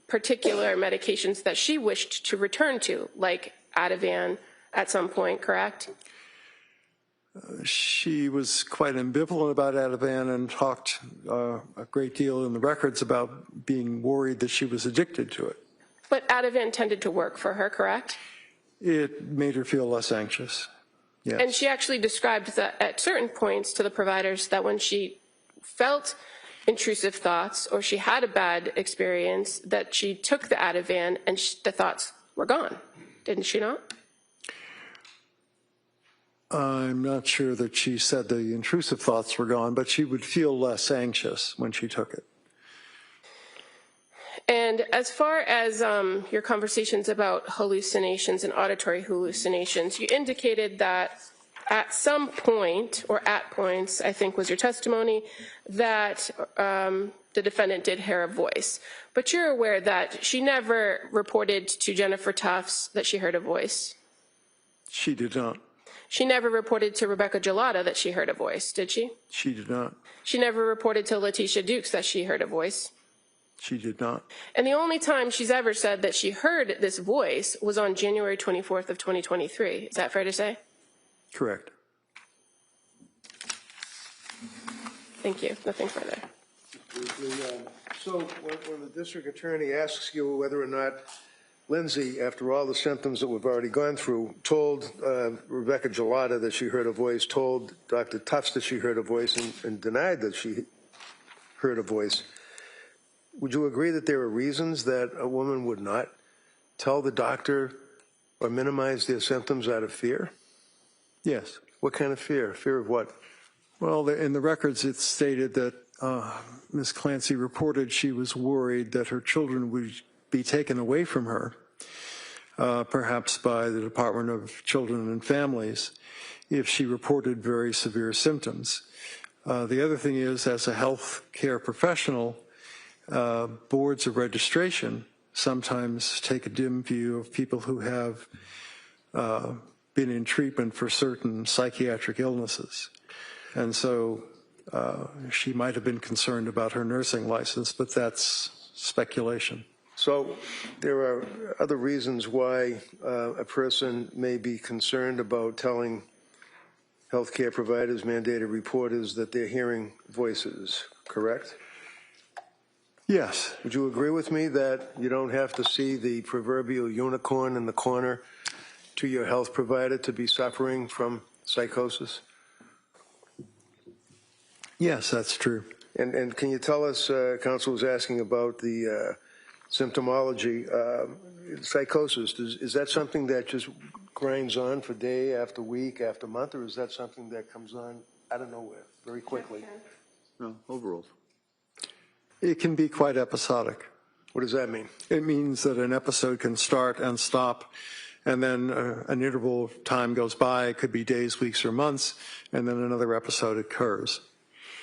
particular medications that she wished to return to, like Ativan at some point, correct? She was quite ambivalent about Ativan and talked a great deal in the records about being worried that she was addicted to it. But Ativan tended to work for her, correct? It made her feel less anxious, yes. And she actually described that at certain points to the providers that when she felt intrusive thoughts or she had a bad experience, that she took the Ativan and the thoughts were gone. Didn't she not? I'm not sure that she said the intrusive thoughts were gone, but she would feel less anxious when she took it. And as far as your conversations about hallucinations and auditory hallucinations, you indicated that at some point, or at points, I think was your testimony, that the defendant did hear a voice. But you're aware that she never reported to Jennifer Tufts that she heard a voice. She did not. She never reported to Rebecca Gelada that she heard a voice, did she? She did not. She never reported to Letitia Dukes that she heard a voice. She did not. And the only time she's ever said that she heard this voice was on January 24th of 2023. Is that fair to say? Correct. Thank you. Nothing further. So when the district attorney asks you whether or not Lindsay, after all the symptoms that we've already gone through, told Rebecca Gelada that she heard a voice, told Dr. Tufts that she heard a voice, and denied that she heard a voice, would you agree that there are reasons that a woman would not tell the doctor or minimize their symptoms out of fear? Yes. What kind of fear? Fear of what? Well, in the records it's stated that Ms. Clancy reported she was worried that her children would be taken away from her. perhaps by the Department of Children and Families, if she reported very severe symptoms. The other thing is, as a health care professional, boards of registration sometimes take a dim view of people who have been in treatment for certain psychiatric illnesses. And so she might have been concerned about her nursing license, but that's speculation. So there are other reasons why a person may be concerned about telling healthcare providers, mandated reporters, that they're hearing voices, correct? Yes. Would you agree with me that you don't have to see the proverbial unicorn in the corner to your health provider to be suffering from psychosis? Yes, that's true. And can you tell us, Counsel was asking about the symptomology, psychosis, is that something that just grinds on for day after week after month, or is that something that comes on out of nowhere very quickly? No, overall. It can be quite episodic. What does that mean? It means that an episode can start and stop, and then an interval of time goes by. It could be days, weeks, or months, and then another episode occurs.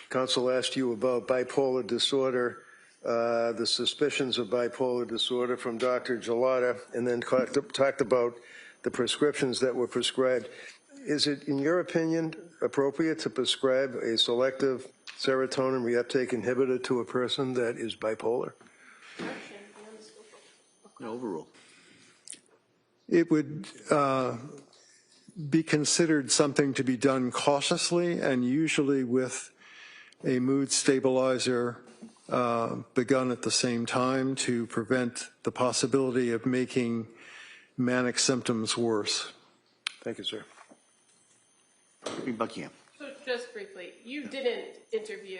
Counsel asked you about bipolar disorder, the suspicions of bipolar disorder from Dr. Gelada, and then talked about the prescriptions that were prescribed. Is it, in your opinion, appropriate to prescribe a selective serotonin reuptake inhibitor to a person that is bipolar? No, overall. It would be considered something to be done cautiously and usually with a mood stabilizer begun at the same time to prevent the possibility of making manic symptoms worse. Thank you, sir. Buckingham. So just briefly, you didn't interview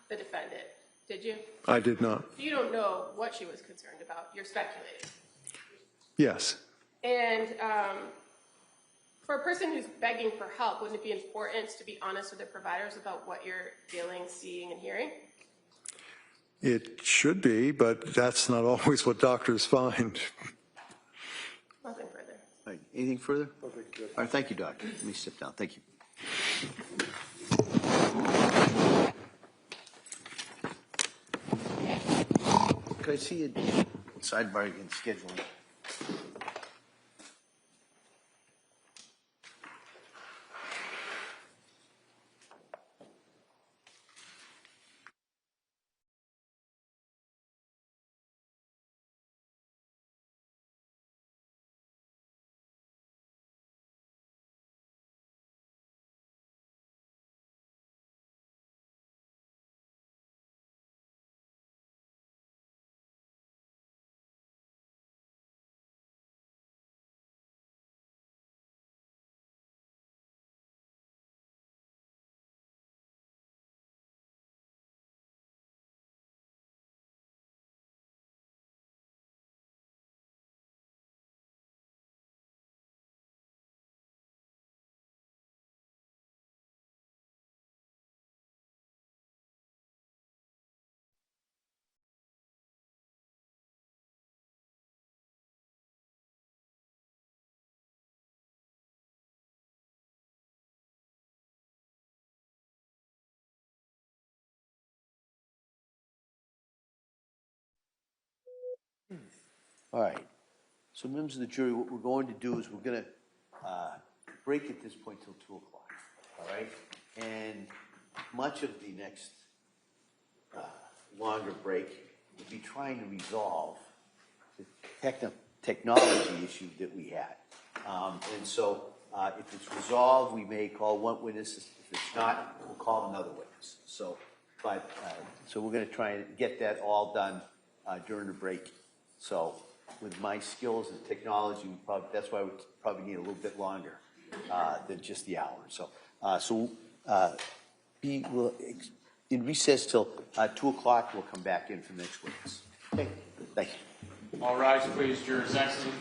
the defendant, did you? I did not. You don't know what she was concerned about. You're speculating. Yes. And for a person who's begging for help, wouldn't it be important to be honest with their providers about what you're feeling, seeing, and hearing? It should be, but that's not always what doctors find. Nothing further. All right, anything further? Okay, good. All right, thank you, Doctor. Let me sit down. Thank you. Could I see a sidebar again, scheduling? All right. So members of the jury, what we're going to do is we're going to break at this point till 2 o'clock. All right. And much of the next longer break will be trying to resolve the technology issue that we had. And so if it's resolved, we may call one witness. If it's not, we'll call another witness. So, so we're going to try and get that all done during the break. So with my skills and technology, that's why we probably need a little bit longer than just the hour. So, we'll in recess till 2 o'clock. We'll come back in for the next witness. Okay, thank you. All rise, please, Your Excellency.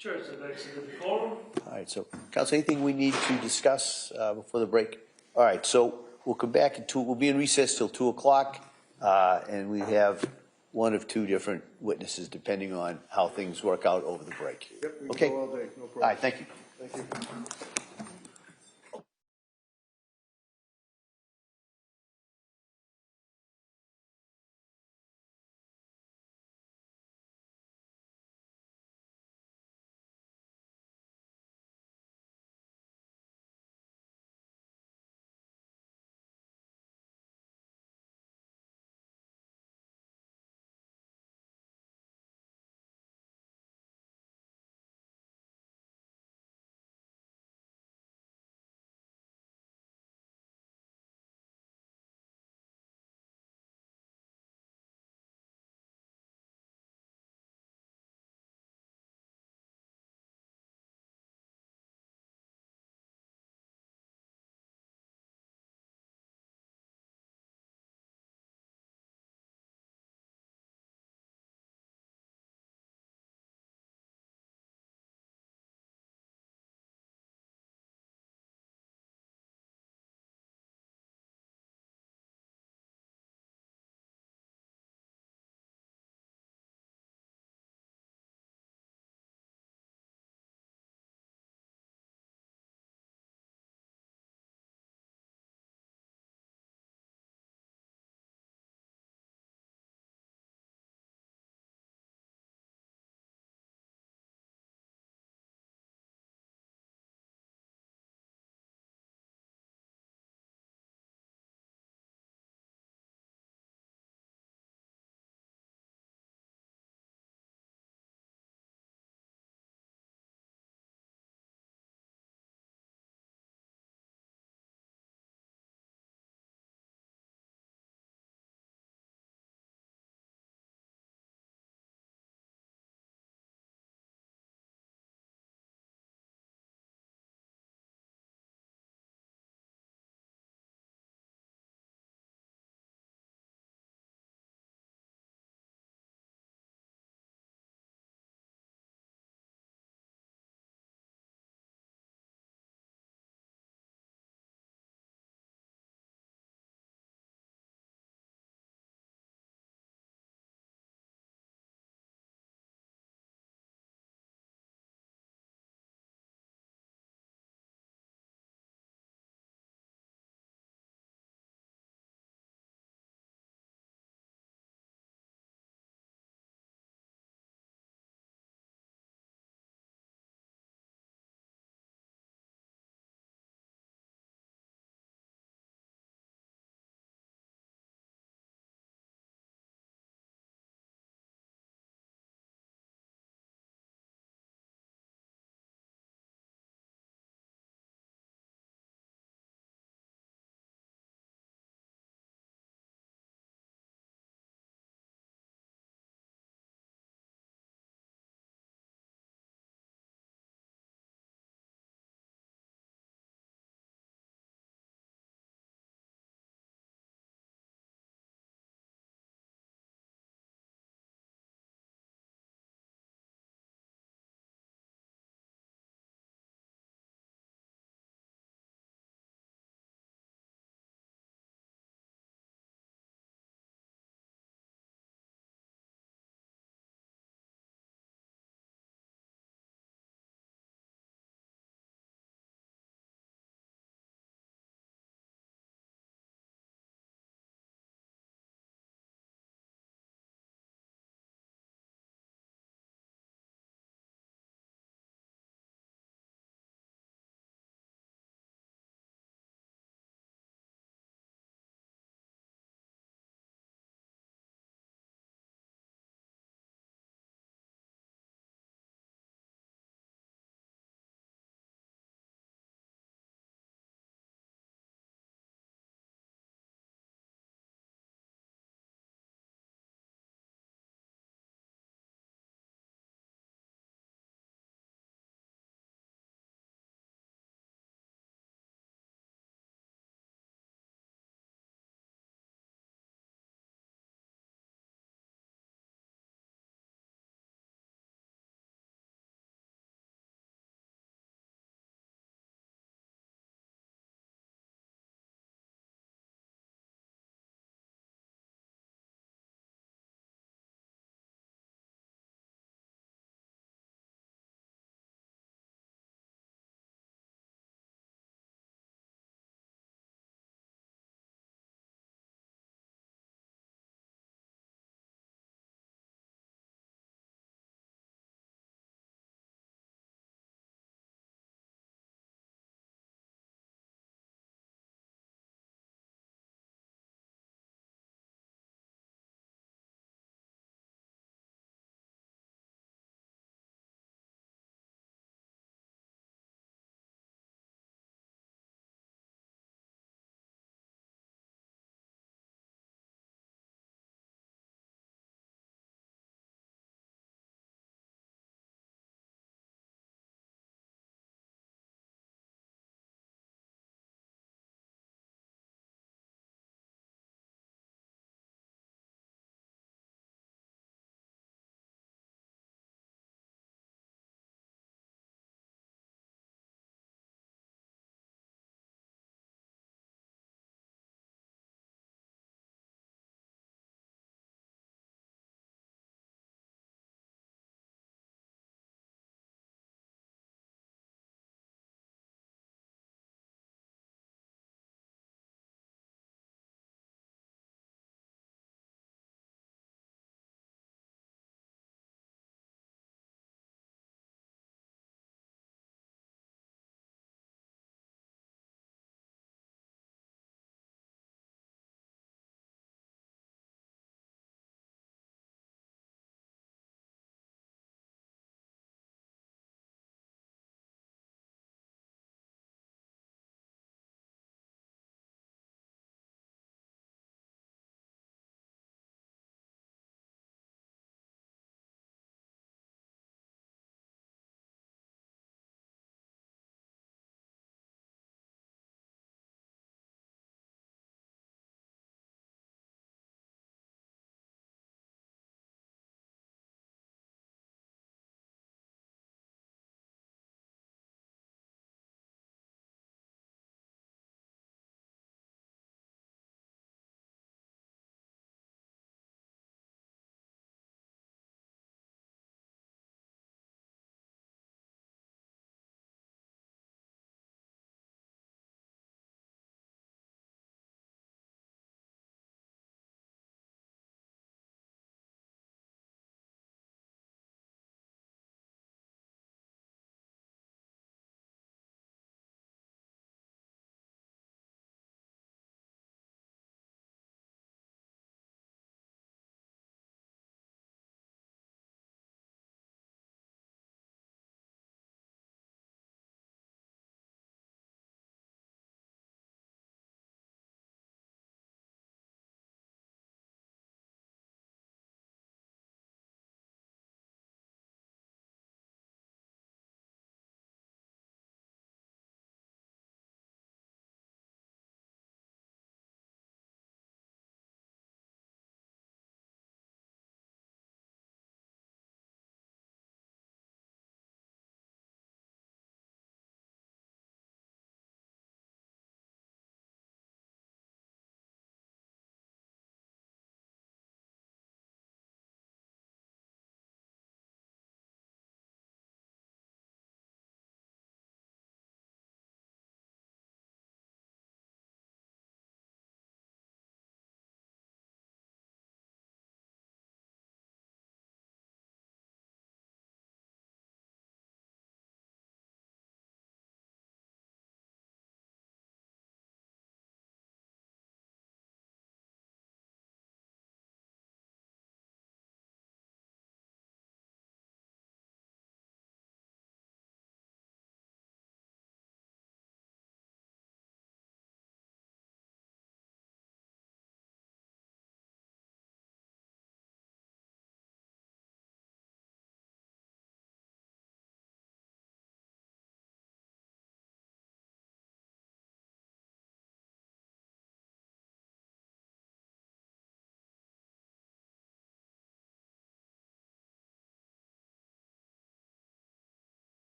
Sure, so that's the quorum. All right, so, Council, anything we need to discuss before the break? All right, so we'll come back at 2, we'll be in recess till 2 o'clock, and we have one of 2 different witnesses, depending on how things work out over the break. Yep, we can Okay? go all day, no problem. All right, thank you. Thank you.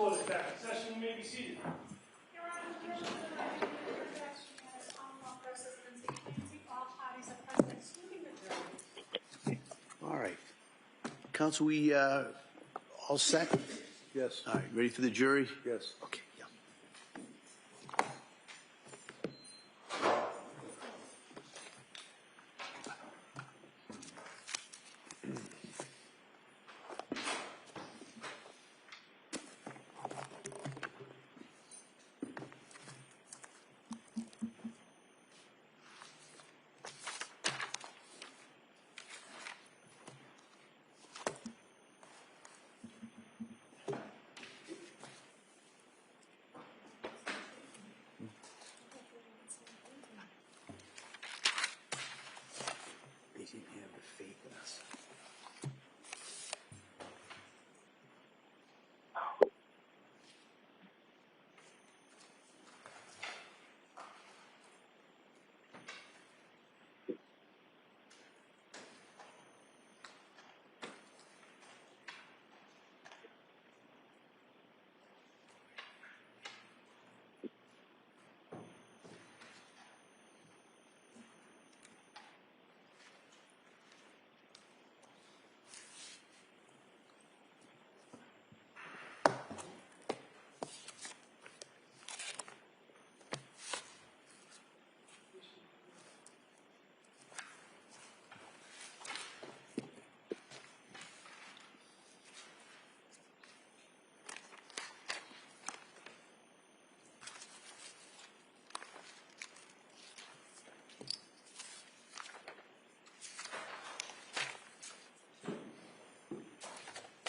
court is back in session. You may be seated. Your Honor, the motion for the record is that she has Commonwealth versus Lindsay Clancy. All parties are present, excluding the jury. All right. Counsel, we all set? Yes. All right, ready for the jury? Yes. Okay, yeah. They didn't have the faith in us.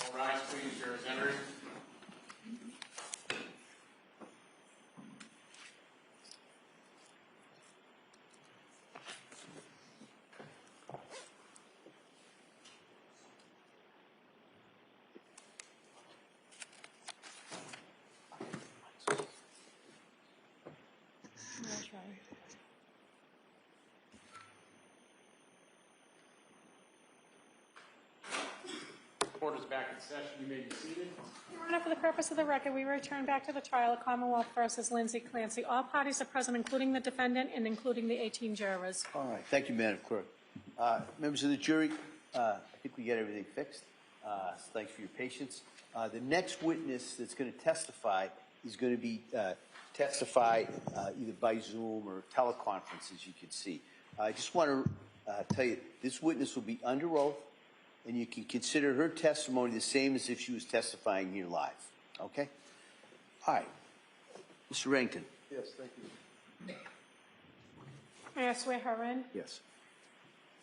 All rise, please. Your is entering. Court is back in session. You may be seated. Your Honor, for the purpose of the record, we return back to the trial of Commonwealth versus Lindsay Clancy. All parties are present, including the defendant and including the 18 jurors. All right, thank you, Madam Clerk. Members of the jury, I think we got everything fixed. Thanks for your patience. The next witness that's going to testify is going to be testify either by Zoom or teleconference, as you can see. I just want to tell you, this witness will be under oath, and you can consider her testimony the same as if she was testifying here live. Okay? All right. Mr. Rankin. Yes, thank you. May I swear her in? Yes.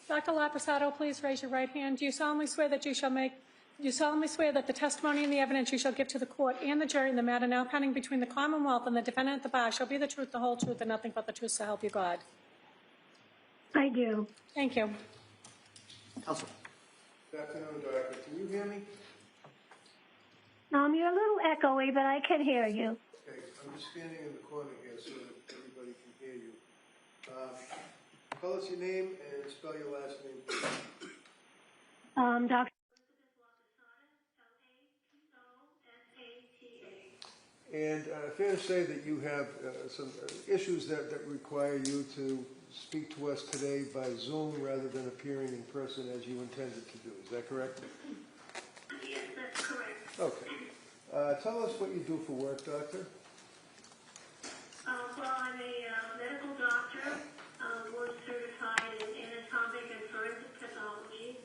Dr. Lapasato, please raise your right hand. Do you solemnly swear that the testimony and the evidence you shall give to the court and the jury in the matter now pending between the Commonwealth and the defendant at the bar shall be the truth, the whole truth, and nothing but the truth, so help you God? I do. Thank you. Counsel. Good afternoon, Doctor. Can you hear me? You're a little echoey, but I can hear you. Okay, I'm just standing in the corner here so that everybody can hear you. Tell us your name and spell your last name, please. Dr. And fair to say that you have some issues that require you to speak to us today by Zoom rather than appearing in person as you intended to do. Is that correct? Yes, that's correct. Okay. Tell us what you do for work, Doctor. Well, I'm a medical doctor, board certified in anatomic and forensic pathology.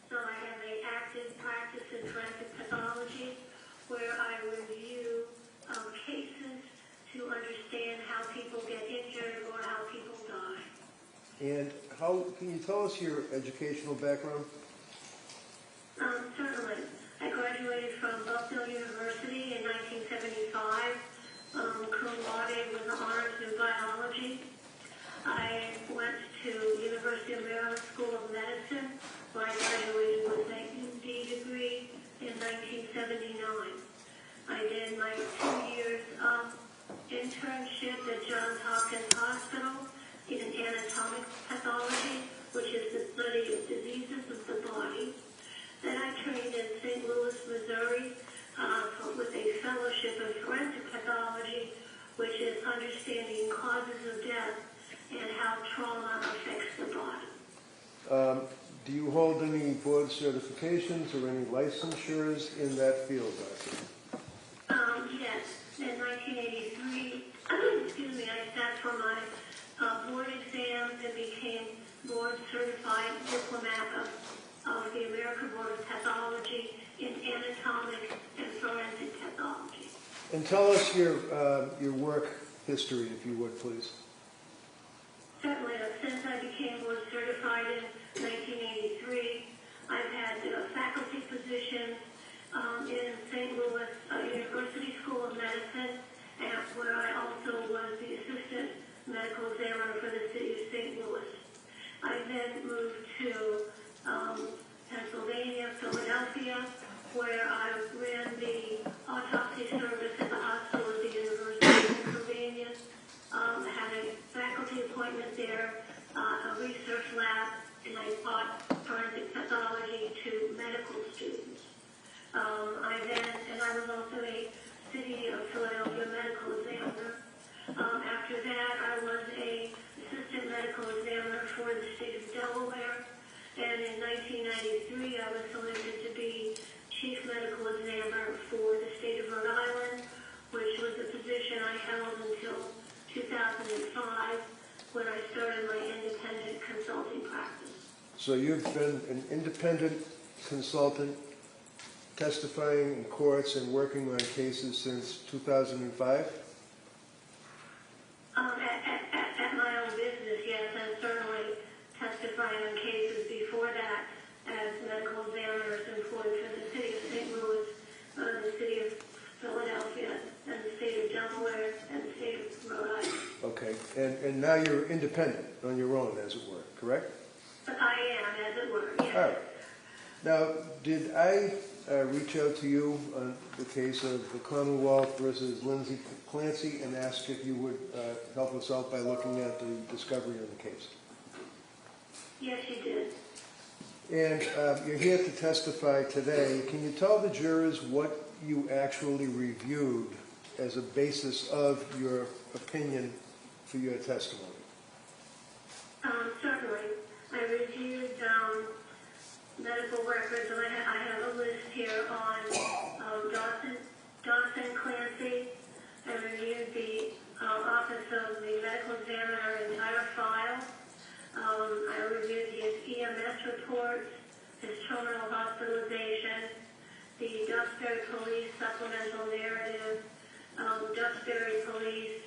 So I have an active practice in forensic pathology where I review cases to understand how people get injured or how people die. And how can you tell us your educational background? Certainly. I graduated from Buffalo University in 1975, cum laude with honors in biology. I went to University of Maryland School of Medicine, where I graduated with an MD degree in 1979. I did my 2 years of internship at Johns Hopkins Hospital in anatomic pathology, which is the study of diseases of the body. Then I trained in St. Louis, Missouri, with a fellowship board certifications or any licensures in that field, Doctor? Yes. In 1983, excuse me, I sat for my board exams and became board certified diplomat of the American Board of Pathology in anatomic and forensic pathology. And tell us your work history, if you would, please. Certainly. Since I became board certified in 1983, I've had faculty positions in St. Louis University School of Medicine, where I also was the assistant medical examiner for the city of St. Louis. I then moved to Pennsylvania, Philadelphia, where I ran the autopsy service at the hospital at the University of Pennsylvania. Had a faculty appointment there, a research lab, and I taught forensic pathology to medical students. I was also a city of Philadelphia medical examiner. After that, I was a assistant medical examiner for the state of Delaware. And in 1993, I was selected to be chief medical examiner for the state of Rhode Island, which was a position I held until 2005, when I started my independent consulting practice. So you've been an independent consultant, testifying in courts and working on cases since 2005? At my own business, yes, and certainly testifying on cases before that as medical examiners employed for the city of St. Louis, the city of Philadelphia, and the state of Delaware, and the state of Rhode Island. Okay, and now you're independent on your own, as it were, correct? But I am, as it were, yes. All right. Now, did I reach out to you on the case of the Commonwealth versus Lindsay Clancy and ask if you would help us out by looking at the discovery of the case? Yes, you did. And you're here to testify today. Can you tell the jurors what you actually reviewed as a basis of your opinion for your testimony? Certainly. I reviewed medical records, and I have a list here on Dawson Clancy. I reviewed the Office of the Medical Examiner entire file. I reviewed his EMS reports, his terminal hospitalization, the Duxbury Police supplemental narrative, Duxbury Police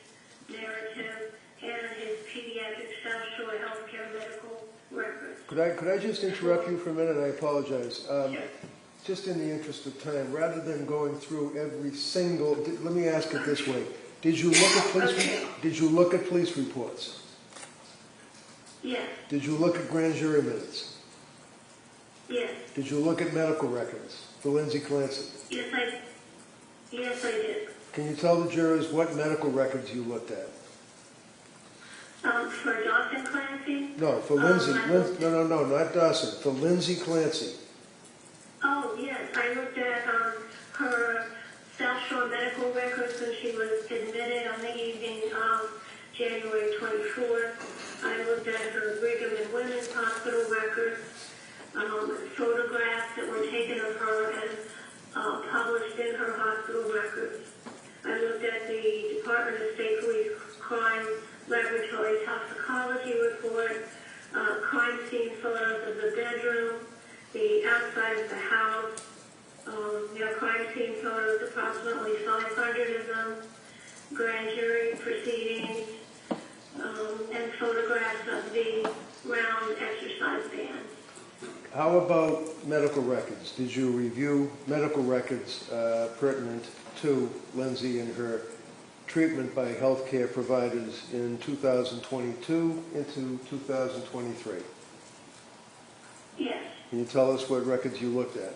narrative, and his pediatric South Shore healthcare medical records. Could I just interrupt you for a minute? I apologize. Sure. Just in the interest of time, rather than going through every single, let me ask it this way: Did you look at police? Did you look at police reports? Yes. Did you look at grand jury minutes? Yes. Did you look at medical records for Lindsay Clancy? Yes, I did. Can you tell the jurors what medical records you looked at? For Dawson Clancy? No, for Lindsay. No, not Dawson. For Lindsay Clancy. Oh, yes. I looked at her South Shore medical records when she was admitted on the evening of January 24th. I looked at her Brigham and Women's Hospital records, photographs that were taken of her and published in her hospital records. I looked at the Department of State Police Crime Laboratory Toxicology report, crime scene photos of the bedroom, the outside of the house, crime scene photos, approximately 500 of them, grand jury proceedings, and photographs of the round exercise band. How about medical records? Did you review medical records pertinent to Lindsay and her treatment by healthcare providers in 2022 into 2023? Yes. Can you tell us what records you looked at?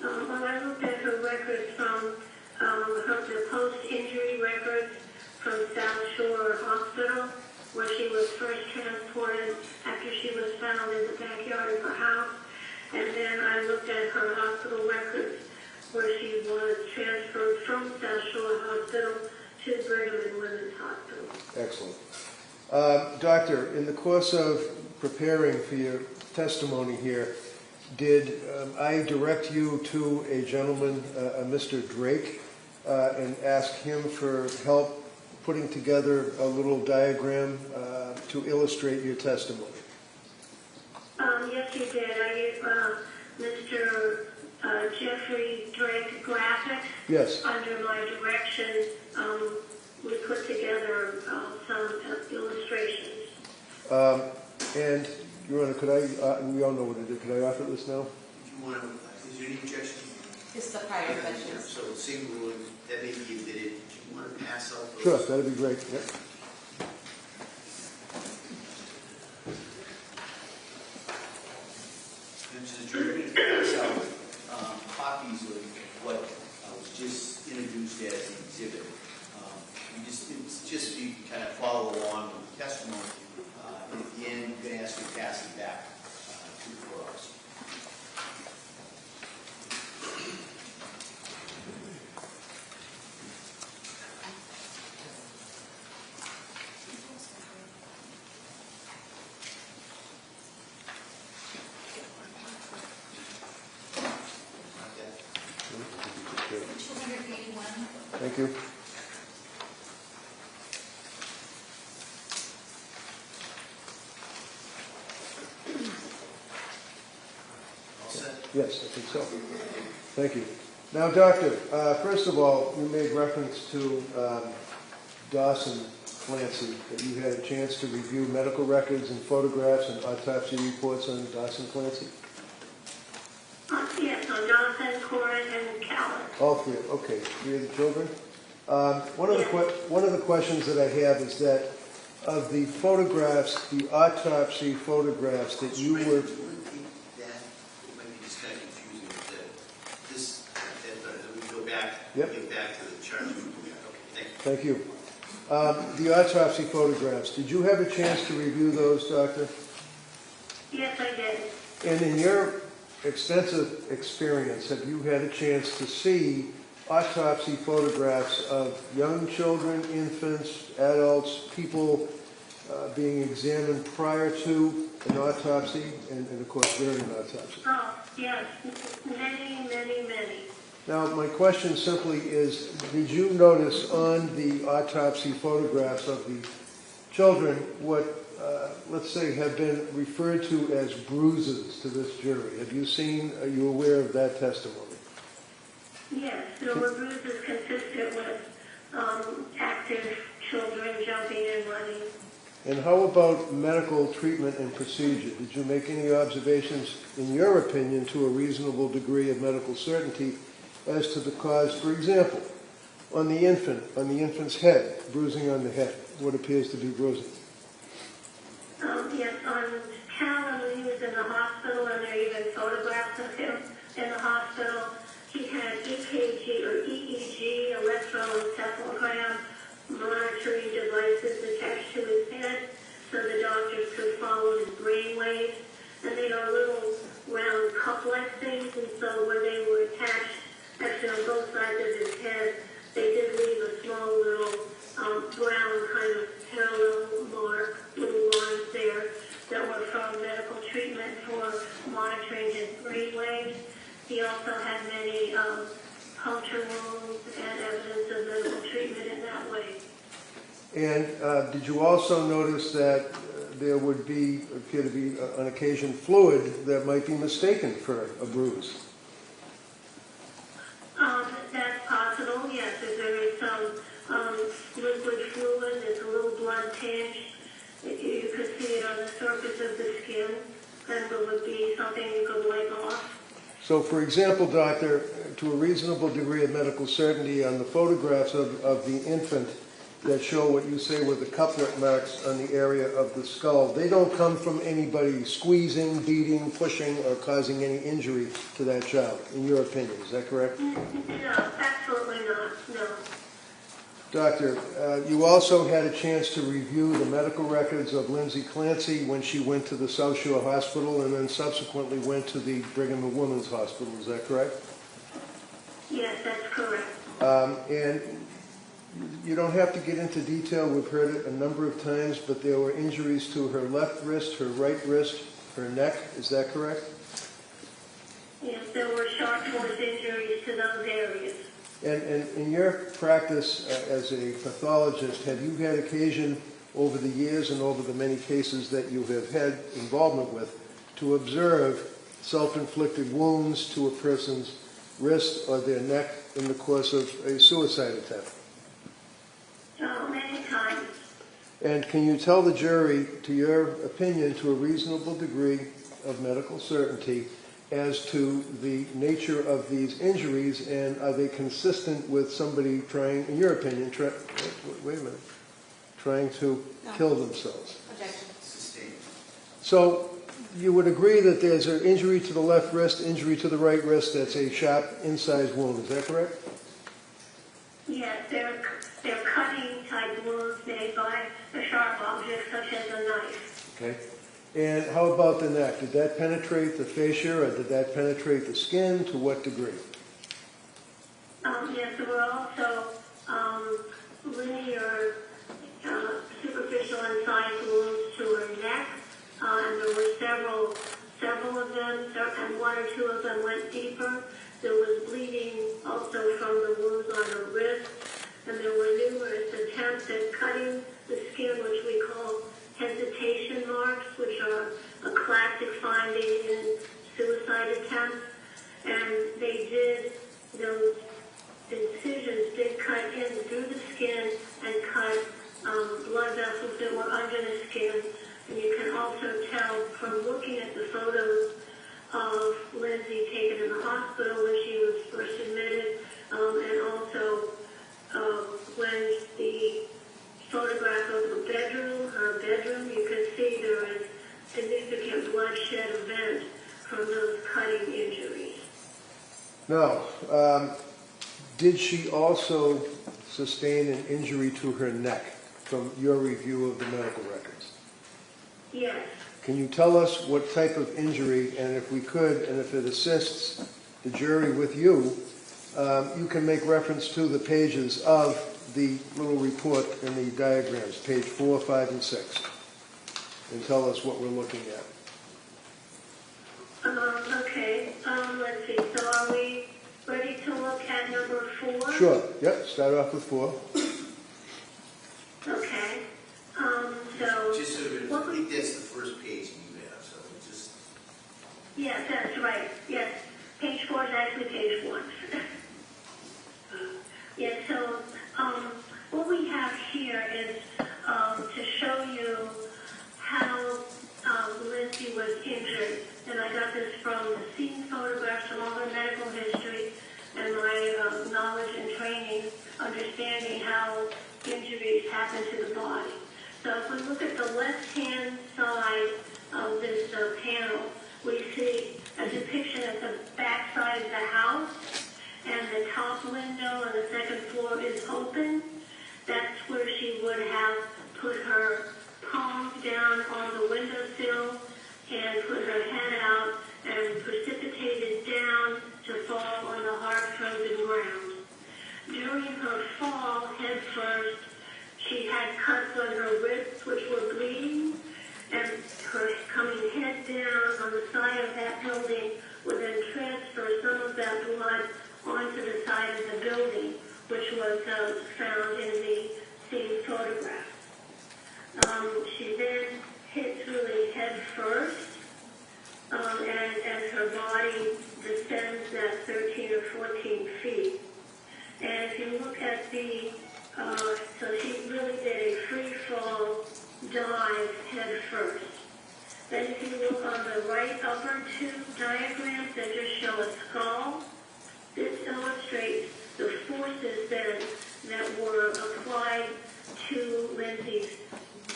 Well, I looked at her records from the post-injury records from South Shore Hospital, where she was first transported after she was found in the backyard of her house. And then I looked at her hospital records where she was transferred from South Shore Hospital to Brigham and Women's Hospital. Excellent. Doctor, in the course of preparing for your testimony here, did I direct you to a gentleman, Mr. Drake, and ask him for help putting together a little diagram to illustrate your testimony? Yes, you did. I used Mr. Jeffrey Drake Graphics. Yes. Under my direction, we put together some illustrations. And, Your Honor, could I, we all know what it is. Could I offer this now? If you want to, is there any objection? It's the prior questions. So same ruling, that may be admitted. Do you want to pass out those? Sure, that'd be great. Yep. Mr. Attorney, pass out copies of what was just introduced as an exhibit. It's just so you can kind of follow along with the testimony. And at the end, I'm going to ask you to pass it back to the courthouse. Thank you. All set? Yes, I think so. Thank you. Now, Doctor, first of all, you made reference to Dawson Clancy, that you had a chance to review medical records and photographs and autopsy reports on Dawson Clancy? Yes, on Jonathan, Corin, and Callan. All three. Okay, three of the children. One of the questions that I have is that of the photographs, the autopsy photographs that you were. That might be just kind of confusing with this. We go back. Yep. Get back to the chart. Okay, Thank you. The autopsy photographs. Did you have a chance to review those, Doctor? Yes, I did. And in your extensive experience, have you had a chance to see autopsy photographs of young children, infants, adults, people being examined prior to an autopsy and of course during an autopsy? Oh, yes, many. Now, my question simply is, did you notice on the autopsy photographs of the children what, let's say, have been referred to as bruises to this jury? Have you seen, are you aware of that testimony? Yes, there were bruises consistent with active children jumping and running. And how about medical treatment and procedure? Did you make any observations, in your opinion, to a reasonable degree of medical certainty as to the cause? For example, on the infant's head, bruising on the head, what appears to be bruising? Yes, on Callan, when he was in the hospital, and there are even photographs of him in the hospital, he had EKG or EEG, electroencephalogram, monitoring devices attached to his head so the doctors could follow his brain waves. And they are little round cup-like things, and so where they were attached, actually on both sides of his head, they did leave a small little brown kind of parallel mark, little lines there that were from medical treatment for monitoring his brain waves. He also had many puncture wounds and evidence of medical treatment in that way. And did you also notice that there would appear to be, on occasion, fluid that might be mistaken for a bruise? That's possible, yes. If there is some liquid fluid, there's a little blood tinge. You could see it on the surface of the skin, and it would be something you could wipe off. So, for example, Doctor, to a reasonable degree of medical certainty on the photographs of the infant that show what you say were the couplet marks on the area of the skull, they don't come from anybody squeezing, beating, pushing, or causing any injury to that child, in your opinion. Is that correct? No, absolutely not, no. Doctor, you also had a chance to review the medical records of Lindsay Clancy when she went to the South Shore Hospital and then subsequently went to the Brigham and Women's Hospital. Is that correct? Yes, that's correct. And you don't have to get into detail. We've heard it a number of times, but there were injuries to her left wrist, her right wrist, her neck. Is that correct? there were sharp force injuries to those areas. And in your practice as a pathologist, have you had occasion over the years and over the many cases that you have had involvement with to observe self-inflicted wounds to a person's wrist or their neck in the course of a suicide attempt? Many times. And can you tell the jury, to your opinion, to a reasonable degree of medical certainty, as to the nature of these injuries, and are they consistent with somebody trying, in your opinion, wait a minute, trying to kill themselves? Objection. So you would agree that there's an injury to the left wrist, injury to the right wrist, that's a sharp incised wound, is that correct? Yes, they're cutting type wounds made by a sharp object such as a knife. Okay. And how about the neck? Did that penetrate the fascia, or did that penetrate the skin? To what degree? Yes, there were also linear, superficial incised wounds to her neck, and there were several of them, and one or two of them went deeper. There was bleeding also from the wounds on her wrist, and there were numerous attempts at cutting the skin, which we call hesitation marks, which are a classic finding in suicide attempts. And those incisions did cut in through the skin and cut blood vessels that were under the skin. And you can also tell from looking at the photos of Lindsay taken in the hospital when she was first admitted, and also when the photograph of her bedroom, you can see there is significant bloodshed event from those cutting injuries. Now, did she also sustain an injury to her neck from your review of the medical records? Yes. Can you tell us what type of injury, and if we could, and if it assists the jury with you, you can make reference to the pages of the little report and the diagrams, page 4, 5, and 6, and tell us what we're looking at. Okay, let's see. So are we ready to look at number 4? Sure. Yep. Start off with 4. Okay. So Just so I think that's the first page you have, so just... Yes, that's right. Yes. Page 4 is actually page 1. Yes, so what we have here is to show you how Lindsay was injured. And I got this from the scene photographs, from all her medical history, and my knowledge and training, understanding how injuries happen to the body. So if we look at the left-hand side of this panel, we see a depiction of the back side of the house, and the top window on the second floor is open. That's where she would have put her palms down on the windowsill and put her head out and precipitated down to fall on the hard-frozen ground. During her fall, head first, she had cuts on her wrists which were bleeding, and her coming head down on the side of that building would then transfer some of that blood onto the side of the building, which was found in the scene photograph. She then hits really head first, and as her body descends that 13 or 14 feet. And if you look at the, so she really did a free fall dive head first. Then if you look on the right upper 2 diagrams that just show a skull, this illustrates the forces then that were applied to Lindsay's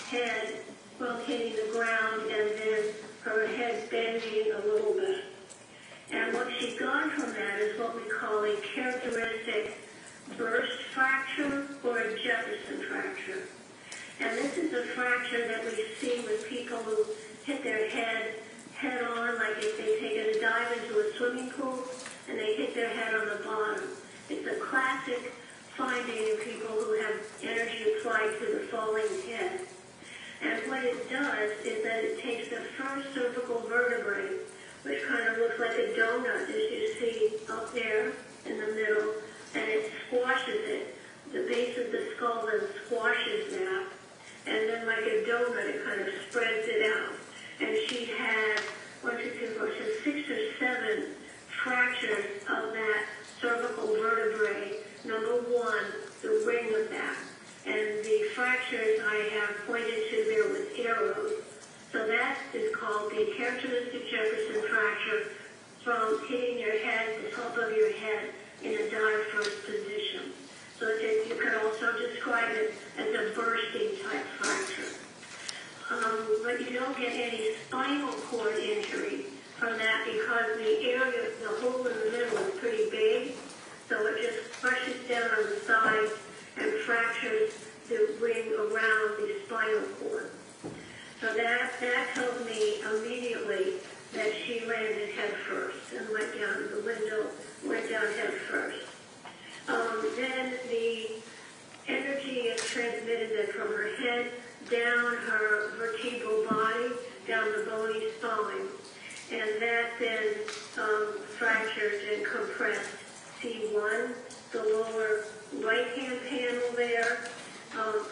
head while hitting the ground, and then her head bending a little bit. And what she got from that is what we call a characteristic burst fracture or a Jefferson fracture. And this is a fracture that we see with people who hit their head head on, like if they take a dive into a swimming pool and they hit their head on the bottom. It's a classic finding in people who have energy applied to the falling head. And what it does is that it takes the first cervical vertebrae, which kind of looks like a donut, as you see up there in the middle, and it squashes it. The base of the skull then squashes that, and then like a donut, it kind of spreads it out. And she had 6 or 7 fractures of that cervical vertebrae. Number 1, the ring of that. And the fractures I have pointed to there with arrows. So that is called the characteristic Jefferson fracture from hitting your head, the top of your head, in a dive first position. So you could also describe it as a bursting type fracture. But you don't get any spinal cord injury from that because the area, the hole in the middle is pretty big. So it just crushes down on the sides and fractures the ring around the spinal cord. So that told me immediately that she landed head first and went down the window, went down head first. Then the energy is transmitted from her head down her vertebral body, down the bony spine. And that then fractured and compressed C1, the lower right-hand panel there,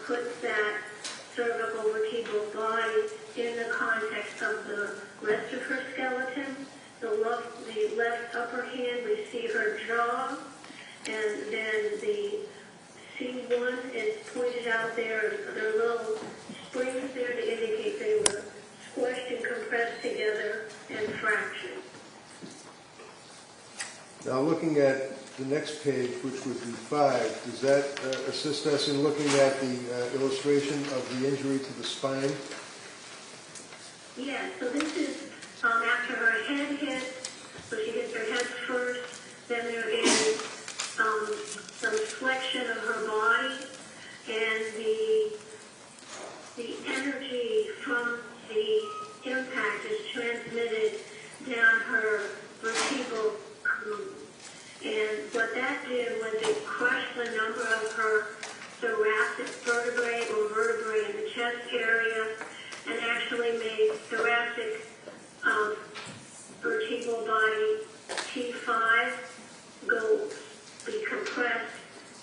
puts that cervical vertebral body in the context of the rest of her skeleton. The left upper hand, we see her jaw, and then the C1 is pointed out there. There are little springs there to indicate they were squished and compressed together and fractured. Now, looking at the next page, which would be 5, does that assist us in looking at the illustration of the injury to the spine? Yeah, so this is after her head hit, so she hits her head first, then there is some flexion of her body, and the energy from the impact is transmitted down her vertebral column. And what that did was it crushed the number of her thoracic vertebrae or vertebrae in the chest area and actually made thoracic vertebral body T5 be compressed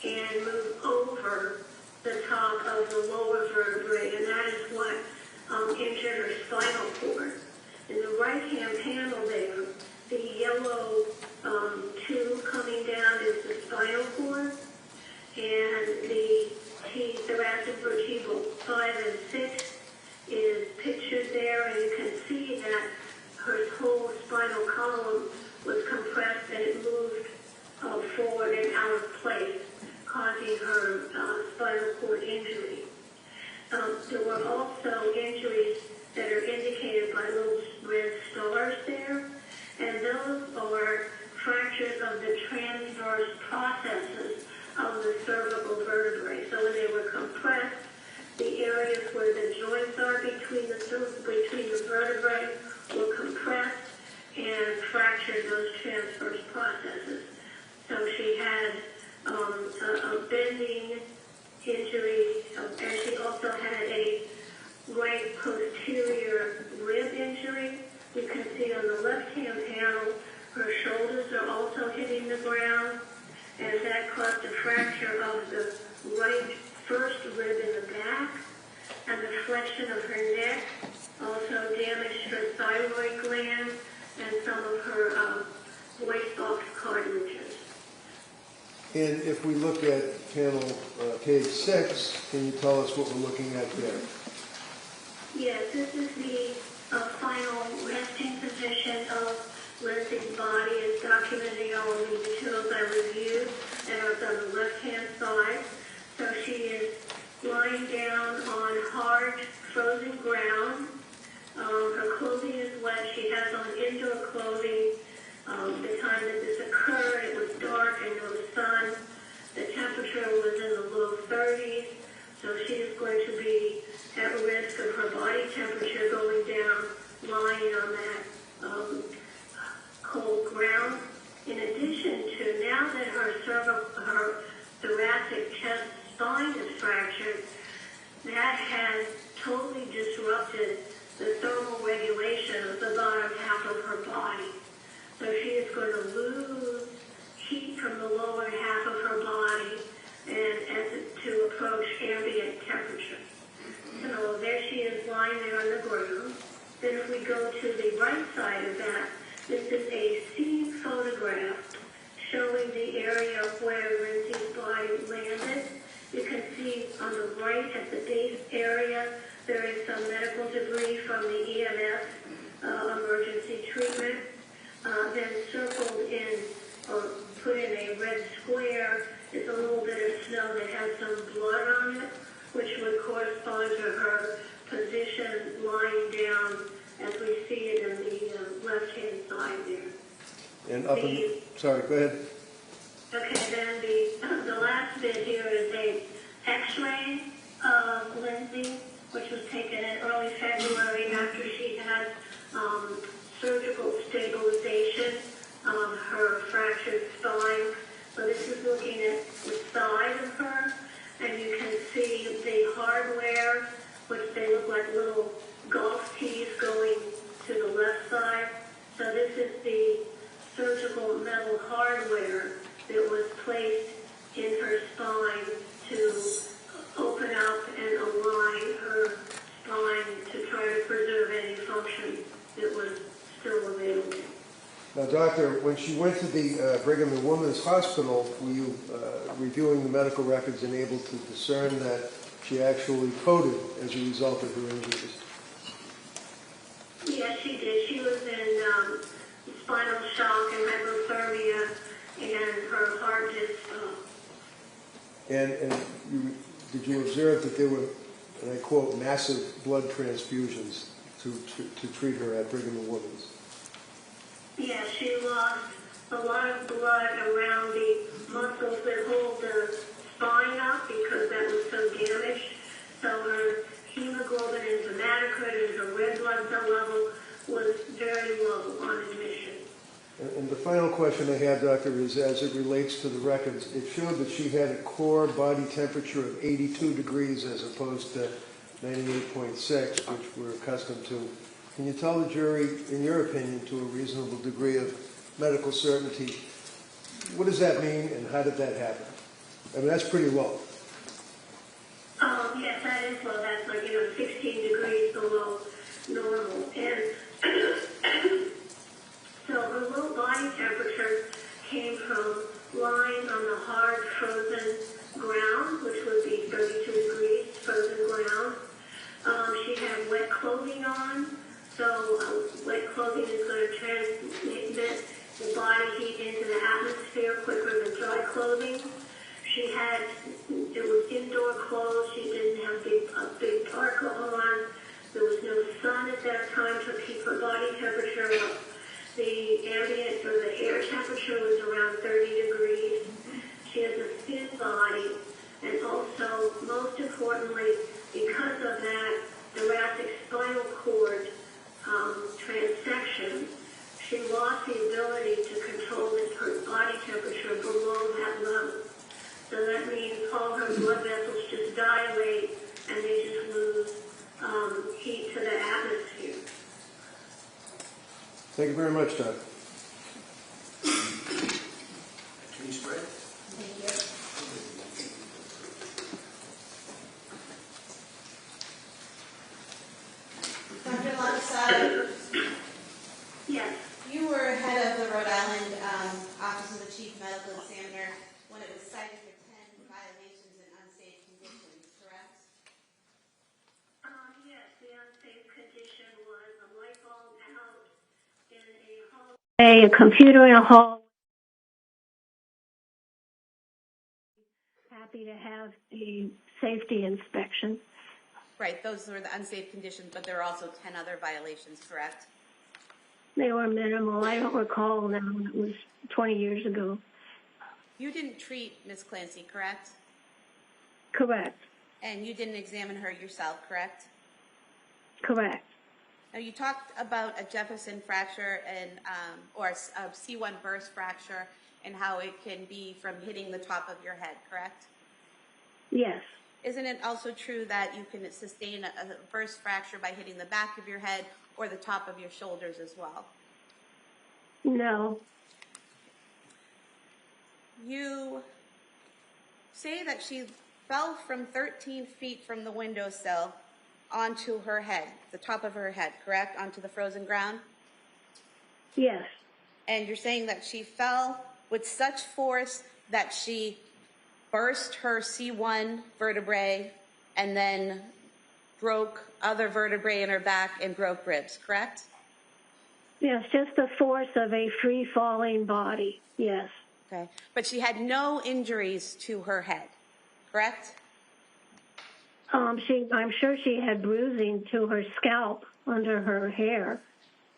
and move over the top of the lower vertebrae, and that is what injured her spinal cord. In the right-hand panel there, the yellow tube coming down is the spinal cord, and the thoracic vertebral 5 and 6 is pictured there, and you can see that her whole spinal column was compressed and it moved forward and out of place, causing her spinal cord injury. There were also injuries that are indicated by little red stars there, and those are fractures of the transverse processes of the cervical vertebrae. So when they were compressed, the areas where the joints are between the vertebrae were compressed and fractured those transverse processes. So she had a bending injury, and she also had a right posterior rib injury. You can see on the left-hand panel, her shoulders are also hitting the ground, and that caused a fracture of the right first rib in the back, and the flexion of her neck also damaged her thyroid gland and some of her voice box cartilages. And if we look at panel page 6, can you tell us what we're looking at there? Yes, this is the final resting position of Lindsay's body. It's documenting all of the materials I reviewed and are on the left-hand side. So she is lying down on hard, frozen ground. Her clothing is wet. She has on indoor clothing. The time that this occurred, it was dark and no sun. The temperature was in the low 30s, so she is going to be at risk of her body temperature going down, lying on that cold ground. In addition to, now that her thoracic chest spine is fractured, that has totally disrupted the thermal regulation of the bottom half of her body. is going to lose heat from the lower half of her body to approach ambient temperature. So there she is lying there on the ground. Then if we go to the right side of that, this is a scene photograph showing the area where Lindsay's body landed. You can see on the right at the base area, there is some medical debris from the EMS emergency treatment. Then circled in, or put in a red square, is a little bit of snow that has some blood on it, which would correspond to her position lying down as we see it in the left-hand side there. And up sorry, go ahead. Okay, then the last bit here is a x-ray of Lindsay, which was taken in early February after she had surgical stabilization of her fractured spine. So this is looking at the side of her, and you can see the hardware, which they look like little golf tees going to the left side. So this is the surgical metal hardware that was placed in her spine to open up and align her spine to try to preserve any function that was still available. Now, doctor, when she went to the Brigham and Women's Hospital, were you reviewing the medical records and able to discern that she actually coded as a result of her injuries? Yes, she did. She was in spinal shock and hypothermia, and her heart just stopped. And did you observe that there were, and I quote, massive blood transfusions to treat her at Brigham and Women's? Yeah, she lost a lot of blood around the muscles that hold the spine up because that was so damaged. So her hemoglobin and hematocrit and her red blood cell level was very low on admission. And the final question I have, doctor, is as it relates to the records, it showed that she had a core body temperature of 82 degrees as opposed to 98.6, which we're accustomed to. Can you tell the jury, in your opinion, to a reasonable degree of medical certainty, what does that mean and how did that happen? I mean, that's pretty low. Yes, that is low. That's like, 16 degrees below normal. And so her low body temperature came from lying on the hard frozen ground, which would be 32 degrees frozen ground. She had wet clothing on, so wet clothing is going to transmit the body heat into the atmosphere quicker than dry clothing. It was indoor clothes. She didn't have a big parka on. There was no sun at that time to keep her body temperature up. The ambient or the air temperature was around 30 degrees. She has a thin body, and also, most importantly, because of that thoracic spinal cord transection, she lost the ability to control her body temperature below that level. So that means all her blood vessels just dilate and they just lose heat to the atmosphere. Thank you very much, Doc. Please, Fred. Thank you. Dr. Lundstein, Yes. you were head of the Rhode Island Office of the Chief Medical Examiner when it was cited for 10 violations and unsafe conditions, correct? Yes, the unsafe condition was a light bulb out in a hallway, a computer in a hall. Happy to have a safety inspection. Right, those were the unsafe conditions, but there were also 10 other violations, correct? They were minimal. I don't recall now. It was 20 years ago. You didn't treat Ms. Clancy, correct? Correct. And you didn't examine her yourself, correct? Correct. Now, you talked about a Jefferson fracture and or a C1 burst fracture and how it can be from hitting the top of your head, correct? Yes. Isn't it also true that you can sustain a burst fracture by hitting the back of your head or the top of your shoulders as well? No. You say that she fell from 13 feet from the windowsill onto her head, the top of her head, correct? Onto the frozen ground? Yes. And you're saying that she fell with such force that she burst her C1 vertebrae and then broke other vertebrae in her back and broke ribs, correct? Yes, just the force of a free-falling body, yes. Okay. But she had no injuries to her head, correct? I'm sure she had bruising to her scalp under her hair.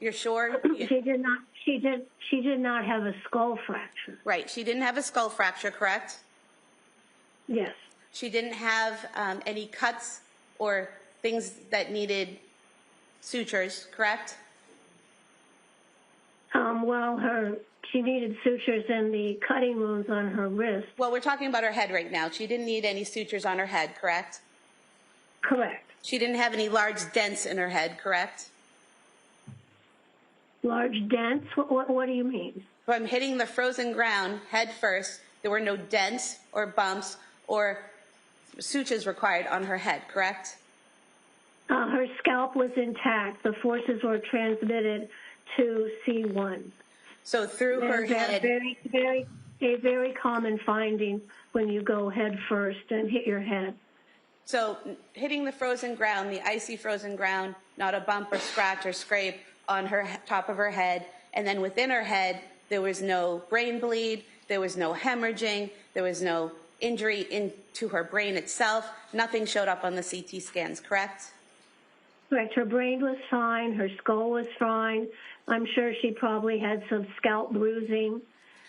You're sure? She did not have a skull fracture. Right. She didn't have a skull fracture, correct? Yes. She didn't have any cuts or things that needed sutures, correct? She needed sutures in the cutting wounds on her wrist. Well, we're talking about her head right now. She didn't need any sutures on her head, correct? Correct. She didn't have any large dents in her head, correct? Large dents? What do you mean? From hitting the frozen ground head first, there were no dents or bumps or sutures required on her head, correct? Her scalp was intact. The forces were transmitted to C1. So through her head. A very common finding when you go head first and hit your head. So hitting the frozen ground, the icy frozen ground, not a bump or scratch or scrape on her top of her head. And then within her head, there was no brain bleed, there was no hemorrhaging, there was no injury into her brain itself. Nothing showed up on the CT scans, correct? Correct. Her brain was fine. Her skull was fine. I'm sure she probably had some scalp bruising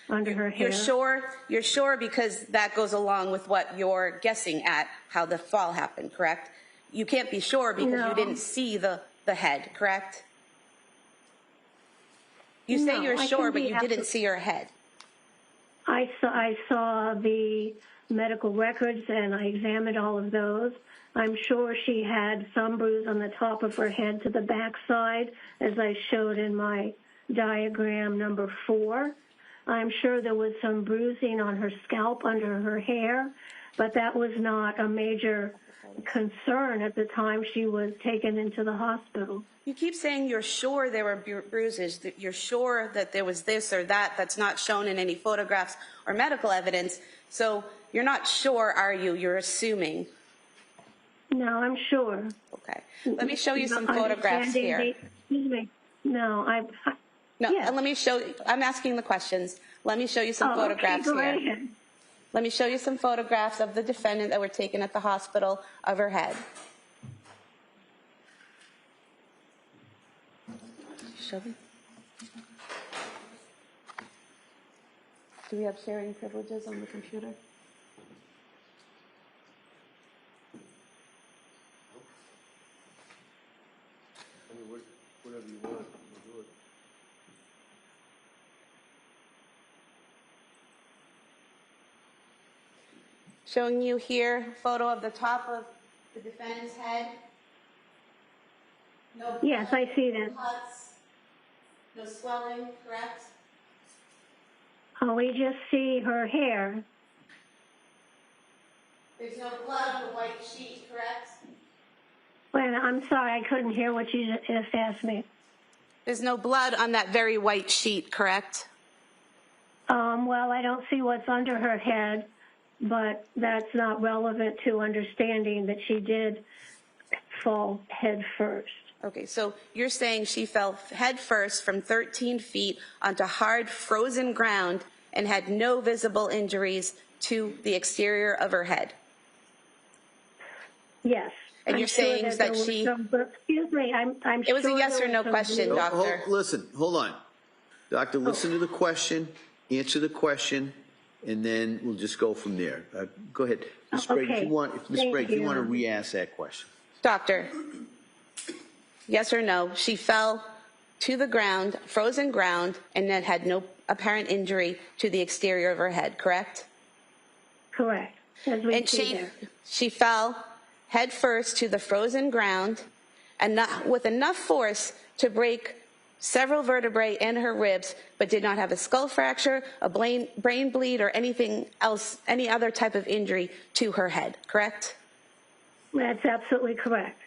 under her hair. You're sure because that goes along with what you're guessing at, how the fall happened, correct? You can't be sure because you didn't see the head, correct? You say you're sure, but you didn't see her head. I saw the medical records and I examined all of those. I'm sure she had some bruise on the top of her head to the backside, as I showed in my diagram number 4. I'm sure there was some bruising on her scalp under her hair, but that was not a major concern at the time she was taken into the hospital. You keep saying you're sure there were bruises, that you're sure that there was this or that that's not shown in any photographs or medical evidence. So you're not sure, are you? You're assuming. No, I'm sure. Okay. Let me show you some photographs here. Excuse me. No, yes. Let me show you. I'm asking the questions. Let me show you some photographs okay, here. ahead. Let me show you some photographs of the defendant that were taken at the hospital of her head. Show them. Do we have sharing privileges on the computer? Whatever you want, we'll do it. Showing you here a photo of the top of the defendant's head. No Yes, I see that. cuts, no swelling, correct? We just see her hair. There's no blood on the white sheet, correct? Wait, I'm sorry, I couldn't hear what you just asked me. There's no blood on that very white sheet, correct? Well, I don't see what's under her head, but that's not relevant to understanding that she did fall head first. Okay, so you're saying she fell head first from 13 feet onto hard, frozen ground and had no visible injuries to the exterior of her head? Yes. And you're saying that she... Excuse me, I'm It was a yes or no question, No, doctor. listen, hold on. Doctor, listen to the question, answer the question, and then we'll just go from there. Go ahead. Ms. Sprague, if you want to re-ask that question. Doctor, yes or no, she fell to the ground, frozen ground, and that had no apparent injury to the exterior of her head, correct? Correct. And she fell head first to the frozen ground and not with enough force to break several vertebrae and her ribs, but did not have a skull fracture, a brain bleed, or anything else, any other type of injury to her head, correct? That's absolutely correct.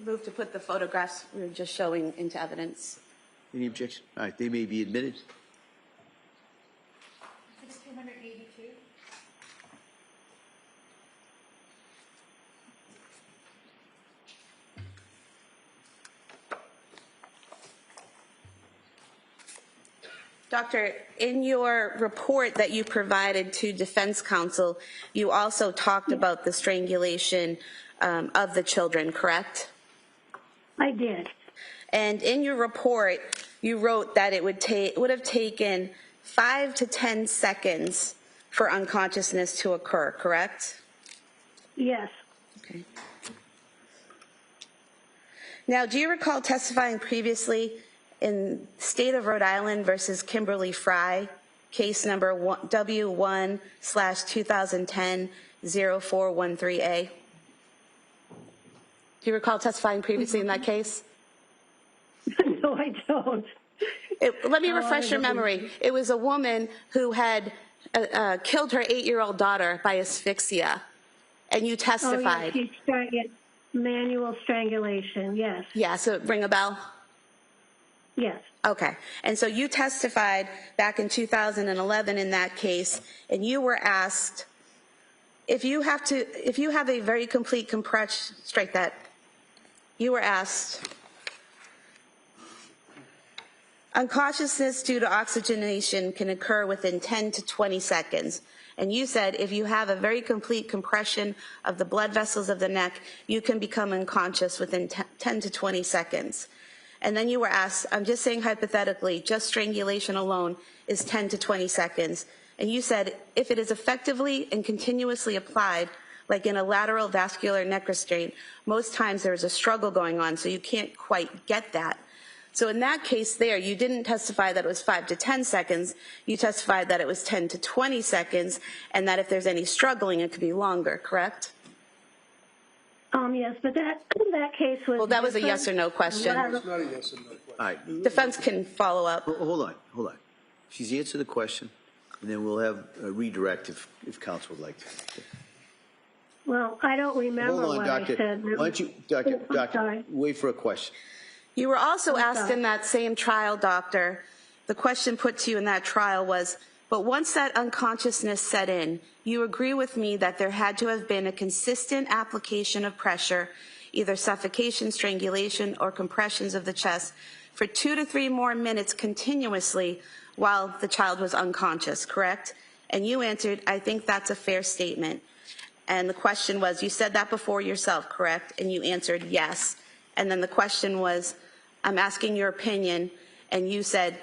Move to put the photographs we were just showing into evidence. Any objection? All right, they may be admitted. It's 282. Doctor, in your report that you provided to defense counsel, you also talked about the strangulation of the children, correct? I did. And in your report, you wrote that it would have taken 5 to 10 seconds for unconsciousness to occur, correct? Yes. Okay. Now, do you recall testifying previously in State of Rhode Island versus Kimberly Fry, case number W1/2010-0413A? Do you recall testifying previously in that case? No, I don't. Let me refresh your memory. It was a woman who had killed her 8-year-old daughter by asphyxia, and you testified. Oh, yes, manual strangulation, yes. Yeah, so ring a bell? Yes. Okay, and so you testified back in 2011 in that case, and you were asked, if you have a very complete compression, strike that, you were asked, unconsciousness due to oxygenation can occur within 10 to 20 seconds. And you said if you have a very complete compression of the blood vessels of the neck, you can become unconscious within 10 to 20 seconds. And then you were asked, I'm just saying hypothetically, just strangulation alone is 10 to 20 seconds. And you said if it is effectively and continuously applied, like in a lateral vascular neck restraint, most times there's a struggle going on, so you can't quite get that. So in that case there, you didn't testify that it was 5 to 10 seconds. You testified that it was 10 to 20 seconds, and that if there's any struggling, it could be longer, correct? Yes, but that case was. Well, that was a yes or no question. It's not a yes or no question. All right. Defense can follow up. Hold on. She's answered the question, and then we'll have a redirect if counsel would like to. Well, I don't remember Hold on, what Doctor. I said. Why don't you, Doctor, Sorry. wait for a question. You were also asked in that same trial, Doctor, the question put to you in that trial was, but once that unconsciousness set in, you agree with me that there had to have been a consistent application of pressure, either suffocation, strangulation, or compressions of the chest for 2 to 3 more minutes continuously while the child was unconscious, correct? And you answered, I think that's a fair statement. And the question was, you said that before yourself, correct? And you answered yes. And then the question was, I'm asking your opinion, and you said,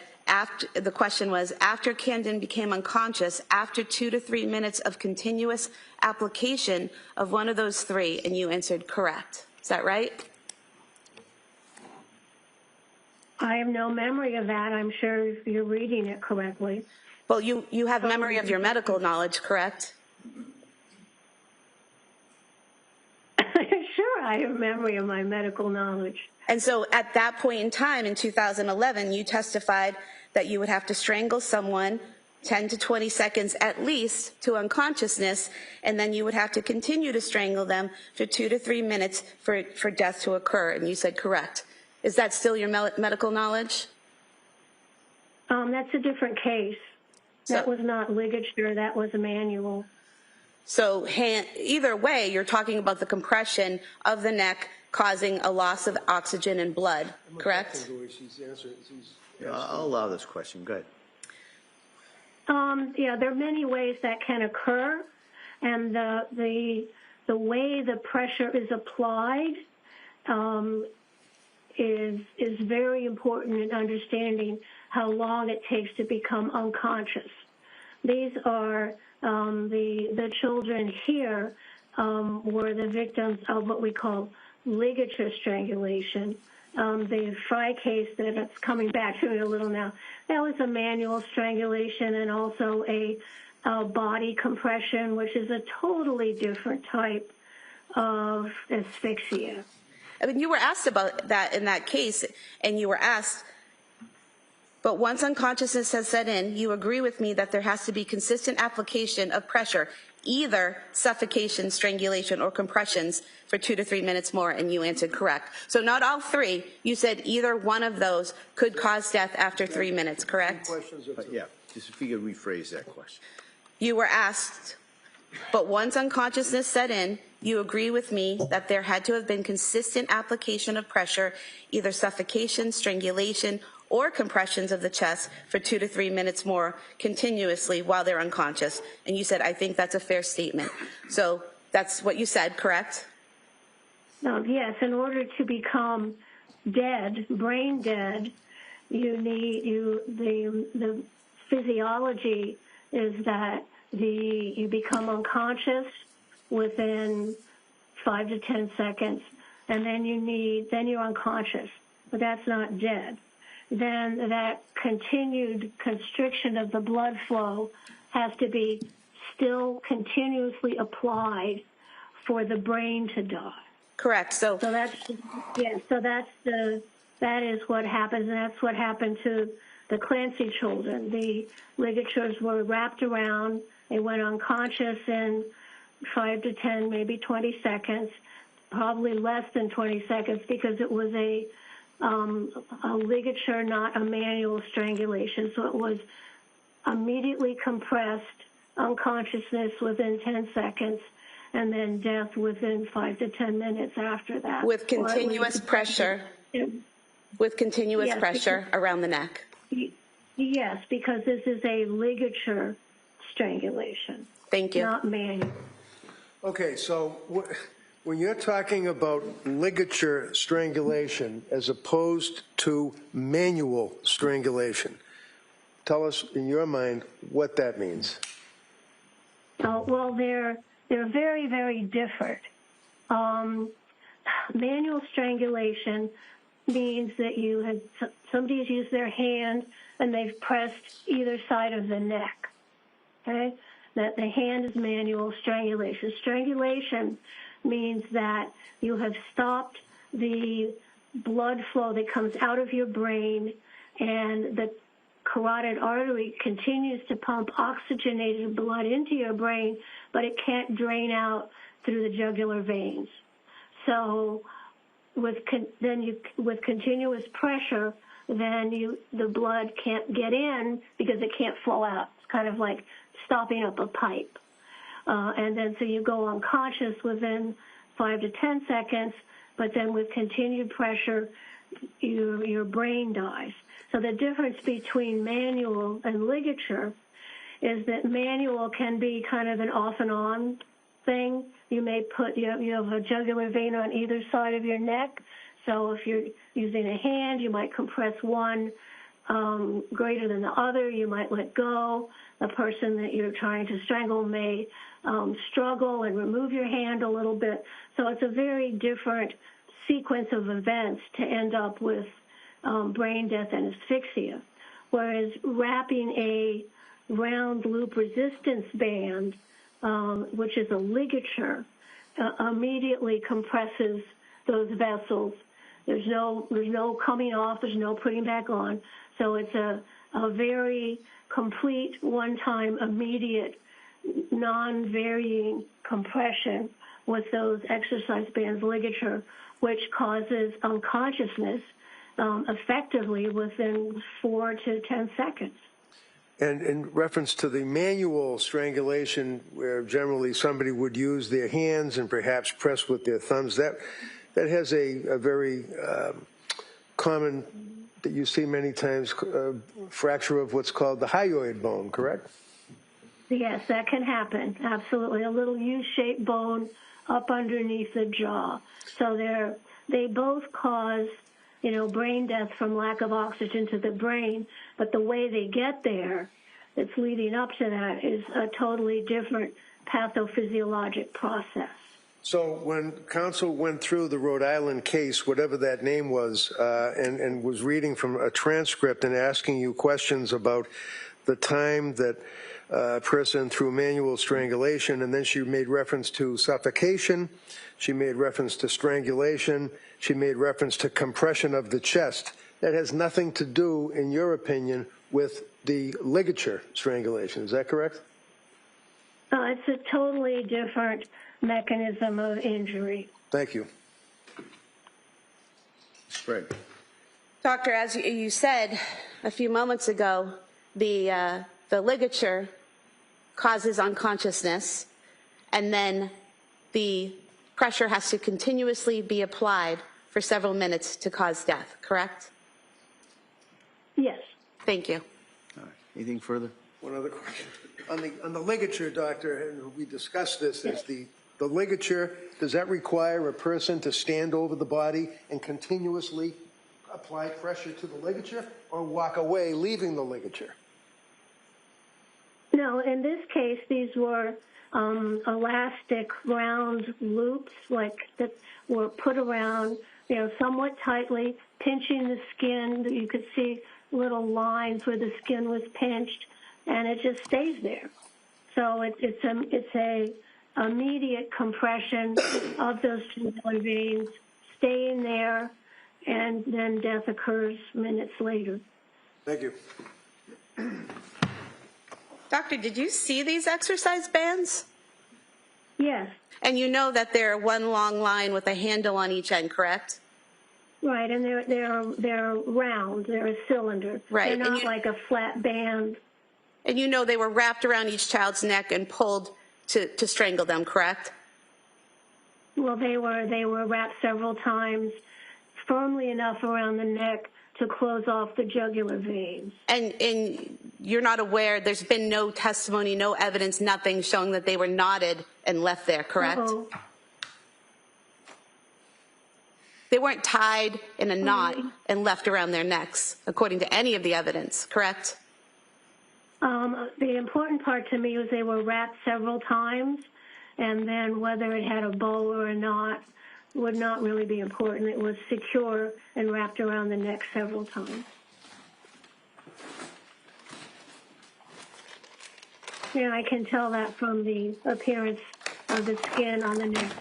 the question was, after Camden became unconscious, after 2 to 3 minutes of continuous application of one of those 3, and you answered correct. Is that right? I have no memory of that. I'm sure you're reading it correctly. Well, you have memory of your medical knowledge, correct? Sure, I have memory of my medical knowledge. And so at that point in time, in 2011, you testified that you would have to strangle someone 10 to 20 seconds at least to unconsciousness, and then you would have to continue to strangle them for 2 to 3 minutes for death to occur. And you said correct. Is that still your medical knowledge? That's a different case. That was not ligature. That was a manual. So either way, you're talking about the compression of the neck causing a loss of oxygen and blood, correct? I'll allow this question. Go ahead. Yeah, there are many ways that can occur, and the way the pressure is applied is very important in understanding how long it takes to become unconscious. These are the children here were the victims of what we call ligature strangulation, the Fry case that it's coming back to me a little now, that was a manual strangulation and also a body compression, which is a totally different type of asphyxia. I mean, you were asked about that in that case, and you were asked, but once unconsciousness has set in, you agree with me that there has to be consistent application of pressure, either suffocation, strangulation, or compressions for 2 to 3 minutes more, and you answered correct. So not all three. You said either one of those could cause death after 3 minutes, correct? Yeah, just if you could rephrase that question. You were asked, but once unconsciousness set in, you agree with me that there had to have been consistent application of pressure, either suffocation, strangulation, or compressions of the chest for 2 to 3 minutes more continuously while they're unconscious. And you said, I think that's a fair statement. So that's what you said, correct? No, yes, in order to become dead, brain dead, you need the physiology is that you become unconscious within 5 to 10 seconds, and then you're unconscious, but that's not dead. Then that continued constriction of the blood flow has to be still continuously applied for the brain to die. Correct. So that is what happens, and that's what happened to the Clancy children. The ligatures were wrapped around. They went unconscious in 5 to 10, maybe 20 seconds, probably less than 20 seconds because it was a ligature, not a manual strangulation. So it was immediately compressed, unconsciousness within 10 seconds, and then death within 5 to 10 minutes after that. With continuous pressure. With continuous pressure around the neck. Yes, because this is a ligature strangulation. Thank you. Not manual. Okay, so when you're talking about ligature strangulation as opposed to manual strangulation, tell us in your mind what that means. Well, they're very, very different. Manual strangulation means that somebody's used their hand and they've pressed either side of the neck. Okay, that the hand is manual strangulation. Strangulation means that you have stopped the blood flow that comes out of your brain, and the carotid artery continues to pump oxygenated blood into your brain, but it can't drain out through the jugular veins. So with continuous pressure, then the blood can't get in because it can't flow out. It's kind of like stopping up a pipe. And then so you go unconscious within 5 to 10 seconds, but then with continued pressure, your brain dies. So the difference between manual and ligature is that manual can be kind of an off and on thing. You may you have a jugular vein on either side of your neck. So if you're using a hand, you might compress one greater than the other. You might let go. The person that you're trying to strangle may struggle and remove your hand a little bit. So it's a very different sequence of events to end up with brain death and asphyxia. Whereas wrapping a round loop resistance band, which is a ligature, immediately compresses those vessels. There's no coming off, there's no putting back on. So it's a very complete, one-time, immediate, non-varying compression with those exercise bands ligature, which causes unconsciousness effectively within 4 to 10 seconds. And in reference to the manual strangulation, where generally somebody would use their hands and perhaps press with their thumbs, that has a very common, that you see many times, fracture of what's called the hyoid bone, correct? Yes, that can happen, absolutely. A little U-shaped bone up underneath the jaw. So they both cause, brain death from lack of oxygen to the brain, but the way they get there that's leading up to that is a totally different pathophysiologic process. So when counsel went through the Rhode Island case, whatever that name was, and was reading from a transcript and asking you questions about the time that a person through manual strangulation, and then she made reference to suffocation, she made reference to strangulation, she made reference to compression of the chest. That has nothing to do, in your opinion, with the ligature strangulation. Is that correct? It's a totally different mechanism of injury. Thank you. Sprague. Doctor, as you said a few moments ago, the ligature causes unconsciousness, and then the pressure has to continuously be applied for several minutes to cause death, correct? Yes. Thank you. All right. Anything further? One other question. On the ligature, doctor, and we discussed this, is the ligature, does that require a person to stand over the body and continuously apply pressure to the ligature, or walk away leaving the ligature? No, in this case, these were elastic round loops, like that were put around, somewhat tightly, pinching the skin. You could see little lines where the skin was pinched, and it just stays there. So it's a immediate compression of those tubular veins, staying there, and then death occurs minutes later. Thank you. Doctor, did you see these exercise bands? Yes. And you know that they're one long line with a handle on each end, correct? Right, and they're round. They're a cylinder. Right. They're not like a flat band. And you know they were wrapped around each child's neck and pulled to strangle them, correct? Well, they were wrapped several times, firmly enough around the neck to close off the jugular veins. And you're not aware, there's been no testimony, no evidence, nothing showing that they were knotted and left there, correct? Uh-oh. They weren't tied in a knot and left around their necks, according to any of the evidence, correct? The important part to me was they were wrapped several times, and then whether it had a bow or not would not really be important. It was secure and wrapped around the neck several times. Yeah, I can tell that from the appearance of the skin on the neck.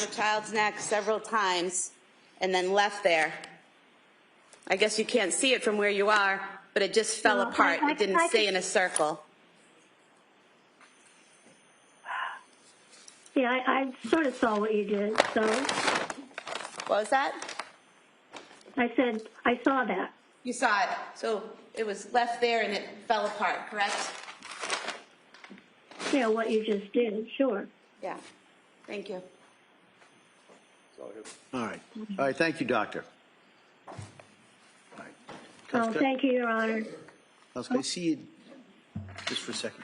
The child's neck several times and then left there. I guess you can't see it from where you are, but it just fell apart. It didn't stay in a circle. Yeah, I sort of saw what you did, so. What was that? I said, I saw that. You saw it. So it was left there and it fell apart, correct? Yeah, what you just did, sure. Yeah. Thank you. All right. All right. Thank you, doctor. All right. Thank you, Your Honor. Can I see you just for a second?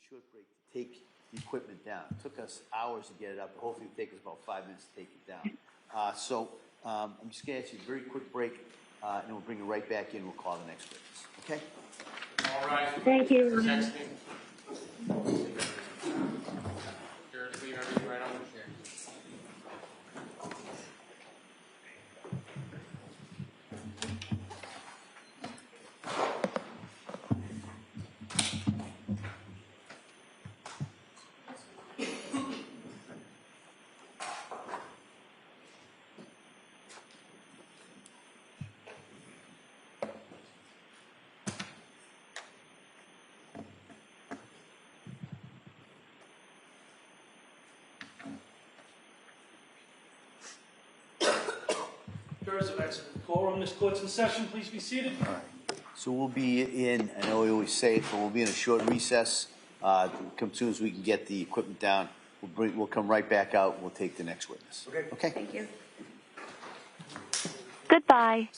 Short break to take the equipment down. It took us hours to get it up. Hopefully it'll take us about 5 minutes to take it down. I'm just going to ask you a very quick break, and we'll bring it right back in. We'll call the next witness. Okay? All right. Thank you. Next thing. Just leave everything right on the chair. Concurs of excellent quorum. This court's in session. Please be seated. All right. So we'll be in, I know we always say it, but we'll be in a short recess. Come soon as we can get the equipment down. We'll come right back out and we'll take the next witness. Okay? Thank you. Goodbye.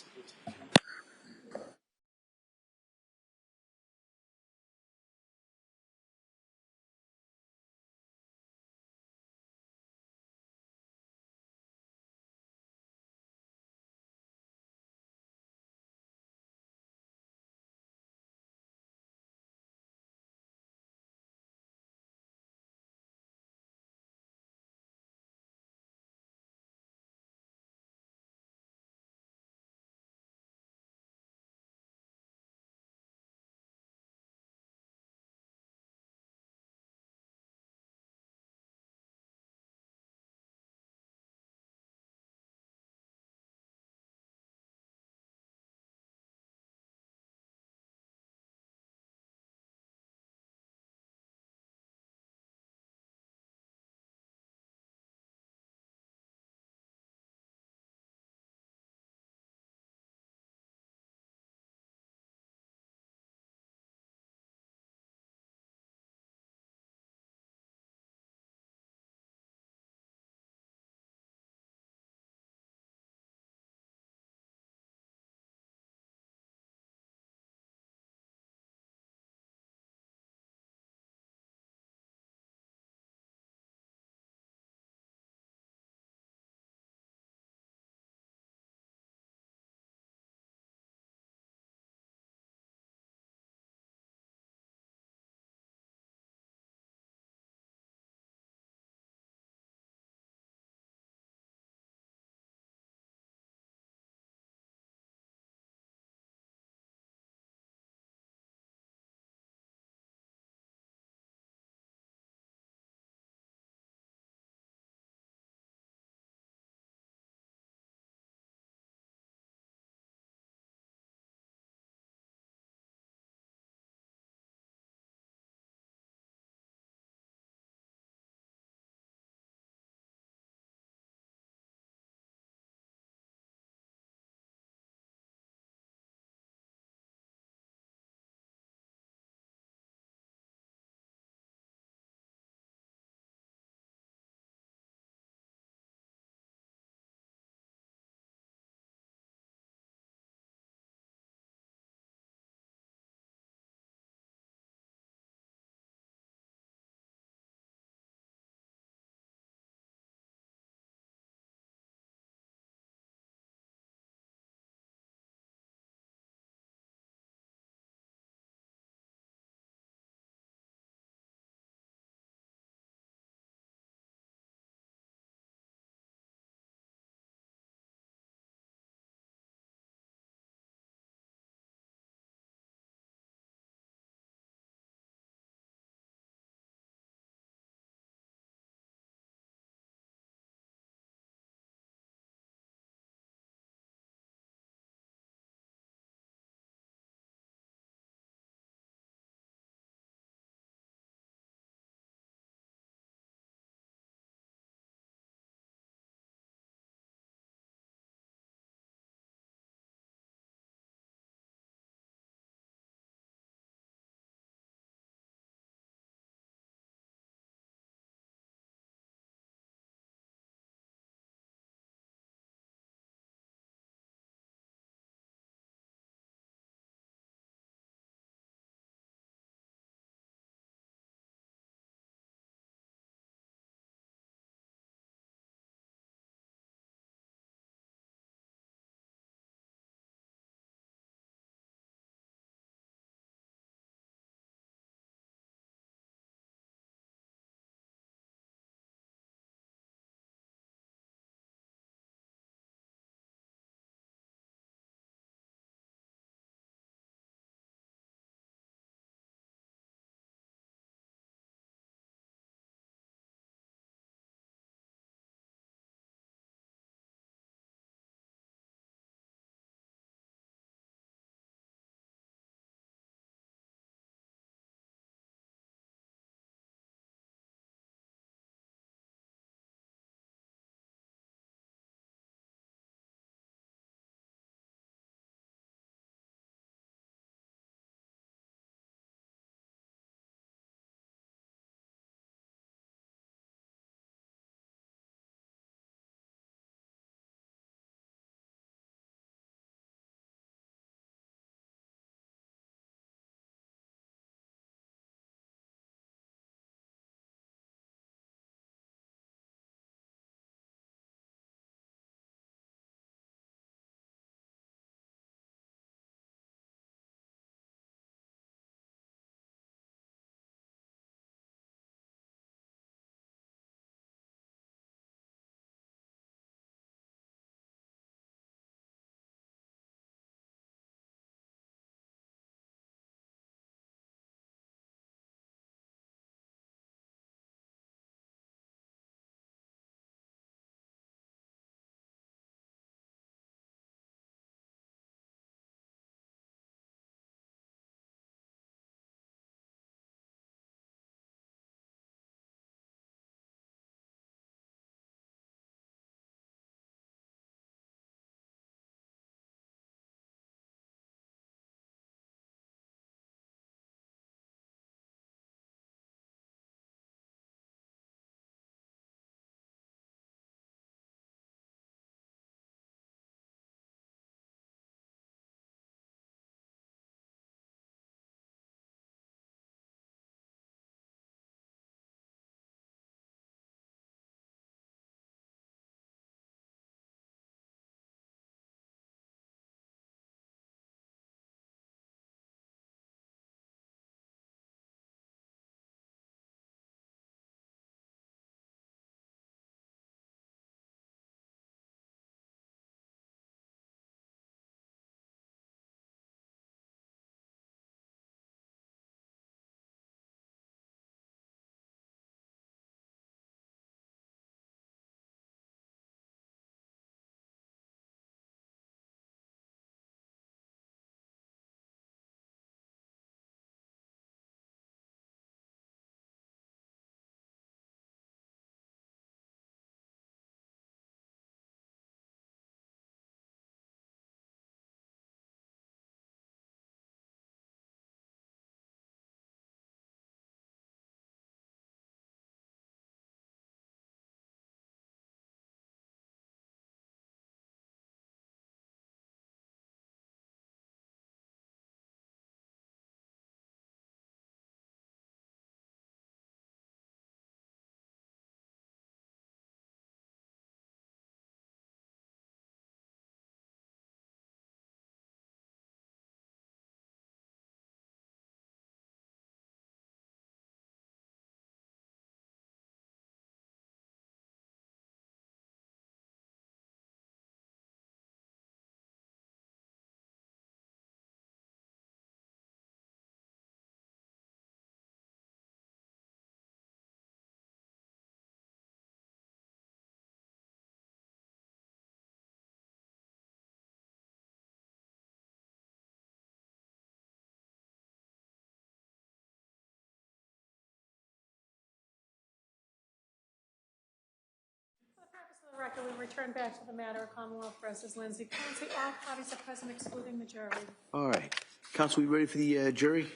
record, we return back to the matter of Commonwealth versus Lindsay Clancy. All parties are present excluding the jury. All right. Counsel, we ready for the jury?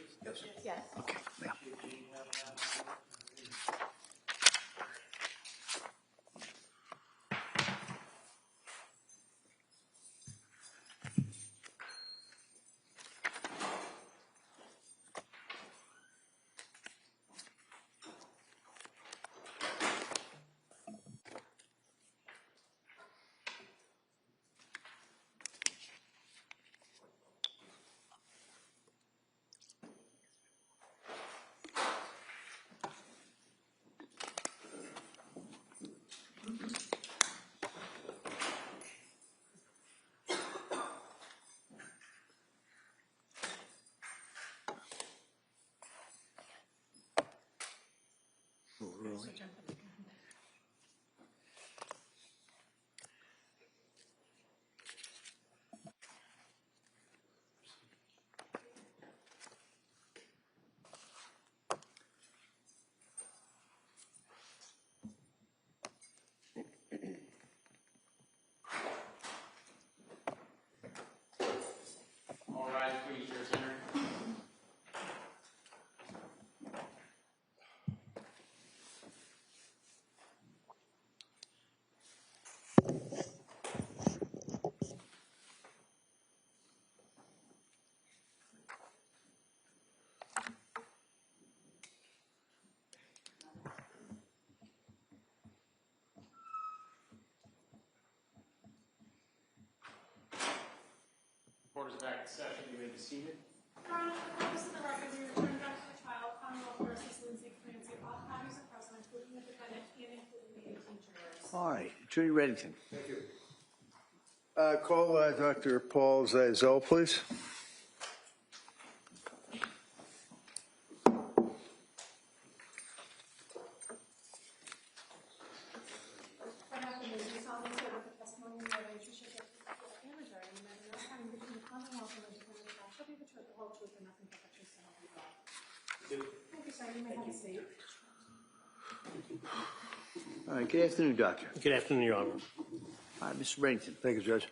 Yes. Okay. Yeah. All right, please, your center. Court is back in session. You may be seated. Your Honor, for the purpose of the record, we return back to the trial of Commonwealth versus Lindsay Clancy. All parties are present, including the defendant and including the 18 jurors. All right. Attorney Reddington. Thank you. Call Dr. Paul Zeisel, please. What happened is you solemnly swear that the testimony you are you should get and the jury and that no time between the Commonwealth and the defendant shall be the truth, the whole truth, and nothing but the truth, so help you God. Thank you, sir. You may have a seat. All right. Good afternoon, Doctor. Good afternoon, Your Honor. All right, Mr. Reddington. Thank you, Judge.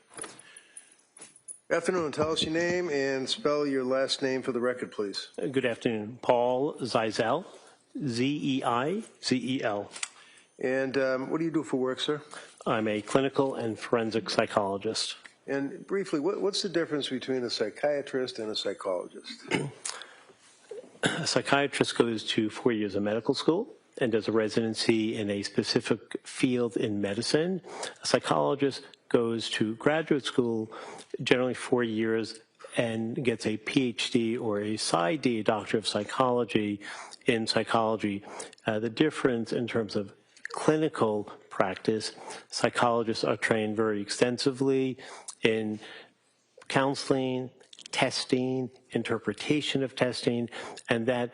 Good afternoon. Tell us your name and spell your last name for the record, please. Good afternoon. Paul Zeisel, Z-E-I-Z-E-L. And what do you do for work, sir? I'm a clinical and forensic psychologist. And briefly, what's the difference between a psychiatrist and a psychologist? A psychiatrist goes to 4 years of medical school and does a residency in a specific field in medicine. A psychologist goes to graduate school, generally 4 years, and gets a PhD or a PsyD, a Doctor of Psychology, in psychology. The difference in terms of clinical practice, psychologists are trained very extensively in counseling, testing, interpretation of testing, and that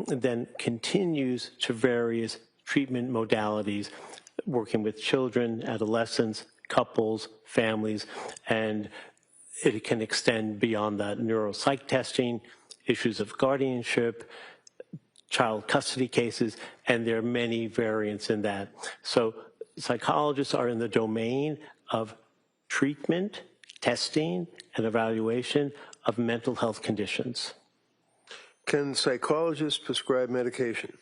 then continues to various treatment modalities, working with children, adolescents, couples, families, and it can extend beyond that. Neuropsych testing, issues of guardianship, child custody cases, and there are many variants in that. So psychologists are in the domain of treatment, testing, and evaluation of mental health conditions. Can psychologists prescribe medication?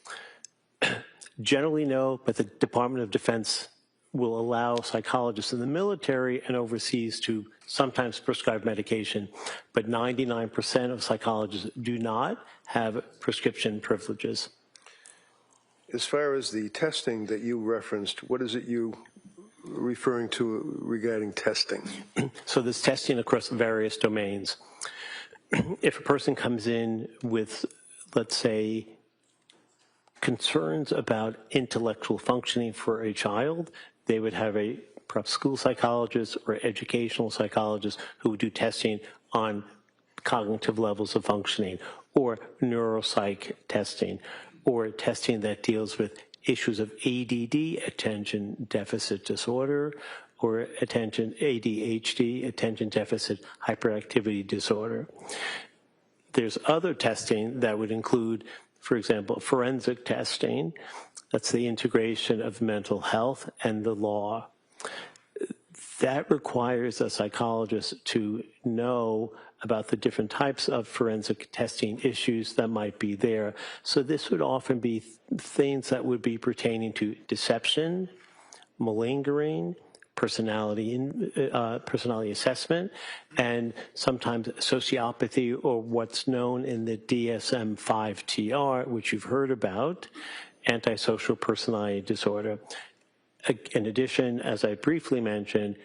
Generally, no, but the Department of Defense will allow psychologists in the military and overseas to sometimes prescribe medication, but 99% of psychologists do not have prescription privileges. As far as the testing that you referenced, what is it you referring to regarding testing? So there's testing across various domains. If a person comes in with, let's say, concerns about intellectual functioning for a child, they would have a perhaps school psychologist or educational psychologist who would do testing on cognitive levels of functioning, or neuropsych testing, or testing that deals with issues of ADD, attention deficit disorder, or ADHD, attention deficit hyperactivity disorder. There's other testing that would include, for example, forensic testing. That's the integration of mental health and the law. That requires a psychologist to know about the different types of forensic testing issues that might be there. So this would often be things that would be pertaining to deception, malingering, personality assessment, and sometimes sociopathy, or what's known in the DSM-5 TR, which you've heard about, antisocial personality disorder. In addition, as I briefly mentioned,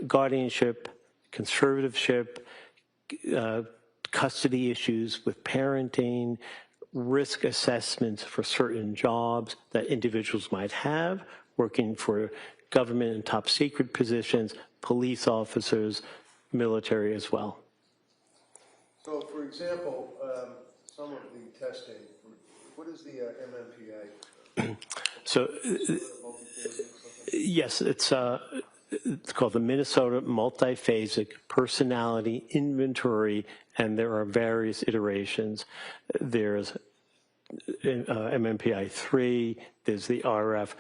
guardianship, conservatorship, custody issues with parenting, risk assessments for certain jobs that individuals might have, working for government and top secret positions, police officers, military as well. So, for example, some of the testing, what is the MMPI? So, yes, it's called the Minnesota Multiphasic Personality Inventory, and there are various iterations. There's MMPI 3, there's the RF.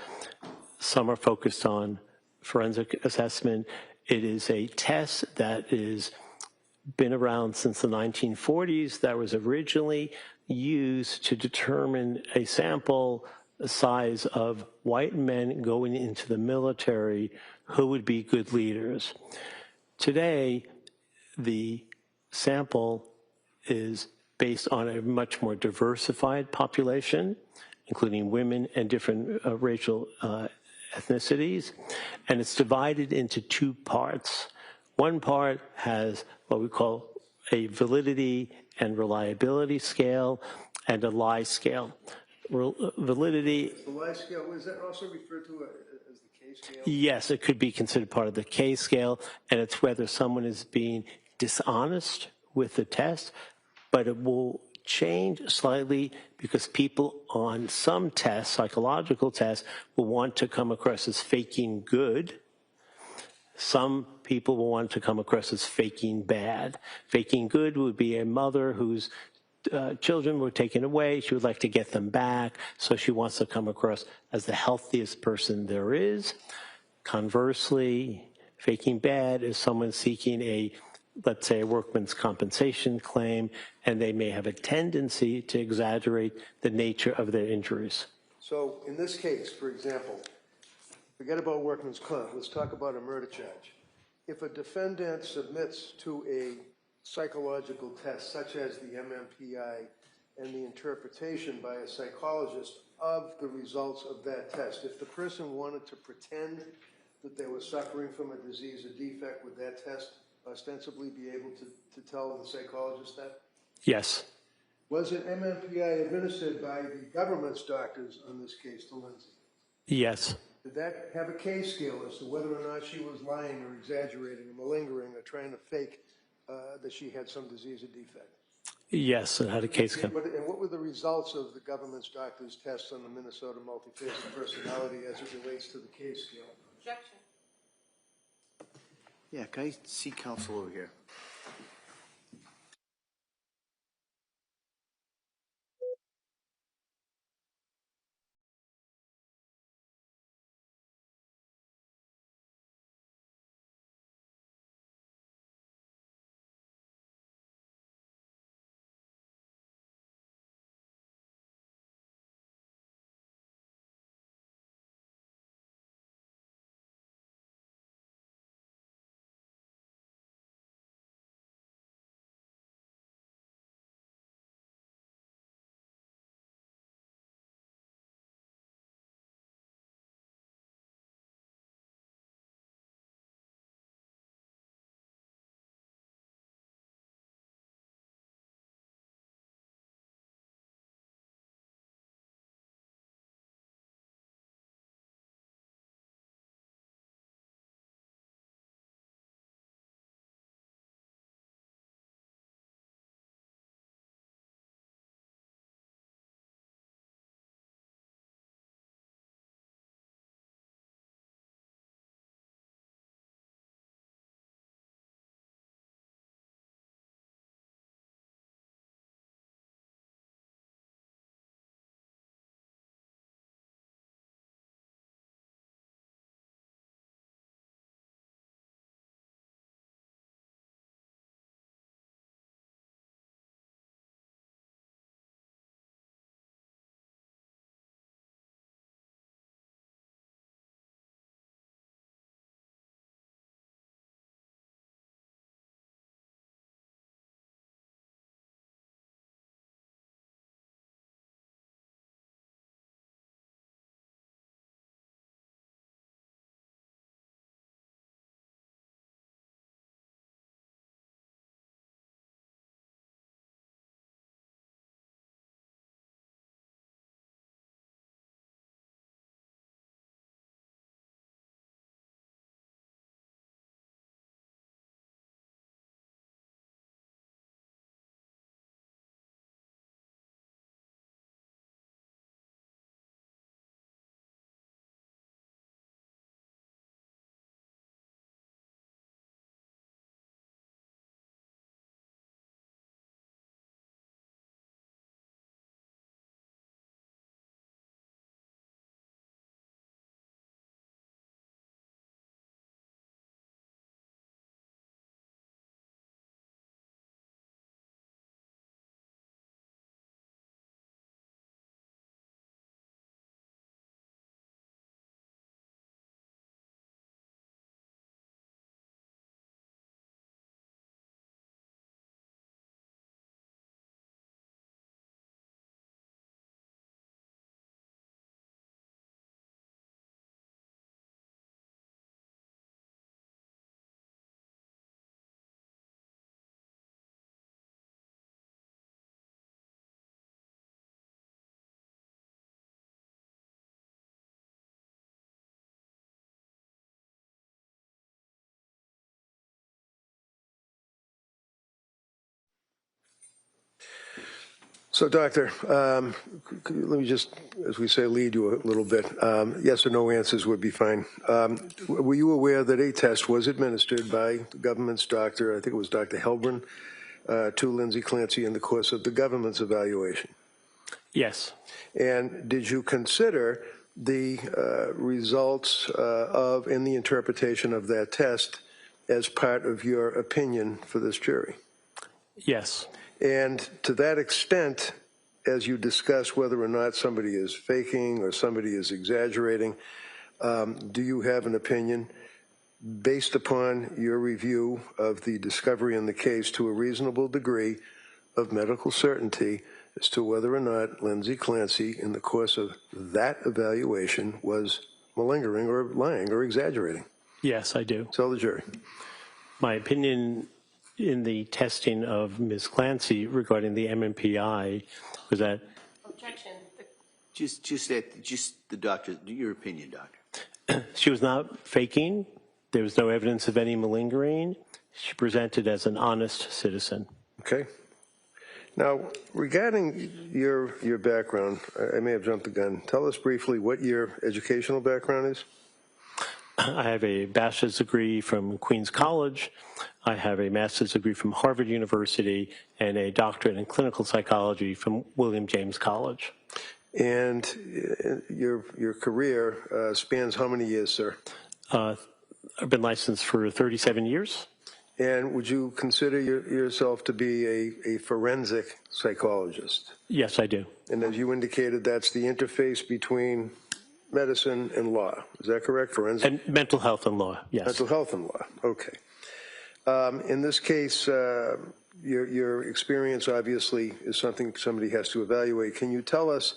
Some are focused on forensic assessment. It is a test that is been around since the 1940s, that was originally used to determine a sample size of white men going into the military who would be good leaders. Today, the sample is based on a much more diversified population, including women and different racial ethnicities, and it's divided into two parts. One part has what we call a validity and reliability scale and a lie scale. Validity. The lie scale, is that also referred to as the K scale? Yes, it could be considered part of the K scale, and it's whether someone is being dishonest with the test, but it will change slightly because people on some tests, psychological tests, will want to come across as faking good. Some people will want to come across as faking bad. Faking good would be a mother whose children were taken away. She would like to get them back, so she wants to come across as the healthiest person there is. Conversely, faking bad is someone seeking a, let's say, a workman's compensation claim, and they may have a tendency to exaggerate the nature of their injuries. So in this case, for example, forget about workman's comp. Let's talk about a murder charge. If a defendant submits to a psychological test, such as the MMPI, and the interpretation by a psychologist of the results of that test, if the person wanted to pretend that they were suffering from a disease or defect, would that test ostensibly be able to tell the psychologist that? Yes. Was an MMPI administered by the government's doctors on this case to Lindsay? Yes. Did that have a K scale as to whether or not she was lying or exaggerating or malingering or trying to fake that she had some disease or defect? Yes, it had a K scale. And what were the results of the government's doctors' tests on the Minnesota multiphasic personality as it relates to the K scale? Objection. Yeah, can I see counsel over here? So, Doctor, let me just, as we say, lead you a little bit. Yes or no answers would be fine. Were you aware that a test was administered by the government's doctor, I think it was Dr. Helbrin, to Lindsay Clancy in the course of the government's evaluation? Yes. And did you consider the results of and the interpretation of that test as part of your opinion for this jury? Yes. And to that extent, as you discuss whether or not somebody is faking or somebody is exaggerating, do you have an opinion based upon your review of the discovery in the case to a reasonable degree of medical certainty as to whether or not Lindsay Clancy, in the course of that evaluation, was malingering or lying or exaggerating? Yes, I do. Tell the jury. My opinion in the testing of Ms. Clancy regarding the MMPI was that Objection. Just the doctor, your opinion, doctor. she was not faking. There was no evidence of any malingering. She presented as an honest citizen. Okay. Now, regarding your background, I may have jumped the gun. Tell us briefly what your educational background is. I have a bachelor's degree from Queens College. I have a master's degree from Harvard University and a doctorate in clinical psychology from William James College. And your career spans how many years, sir? I've been licensed for 37 years. And would you consider yourself to be a forensic psychologist? Yes, I do. And as you indicated, that's the interface between medicine and law. Is that correct? Forensic? And mental health and law, yes. Mental health and law, okay. In this case, your experience obviously is something somebody has to evaluate. Can you tell us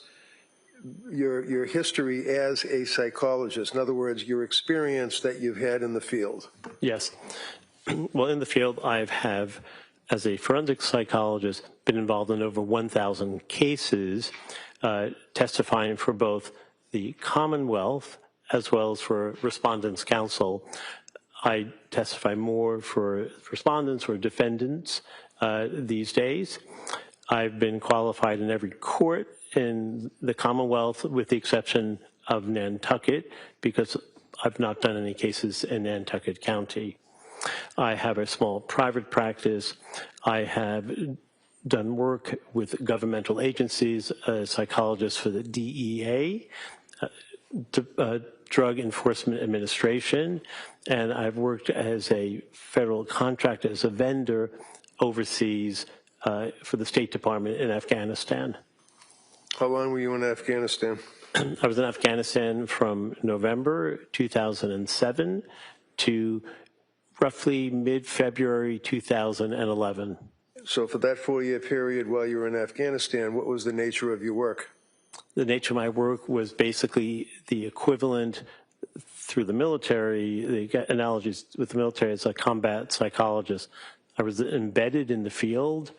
your history as a psychologist? In other words, your experience that you've had in the field. Yes. Well, in the field, I have, as a forensic psychologist, been involved in over 1,000 cases, testifying for both the Commonwealth as well as for Respondents' Counsel. I testify more for respondents or defendants these days. I've been qualified in every court in the Commonwealth with the exception of Nantucket because I've not done any cases in Nantucket County. I have a small private practice. I have done work with governmental agencies, a psychologist for the DEA, Drug Enforcement Administration, and I've worked as a federal contractor, as a vendor overseas for the State Department in Afghanistan. How long were you in Afghanistan? I was in Afghanistan from November 2007 to roughly mid-February 2011. So for that 4-year period while you were in Afghanistan, what was the nature of your work? The nature of my work was basically the equivalent through the military, the analogies with the military as a combat psychologist. I was embedded in the field.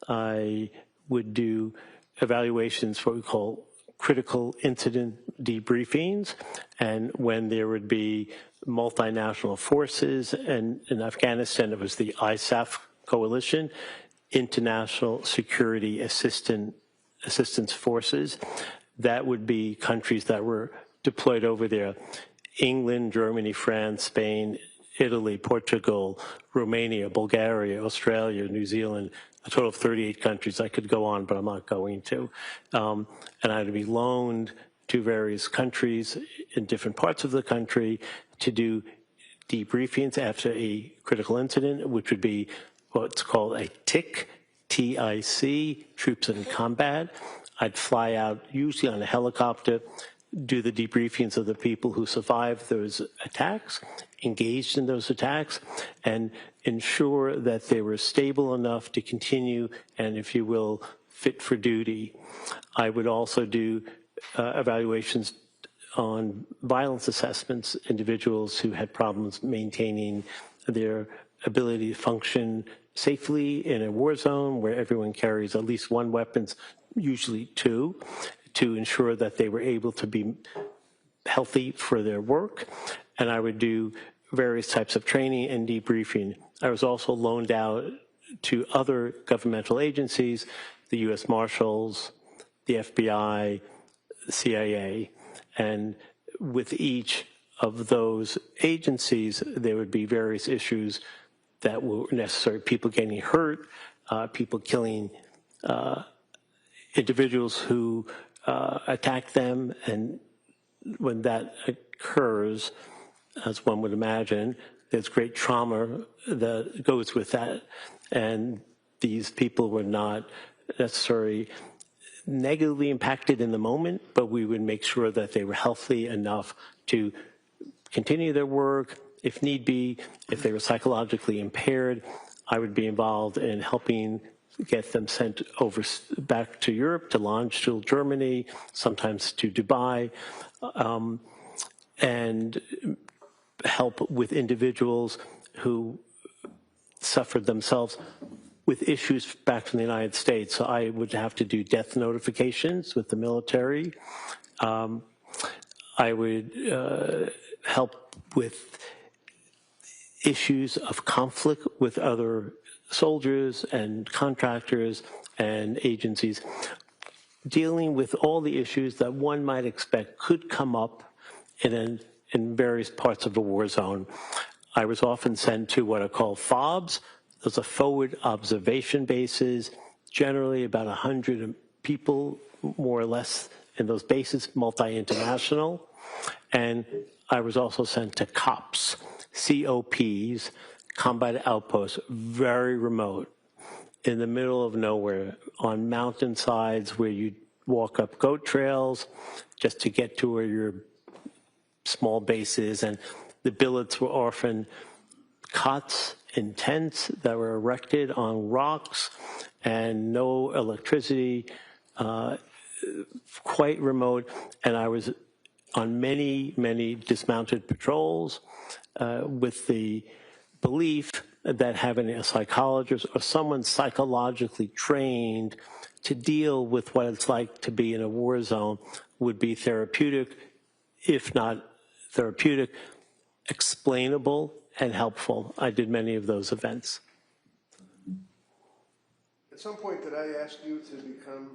I would do evaluations, what we call critical incident debriefings, and when there would be multinational forces, and in Afghanistan it was the ISAF coalition, International Security Assistance Forces. That would be countries that were deployed over there: England, Germany, France, Spain, Italy, Portugal, Romania, Bulgaria, Australia, New Zealand, a total of 38 countries. I could go on, but I'm not going to. And I'd be loaned to various countries in different parts of the country to do debriefings after a critical incident, which would be what's called a TIC, T-I-C, Troops in Combat. I'd fly out, usually on a helicopter, do the debriefings of the people who survived those attacks, engaged in those attacks, and ensure that they were stable enough to continue and, if you will, fit for duty. I would also do evaluations on violence assessments, individuals who had problems maintaining their ability to function safely in a war zone where everyone carries at least one weapon, usually two, to ensure that they were able to be healthy for their work. And I would do various types of training and debriefing. I was also loaned out to other governmental agencies, the U.S. Marshals, the FBI, the CIA, and with each of those agencies, there would be various issues that were necessary, people getting hurt, people killing individuals who attack them, and when that occurs, as one would imagine, there's great trauma that goes with that, and these people were not necessarily negatively impacted in the moment, but we would make sure that they were healthy enough to continue their work. If need be, if they were psychologically impaired, I would be involved in helping get them sent over back to Europe, to Landstuhl, Germany, sometimes to Dubai, and help with individuals who suffered themselves with issues back from the United States. So I would have to do death notifications with the military. I would help with issues of conflict with other soldiers and contractors and agencies, dealing with all the issues that one might expect could come up in various parts of a war zone. I was often sent to what are called FOBs. Those are forward observation bases, generally about 100 people, more or less, in those bases, multi-international. And I was also sent to COPs, COPs, combat outposts, very remote, in the middle of nowhere, on mountainsides where you walk up goat trails just to get to where your small base is. And the billets were often cots in tents that were erected on rocks and no electricity, quite remote. And I was on many, many dismounted patrols with the belief that having a psychologist or someone psychologically trained to deal with what it's like to be in a war zone would be therapeutic, if not therapeutic, explainable, and helpful. I did many of those events. At some point, did I ask you to become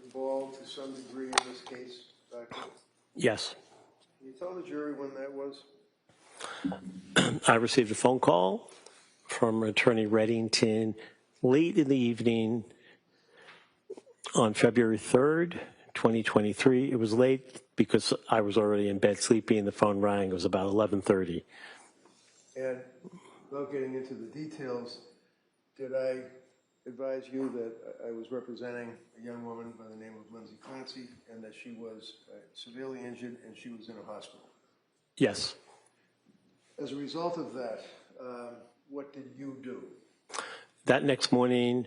involved to some degree in this case, Doctor? Yes. Can you tell the jury when that was? I received a phone call from Attorney Reddington late in the evening on February 3rd, 2023. It was late because I was already in bed sleeping and the phone rang. It was about 11:30. And without getting into the details, did I advise you that I was representing a young woman by the name of Lindsay Clancy and that she was severely injured and she was in a hospital? Yes. As a result of that, what did you do? That next morning,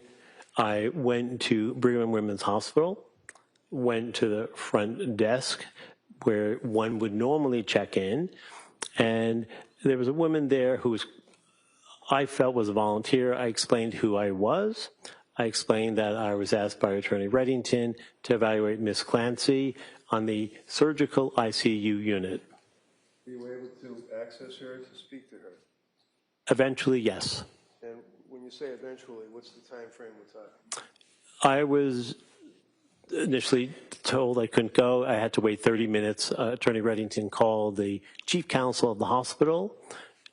I went to Brigham and Women's Hospital, went to the front desk where one would normally check in, and there was a woman there who I felt was a volunteer. I explained who I was. I explained that I was asked by Attorney Reddington to evaluate Ms. Clancy on the surgical ICU unit. Were you able to access her to speak to her? Eventually, yes. And when you say eventually, what's the time frame we're talking? I was initially told I couldn't go. I had to wait 30 minutes. Attorney Reddington called the chief counsel of the hospital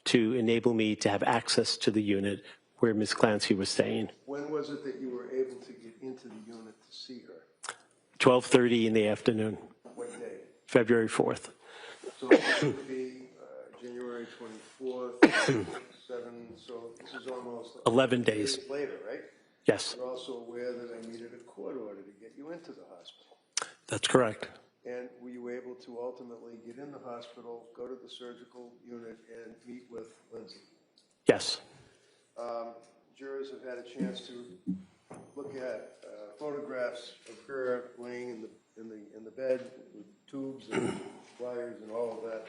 to enable me to have access to the unit where Ms. Clancy was staying. When was it that you were able to get into the unit to see her? 12:30 in the afternoon. What day? February 4th. So it would be January 24th, 7, so this is almost 11 days later, right? Yes. You're also aware that I needed a court order to get you into the hospital. That's correct. And were you able to ultimately get in the hospital, go to the surgical unit, and meet with Lindsay? Yes. Jurors have had a chance to look at photographs of her laying in the bed with tubes and wires and all of that.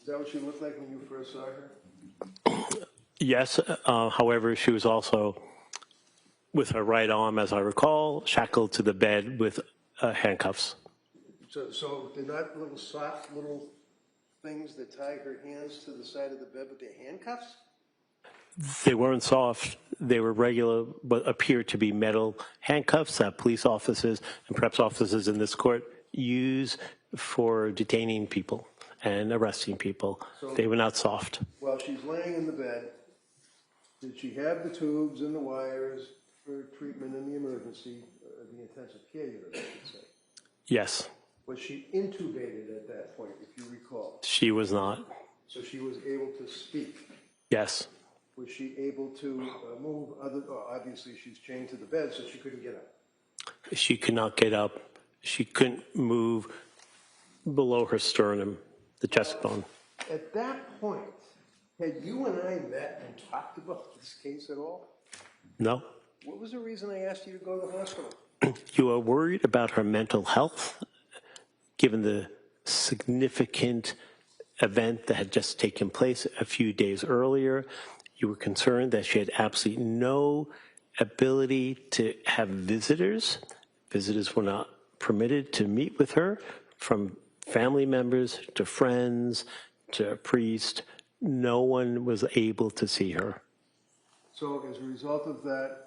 Is that what she looked like when you first saw her? Yes. However, she was also, with her right arm, as I recall, shackled to the bed with handcuffs. So they're not little soft little things that tie her hands to the side of the bed, but they're handcuffs? They weren't soft. They were regular, but appeared to be metal handcuffs that police officers and perhaps officers in this court use for detaining people and arresting people. So, they were not soft. While she's laying in the bed, did she have the tubes and the wires for treatment in the emergency, the intensive care unit, I should say? Yes. Was she intubated at that point, if you recall? She was not. So she was able to speak? Yes. Was she able to move obviously she's chained to the bed, so she couldn't get up? She could not get up. She couldn't move below her sternum, the chest bone. At that point, had you and I met and talked about this case at all? No. What was the reason I asked you to go to the hospital? You were worried about her mental health, given the significant event that had just taken place a few days earlier. You were concerned that she had absolutely no ability to have visitors. Visitors were not permitted to meet with her, from family members to friends to a priest. No one was able to see her. So as a result of that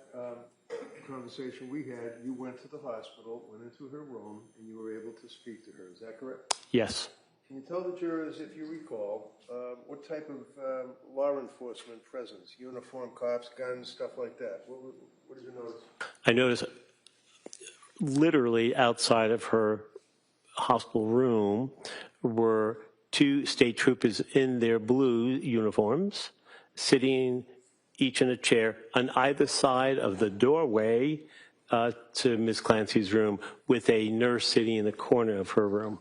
conversation we had, you went to the hospital, went into her room, and you were able to speak to her. Is that correct? Yes. Can you tell the jurors, if you recall, what type of law enforcement presence? Uniform, cops, guns, stuff like that. What did you notice? I noticed literally outside of her hospital room were 2 state troopers in their blue uniforms, sitting each in a chair on either side of the doorway to Ms. Clancy's room, with a nurse sitting in the corner of her room.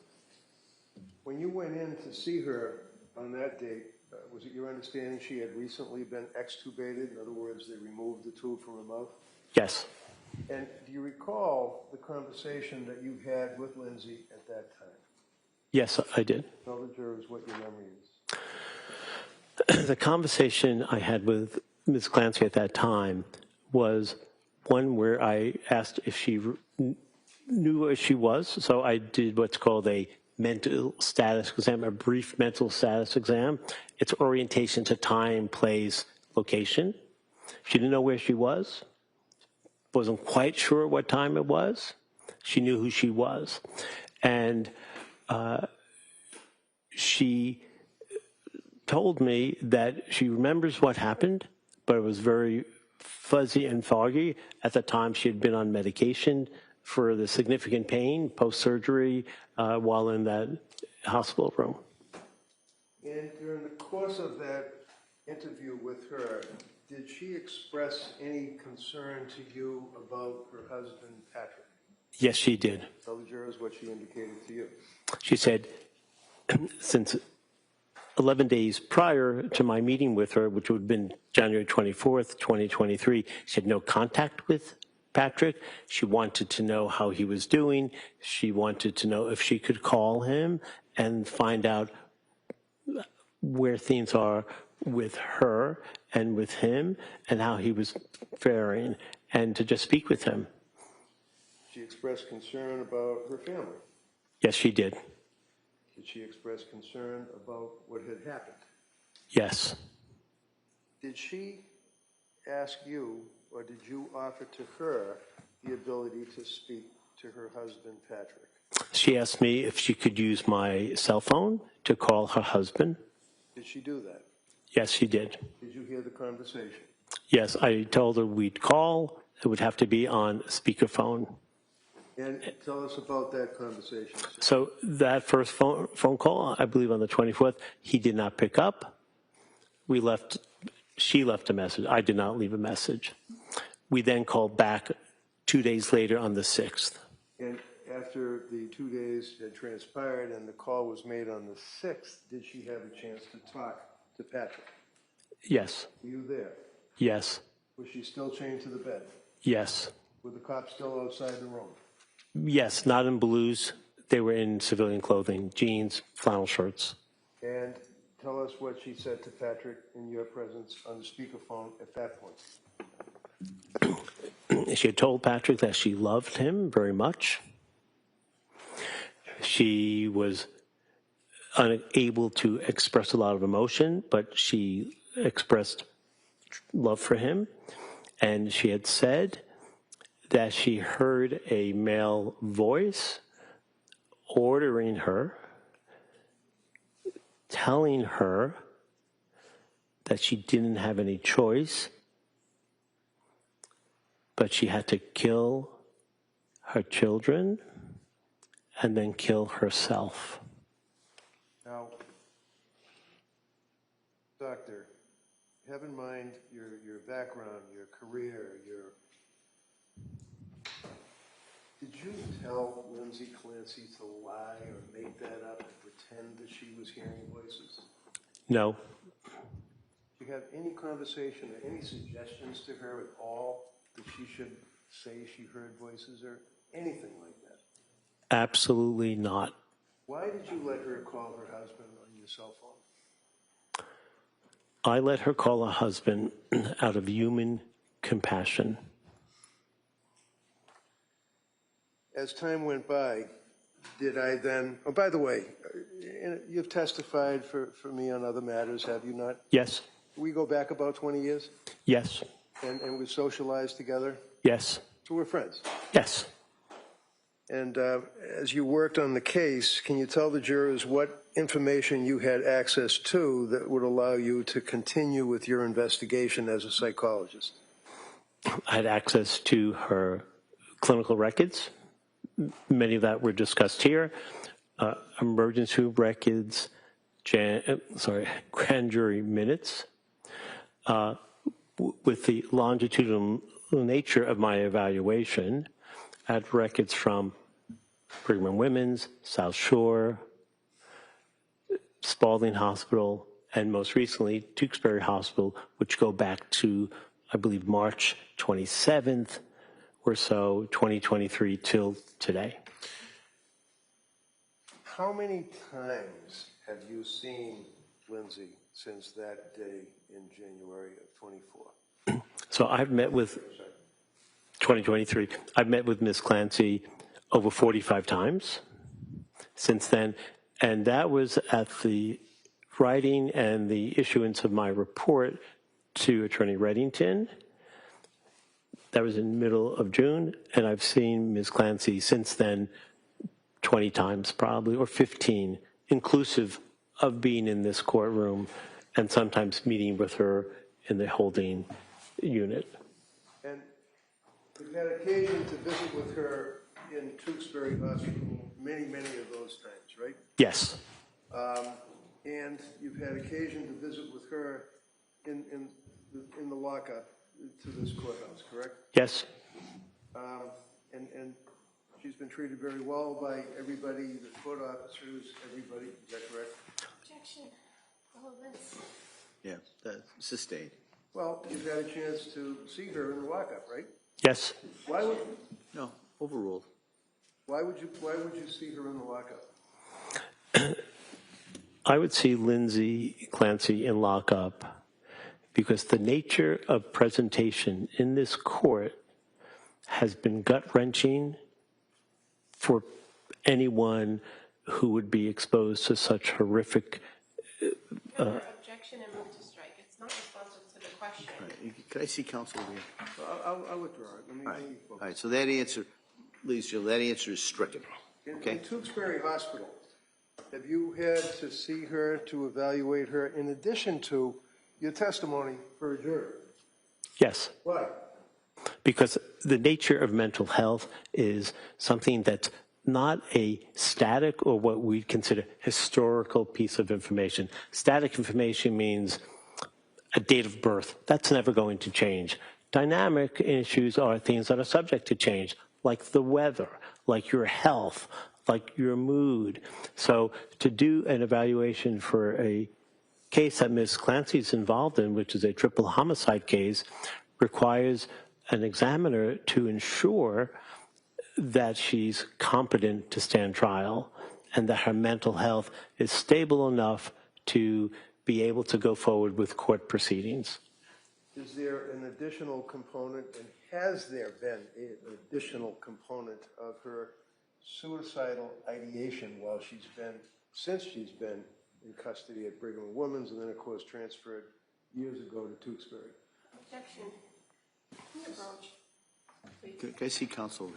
When you went in to see her on that date, was it your understanding she had recently been extubated? In other words, they removed the tube from her mouth? Yes. And do you recall the conversation that you had with Lindsay at that time? Yes, I did. Tell the jurors what your memory is. The conversation I had with Ms. Clancy at that time was one where I asked if she knew where she was. So I did what's called a mental status exam, a brief mental status exam. It's orientation to time, place, location. She didn't know where she was, wasn't quite sure what time it was. She knew who she was. And she told me that she remembers what happened, but it was very fuzzy and foggy. At the time, she had been on medication for the significant pain post-surgery while in that hospital room. And during the course of that interview with her, did she express any concern to you about her husband, Patrick? Yes, she did. Tell the jurors what she indicated to you. She said, since 11 days prior to my meeting with her, which would have been January 24th, 2023, she had no contact with Patrick. She wanted to know how he was doing. She wanted to know if she could call him and find out where things are with her and with him and how he was faring, and to just speak with him. She expressed concern about her family. Yes, she did. Did she express concern about what had happened? Yes. Did she ask you, or did you offer to her the ability to speak to her husband, Patrick? She asked me if she could use my cell phone to call her husband. Did she do that? Yes, she did. Did you hear the conversation? Yes, I told her we'd call. It would have to be on speakerphone. And tell us about that conversation. So that first phone call, I believe on the 24th, he did not pick up. She left a message. I did not leave a message. We then called back 2 days later on the 6th. And after the 2 days had transpired and the call was made on the 6th, did she have a chance to talk to Patrick? Yes. Were you there? Yes. Was she still chained to the bed? Yes. Were the cops still outside the room? Yes, not in blues. They were in civilian clothing, jeans, flannel shirts. And tell us what she said to Patrick in your presence on the speakerphone at that point. She had told Patrick that she loved him very much. She was unable to express a lot of emotion, but she expressed love for him, and she had said that she heard a male voice ordering her, telling her that she didn't have any choice, but she had to kill her children and then kill herself. Now, doctor, have in mind your background, your career, Did you tell Lindsay Clancy to lie or make that up and pretend that she was hearing voices? No. Did you have any conversation or any suggestions to her at all that she should say she heard voices or anything like that? Absolutely not. Why did you let her call her husband on your cell phone? I let her call her husband out of human compassion. As time went by, did I then, oh, by the way, you've testified for me on other matters, have you not? Yes. We go back about 20 years? Yes. And we socialized together? Yes. So we're friends? Yes. And as you worked on the case, can you tell the jurors what information you had access to that would allow you to continue with your investigation as a psychologist? I had access to her clinical records. Many of that were discussed here. Emergency room records, grand jury minutes. With the longitudinal nature of my evaluation, I had records from Brigham and Women's, South Shore, Spalding Hospital, and most recently, Tewksbury Hospital, which go back to, I believe, March 27th or so, 2023 till today. How many times have you seen Lindsay since that day in January of 24? So I've met with 2023. I've met with Ms. Clancy over 45 times since then, and that was at the writing and the issuance of my report to Attorney Reddington. That was in the middle of June, and I've seen Ms. Clancy since then 20 times probably, or 15, inclusive of being in this courtroom and sometimes meeting with her in the holding unit. And you've had occasion to visit with her in Tewksbury Hospital many of those times, right? Yes. And you've had occasion to visit with her in the lockup to this courthouse, correct? Yes. And she's been treated very well by everybody, the court officers, everybody, is that correct? Objection. All of this. Yeah, that's sustained. Well, you've had a chance to see her in the lockup, right? Yes. Why would No, overruled. why would you see her in the lockup? I would see Lindsay Clancy in lockup because the nature of presentation in this court has been gut-wrenching for anyone who would be exposed to such horrific Objection and move to strike. It's not responsive to the question. All right. Can I see counsel over here? I'll withdraw it. Let me All right, so that answer, Ladies and gentlemen, that answer is stricken. Okay? In Tewksbury Hospital, have you had to see her, to evaluate her, in addition to your testimony for a jury? Yes. Why? Because the nature of mental health is something that's not a static or what we consider historical piece of information. Static information means a date of birth. That's never going to change. Dynamic issues are things that are subject to change, like the weather, like your health, like your mood. So to do an evaluation for a case that Ms. Clancy's involved in, which is a triple homicide case, requires an examiner to ensure that she's competent to stand trial and that her mental health is stable enough to be able to go forward with court proceedings. Is there an additional component, and has there been an additional component of her suicidal ideation since she's been in custody at Brigham and Women's, and then of course transferred years ago to Tewksbury? Objection. Can you approach, please? Can I see counsel?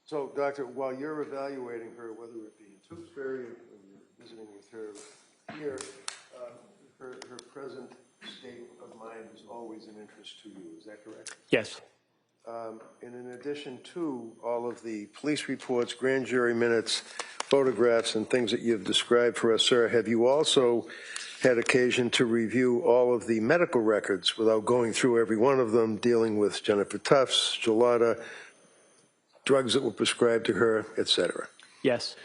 So, Doctor, while you're evaluating her, whether it be in Tewksbury or you're visiting with her here, her present state of mind is always an interest to you. Is that correct? Yes. And in addition to all of the police reports, grand jury minutes, photographs, and things that you've described for us, sir, have you also had occasion to review all of the medical records without going through every one of them, dealing with Jennifer Tufts, Gelada, drugs that were prescribed to her, etc.? Yes.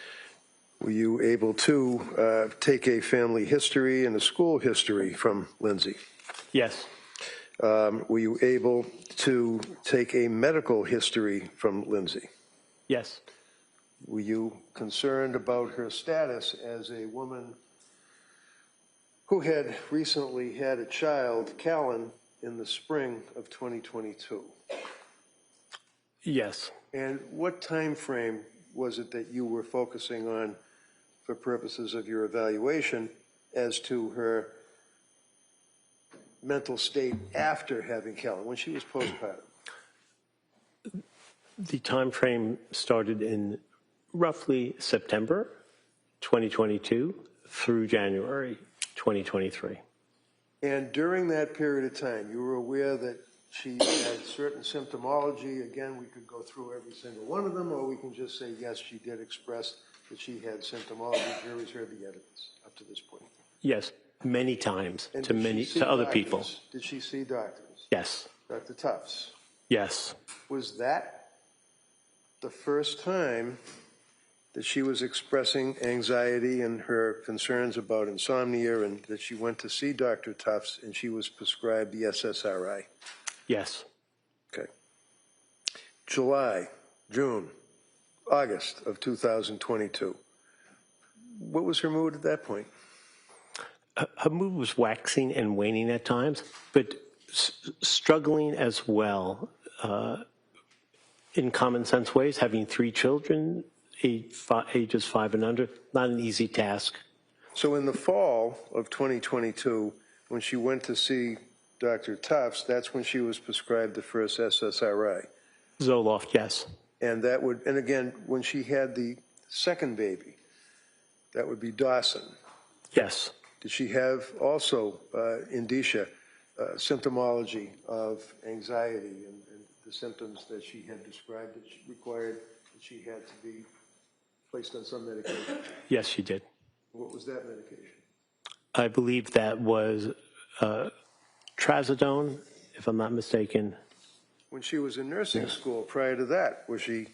Were you able to take a family history and a school history from Lindsay? Yes. Were you able to take a medical history from Lindsay? Yes. Were you concerned about her status as a woman who had recently had a child, Callan, in the spring of 2022? Yes. And what time frame was it that you were focusing on for purposes of your evaluation as to her mental state after having Kellen, when she was postpartum? The time frame started in roughly September 2022 through January 2023. And during that period of time, you were aware that she had certain symptomology. Again, we could go through every single one of them, or we can just say, yes, she did express that she had symptomology. Jury's heard the evidence up to this point. Yes, many times And to other people. Did she see doctors? Yes. Dr. Tufts? Yes. Was that the first time that she was expressing anxiety and her concerns about insomnia, and that she went to see Dr. Tufts and she was prescribed the SSRI? Yes. Okay. July, June, August of 2022. What was her mood at that point? Her mood was waxing and waning at times, but struggling as well in common sense ways. Having 3 children, ages 5 and under, not an easy task. So in the fall of 2022, when she went to see Dr. Tufts, that's when she was prescribed the first SSRI. Zoloft, yes. And that would, and again, when she had the second baby, that would be Dawson. Yes. Did she have also indicia, symptomology of anxiety and the symptoms that she had described that she required that she had to be placed on some medication? Yes, she did. What was that medication? I believe that was trazodone, if I'm not mistaken. When she was in nursing school prior to that, was she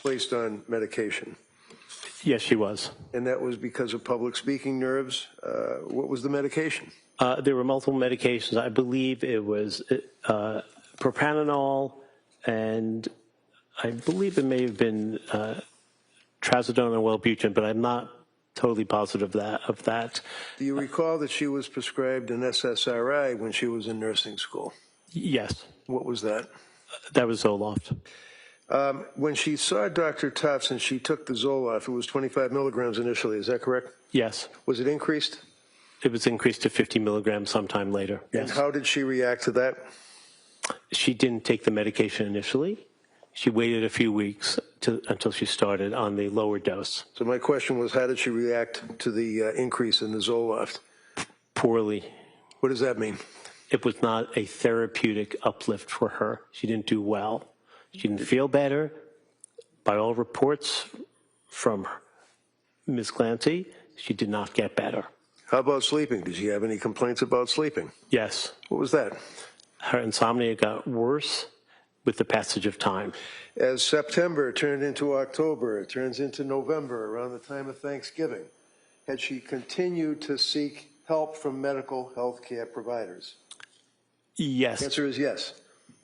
placed on medication? Yes, she was. And that was because of public speaking nerves? What was the medication? There were multiple medications. I believe it was propranolol, and I believe it may have been trazodone and Wellbutrin, but I'm not totally positive of that. Do you recall that she was prescribed an SSRI when she was in nursing school? Yes. What was that? That was Zoloft. When she saw Dr. Tufts and she took the Zoloft, it was 25 milligrams initially, is that correct? Yes. Was it increased? It was increased to 50 milligrams sometime later. And Yes. how did she react to that? She didn't take the medication initially. She waited a few weeks until she started on the lower dose. So my question was, how did she react to the increase in the Zoloft? Poorly. What does that mean? It was not a therapeutic uplift for her. She didn't do well. She didn't feel better. By all reports from Ms. Clancy, she did not get better. How about sleeping? Did she have any complaints about sleeping? Yes. What was that? Her insomnia got worse with the passage of time. As September turned into October, it turns into November, around the time of Thanksgiving. Had she continued to seek help from medical health care providers? Yes. The answer is yes.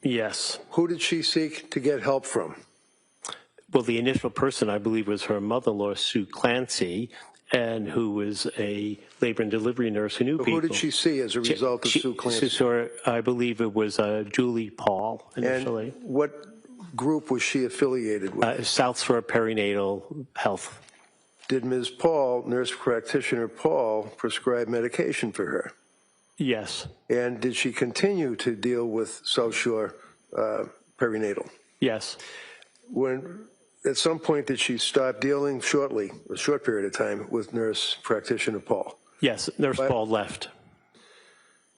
Yes. Who did she seek to get help from? Well, the initial person, I believe, was her mother-in-law, Sue Clancy, and who was a labor and delivery nurse who knew people. Who did she see as a result of Sue Clancy? I believe it was Julie Paul initially. And what group was she affiliated with? South Shore Perinatal Health. Did Ms. Paul, nurse practitioner Paul, prescribe medication for her? Yes. And did she continue to deal with South Shore perinatal? Yes. At some point, did she stop dealing shortly, a short period of time, with nurse practitioner Paul? Yes, Nurse Paul left.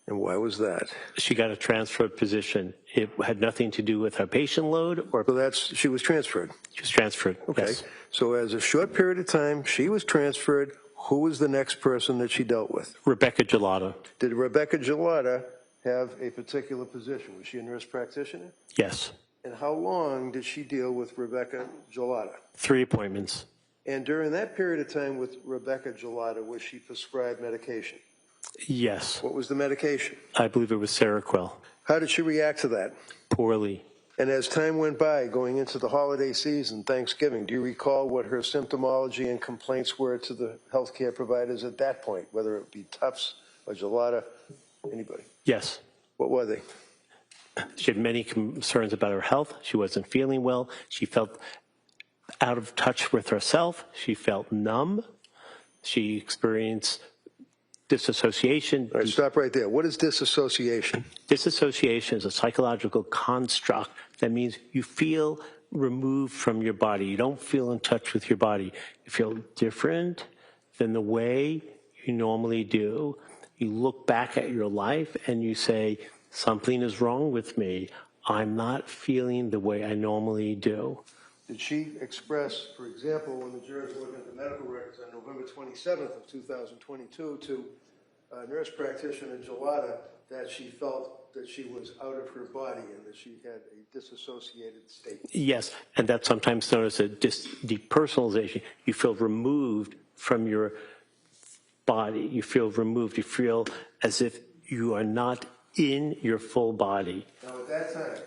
And why was that? She got a transferred position. It had nothing to do with her patient load or... So she was transferred? She was transferred, okay. Yes. So as a short period of time, she was transferred. Who was the next person that she dealt with? Rebecca Gelada. Did Rebecca Gelada have a particular position? Was she a nurse practitioner? Yes. And how long did she deal with Rebecca Gelada? 3 appointments. And during that period of time with Rebecca Gelada, was she prescribed medication? Yes. What was the medication? I believe it was Seroquel. How did she react to that? Poorly. And as time went by, going into the holiday season, Thanksgiving, do you recall what her symptomology and complaints were to the healthcare providers at that point, whether it be Tufts or Gelada, anybody? Yes. What were they? She had many concerns about her health. She wasn't feeling well. She felt out of touch with herself. She felt numb. She experienced disassociation. All right, stop right there. What is disassociation? Disassociation is a psychological construct that means you feel removed from your body. You don't feel in touch with your body. You feel different than the way you normally do. You look back at your life and you say, something is wrong with me. I'm not feeling the way I normally do. Did she express, for example, when the jurors were looking at the medical records on November 27th of 2022 to nurse practitioner Gelada, that she felt that she was out of her body and that she had a disassociated state? Yes, and that's sometimes known as a depersonalization. You feel removed from your body. You feel removed. You feel as if you are not in your full body. Now, at that time,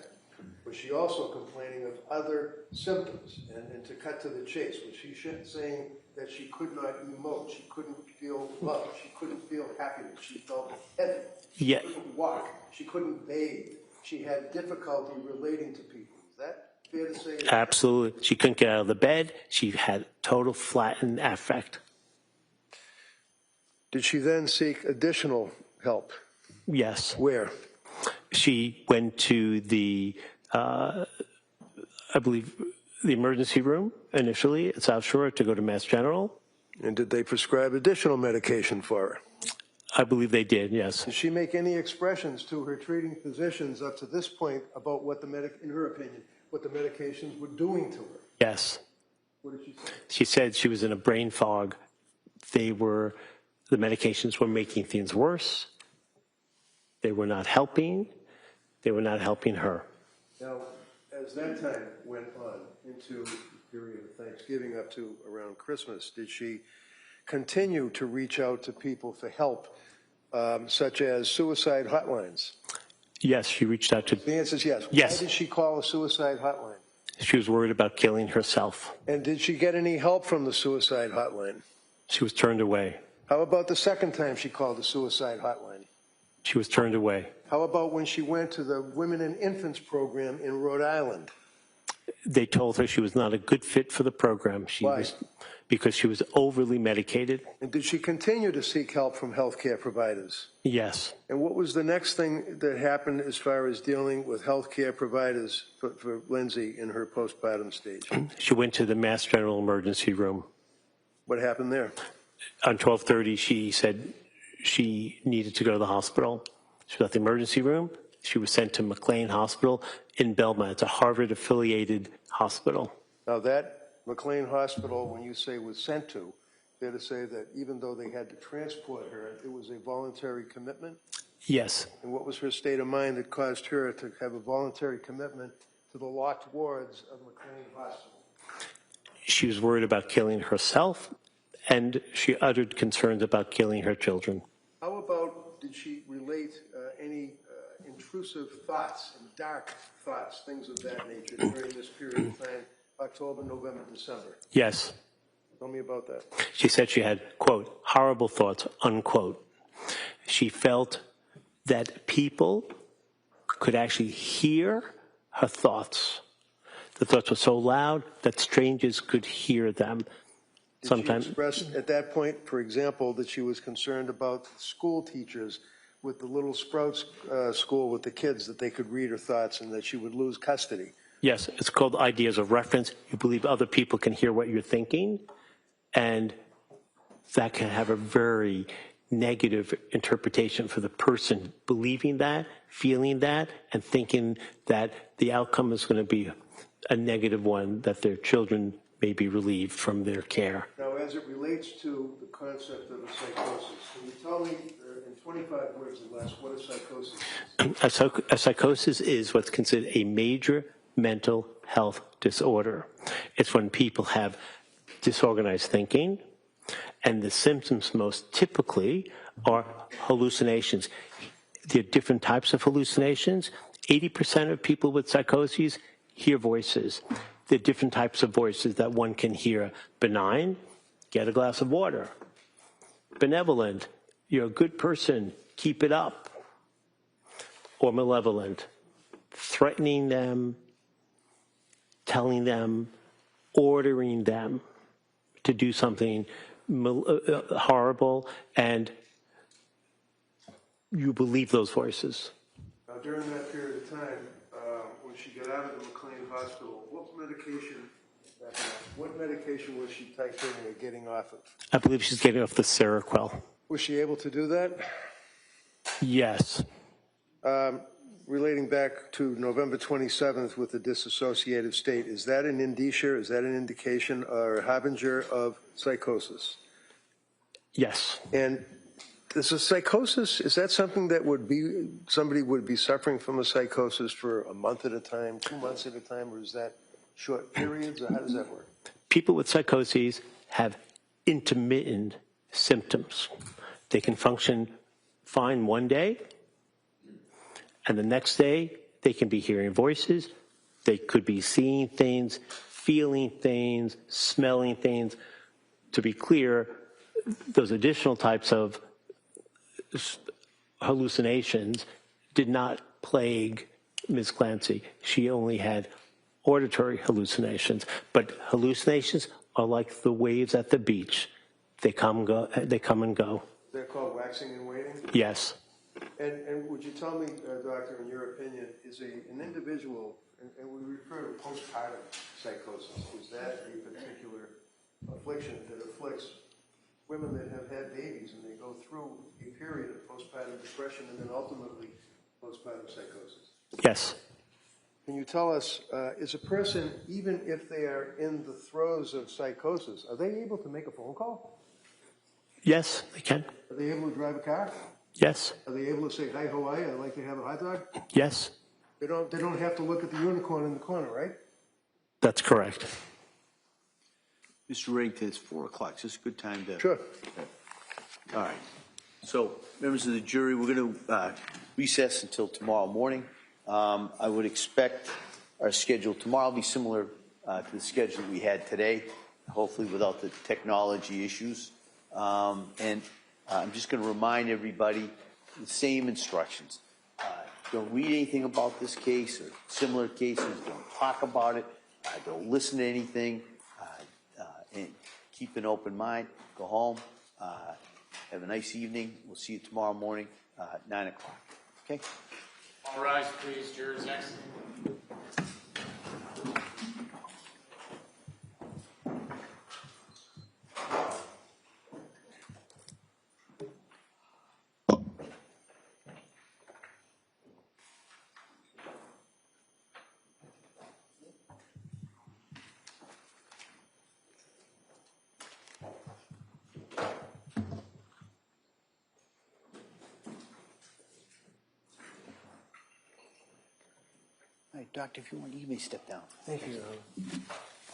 was she also complaining of other symptoms? And to cut to the chase, was she saying that she could not emote, she couldn't feel love, she couldn't feel happiness, she felt heavy, she couldn't walk, she couldn't bathe, she had difficulty relating to people? Is that fair to say? Absolutely. She couldn't get out of the bed. She had total flattened affect. Did she then seek additional help? Yes. Where? She went to the, I believe, the emergency room initially at South Shore to go to Mass General. And did they prescribe additional medication for her? I believe they did, yes. Did she make any expressions to her treating physicians up to this point about what in her opinion, what the medications were doing to her? Yes. What did she say? She said she was in a brain fog. The medications were making things worse. They were not helping. They were not helping her. Now, as that time went on into the period of Thanksgiving up to around Christmas, did she continue to reach out to people for help, such as suicide hotlines? Yes, she reached out to... The answer is yes. Yes. Why did she call a suicide hotline? She was worried about killing herself. And did she get any help from the suicide hotline? She was turned away. How about the second time she called the suicide hotline? She was turned away. How about when she went to the Women and Infants program in Rhode Island? They told her she was not a good fit for the program. Why? Because she was overly medicated. And did she continue to seek help from healthcare providers? Yes. And what was the next thing that happened as far as dealing with healthcare providers for Lindsay in her postpartum stage? She went to the Mass General emergency room. What happened there? On 12:30, she said she needed to go to the hospital. She was at the emergency room. She was sent to McLean Hospital in Belmont. It's a Harvard-affiliated hospital. Now that McLean Hospital, when you say was sent to, fair to say that even though they had to transport her, it was a voluntary commitment? Yes. And what was her state of mind that caused her to have a voluntary commitment to the locked wards of McLean Hospital? She was worried about killing herself, and she uttered concerns about killing her children. How about, did she relate any intrusive thoughts and dark thoughts, things of that nature during this period of time, October, November, December? Yes. Tell me about that. She said she had, quote, horrible thoughts, unquote. She felt that people could actually hear her thoughts. The thoughts were so loud that strangers could hear them. Did she express at that point, for example, that she was concerned about school teachers with the little Sprouts school with the kids, that they could read her thoughts and that she would lose custody? Yes, it's called ideas of reference. You believe other people can hear what you're thinking, and that can have a very negative interpretation for the person believing that, feeling that, and thinking that the outcome is going to be a negative one, that their children may be relieved from their care. Now, as it relates to the concept of a psychosis, can you tell me in 25 words or less what a psychosis is? A psychosis is what's considered a major mental health disorder. It's when people have disorganized thinking, and the symptoms most typically are hallucinations. There are different types of hallucinations. 80% of people with psychoses hear voices. There are different types of voices that one can hear. Benign, get a glass of water. Benevolent, you're a good person, keep it up. Or malevolent, threatening them, telling them ordering them to do something horrible, and you believe those voices. Now, during that period of time, when she got out of the McLean Hospital, what medication was she titrating or getting off of? I believe she's getting off the Seroquel. Was she able to do that? Yes. Relating back to November 27th with the dissociative state, is that an indicia, is that an indication or a harbinger of psychosis? Yes. And is a psychosis, is that something that would be, somebody would be suffering from a psychosis for a month at a time, 2 months at a time, or is that short periods, or how does that work? People with psychoses have intermittent symptoms. They can function fine one day, and the next day they can be hearing voices, they could be seeing things, feeling things, smelling things. To be clear, those additional types of hallucinations did not plague Ms. Clancy. She only had auditory hallucinations, but hallucinations are like the waves at the beach. They come and go. They're called waxing and waning? Yes. And would you tell me, doctor, in your opinion, is an individual, and we refer to postpartum psychosis, is that a particular affliction that afflicts women that have had babies and they go through a period of postpartum depression and then ultimately postpartum psychosis? Yes. Can you tell us, is a person, even if they are in the throes of psychosis, are they able to make a phone call? Yes, they can. Are they able to drive a car? Yes. Are they able to say, "Hi, how are you? I'd like to have a hot dog"? Yes. They don't have to look at the unicorn in the corner, right? That's correct. Mr. Reddington, it's 4 o'clock. Is this a good time to? Sure. All right. So, members of the jury, we're going to recess until tomorrow morning. I would expect our schedule tomorrow will be similar to the schedule we had today, hopefully without the technology issues. And I'm just going to remind everybody the same instructions. Don't read anything about this case or similar cases. Don't talk about it. Don't listen to anything. And keep an open mind. Go home. Have a nice evening. We'll see you tomorrow morning, 9 o'clock. Okay? All rise, please. Jurors exit. All right, doctor, if you want, you may step down. Thank you.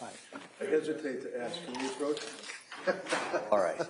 All right. I hesitate to ask. Can you approach? All right.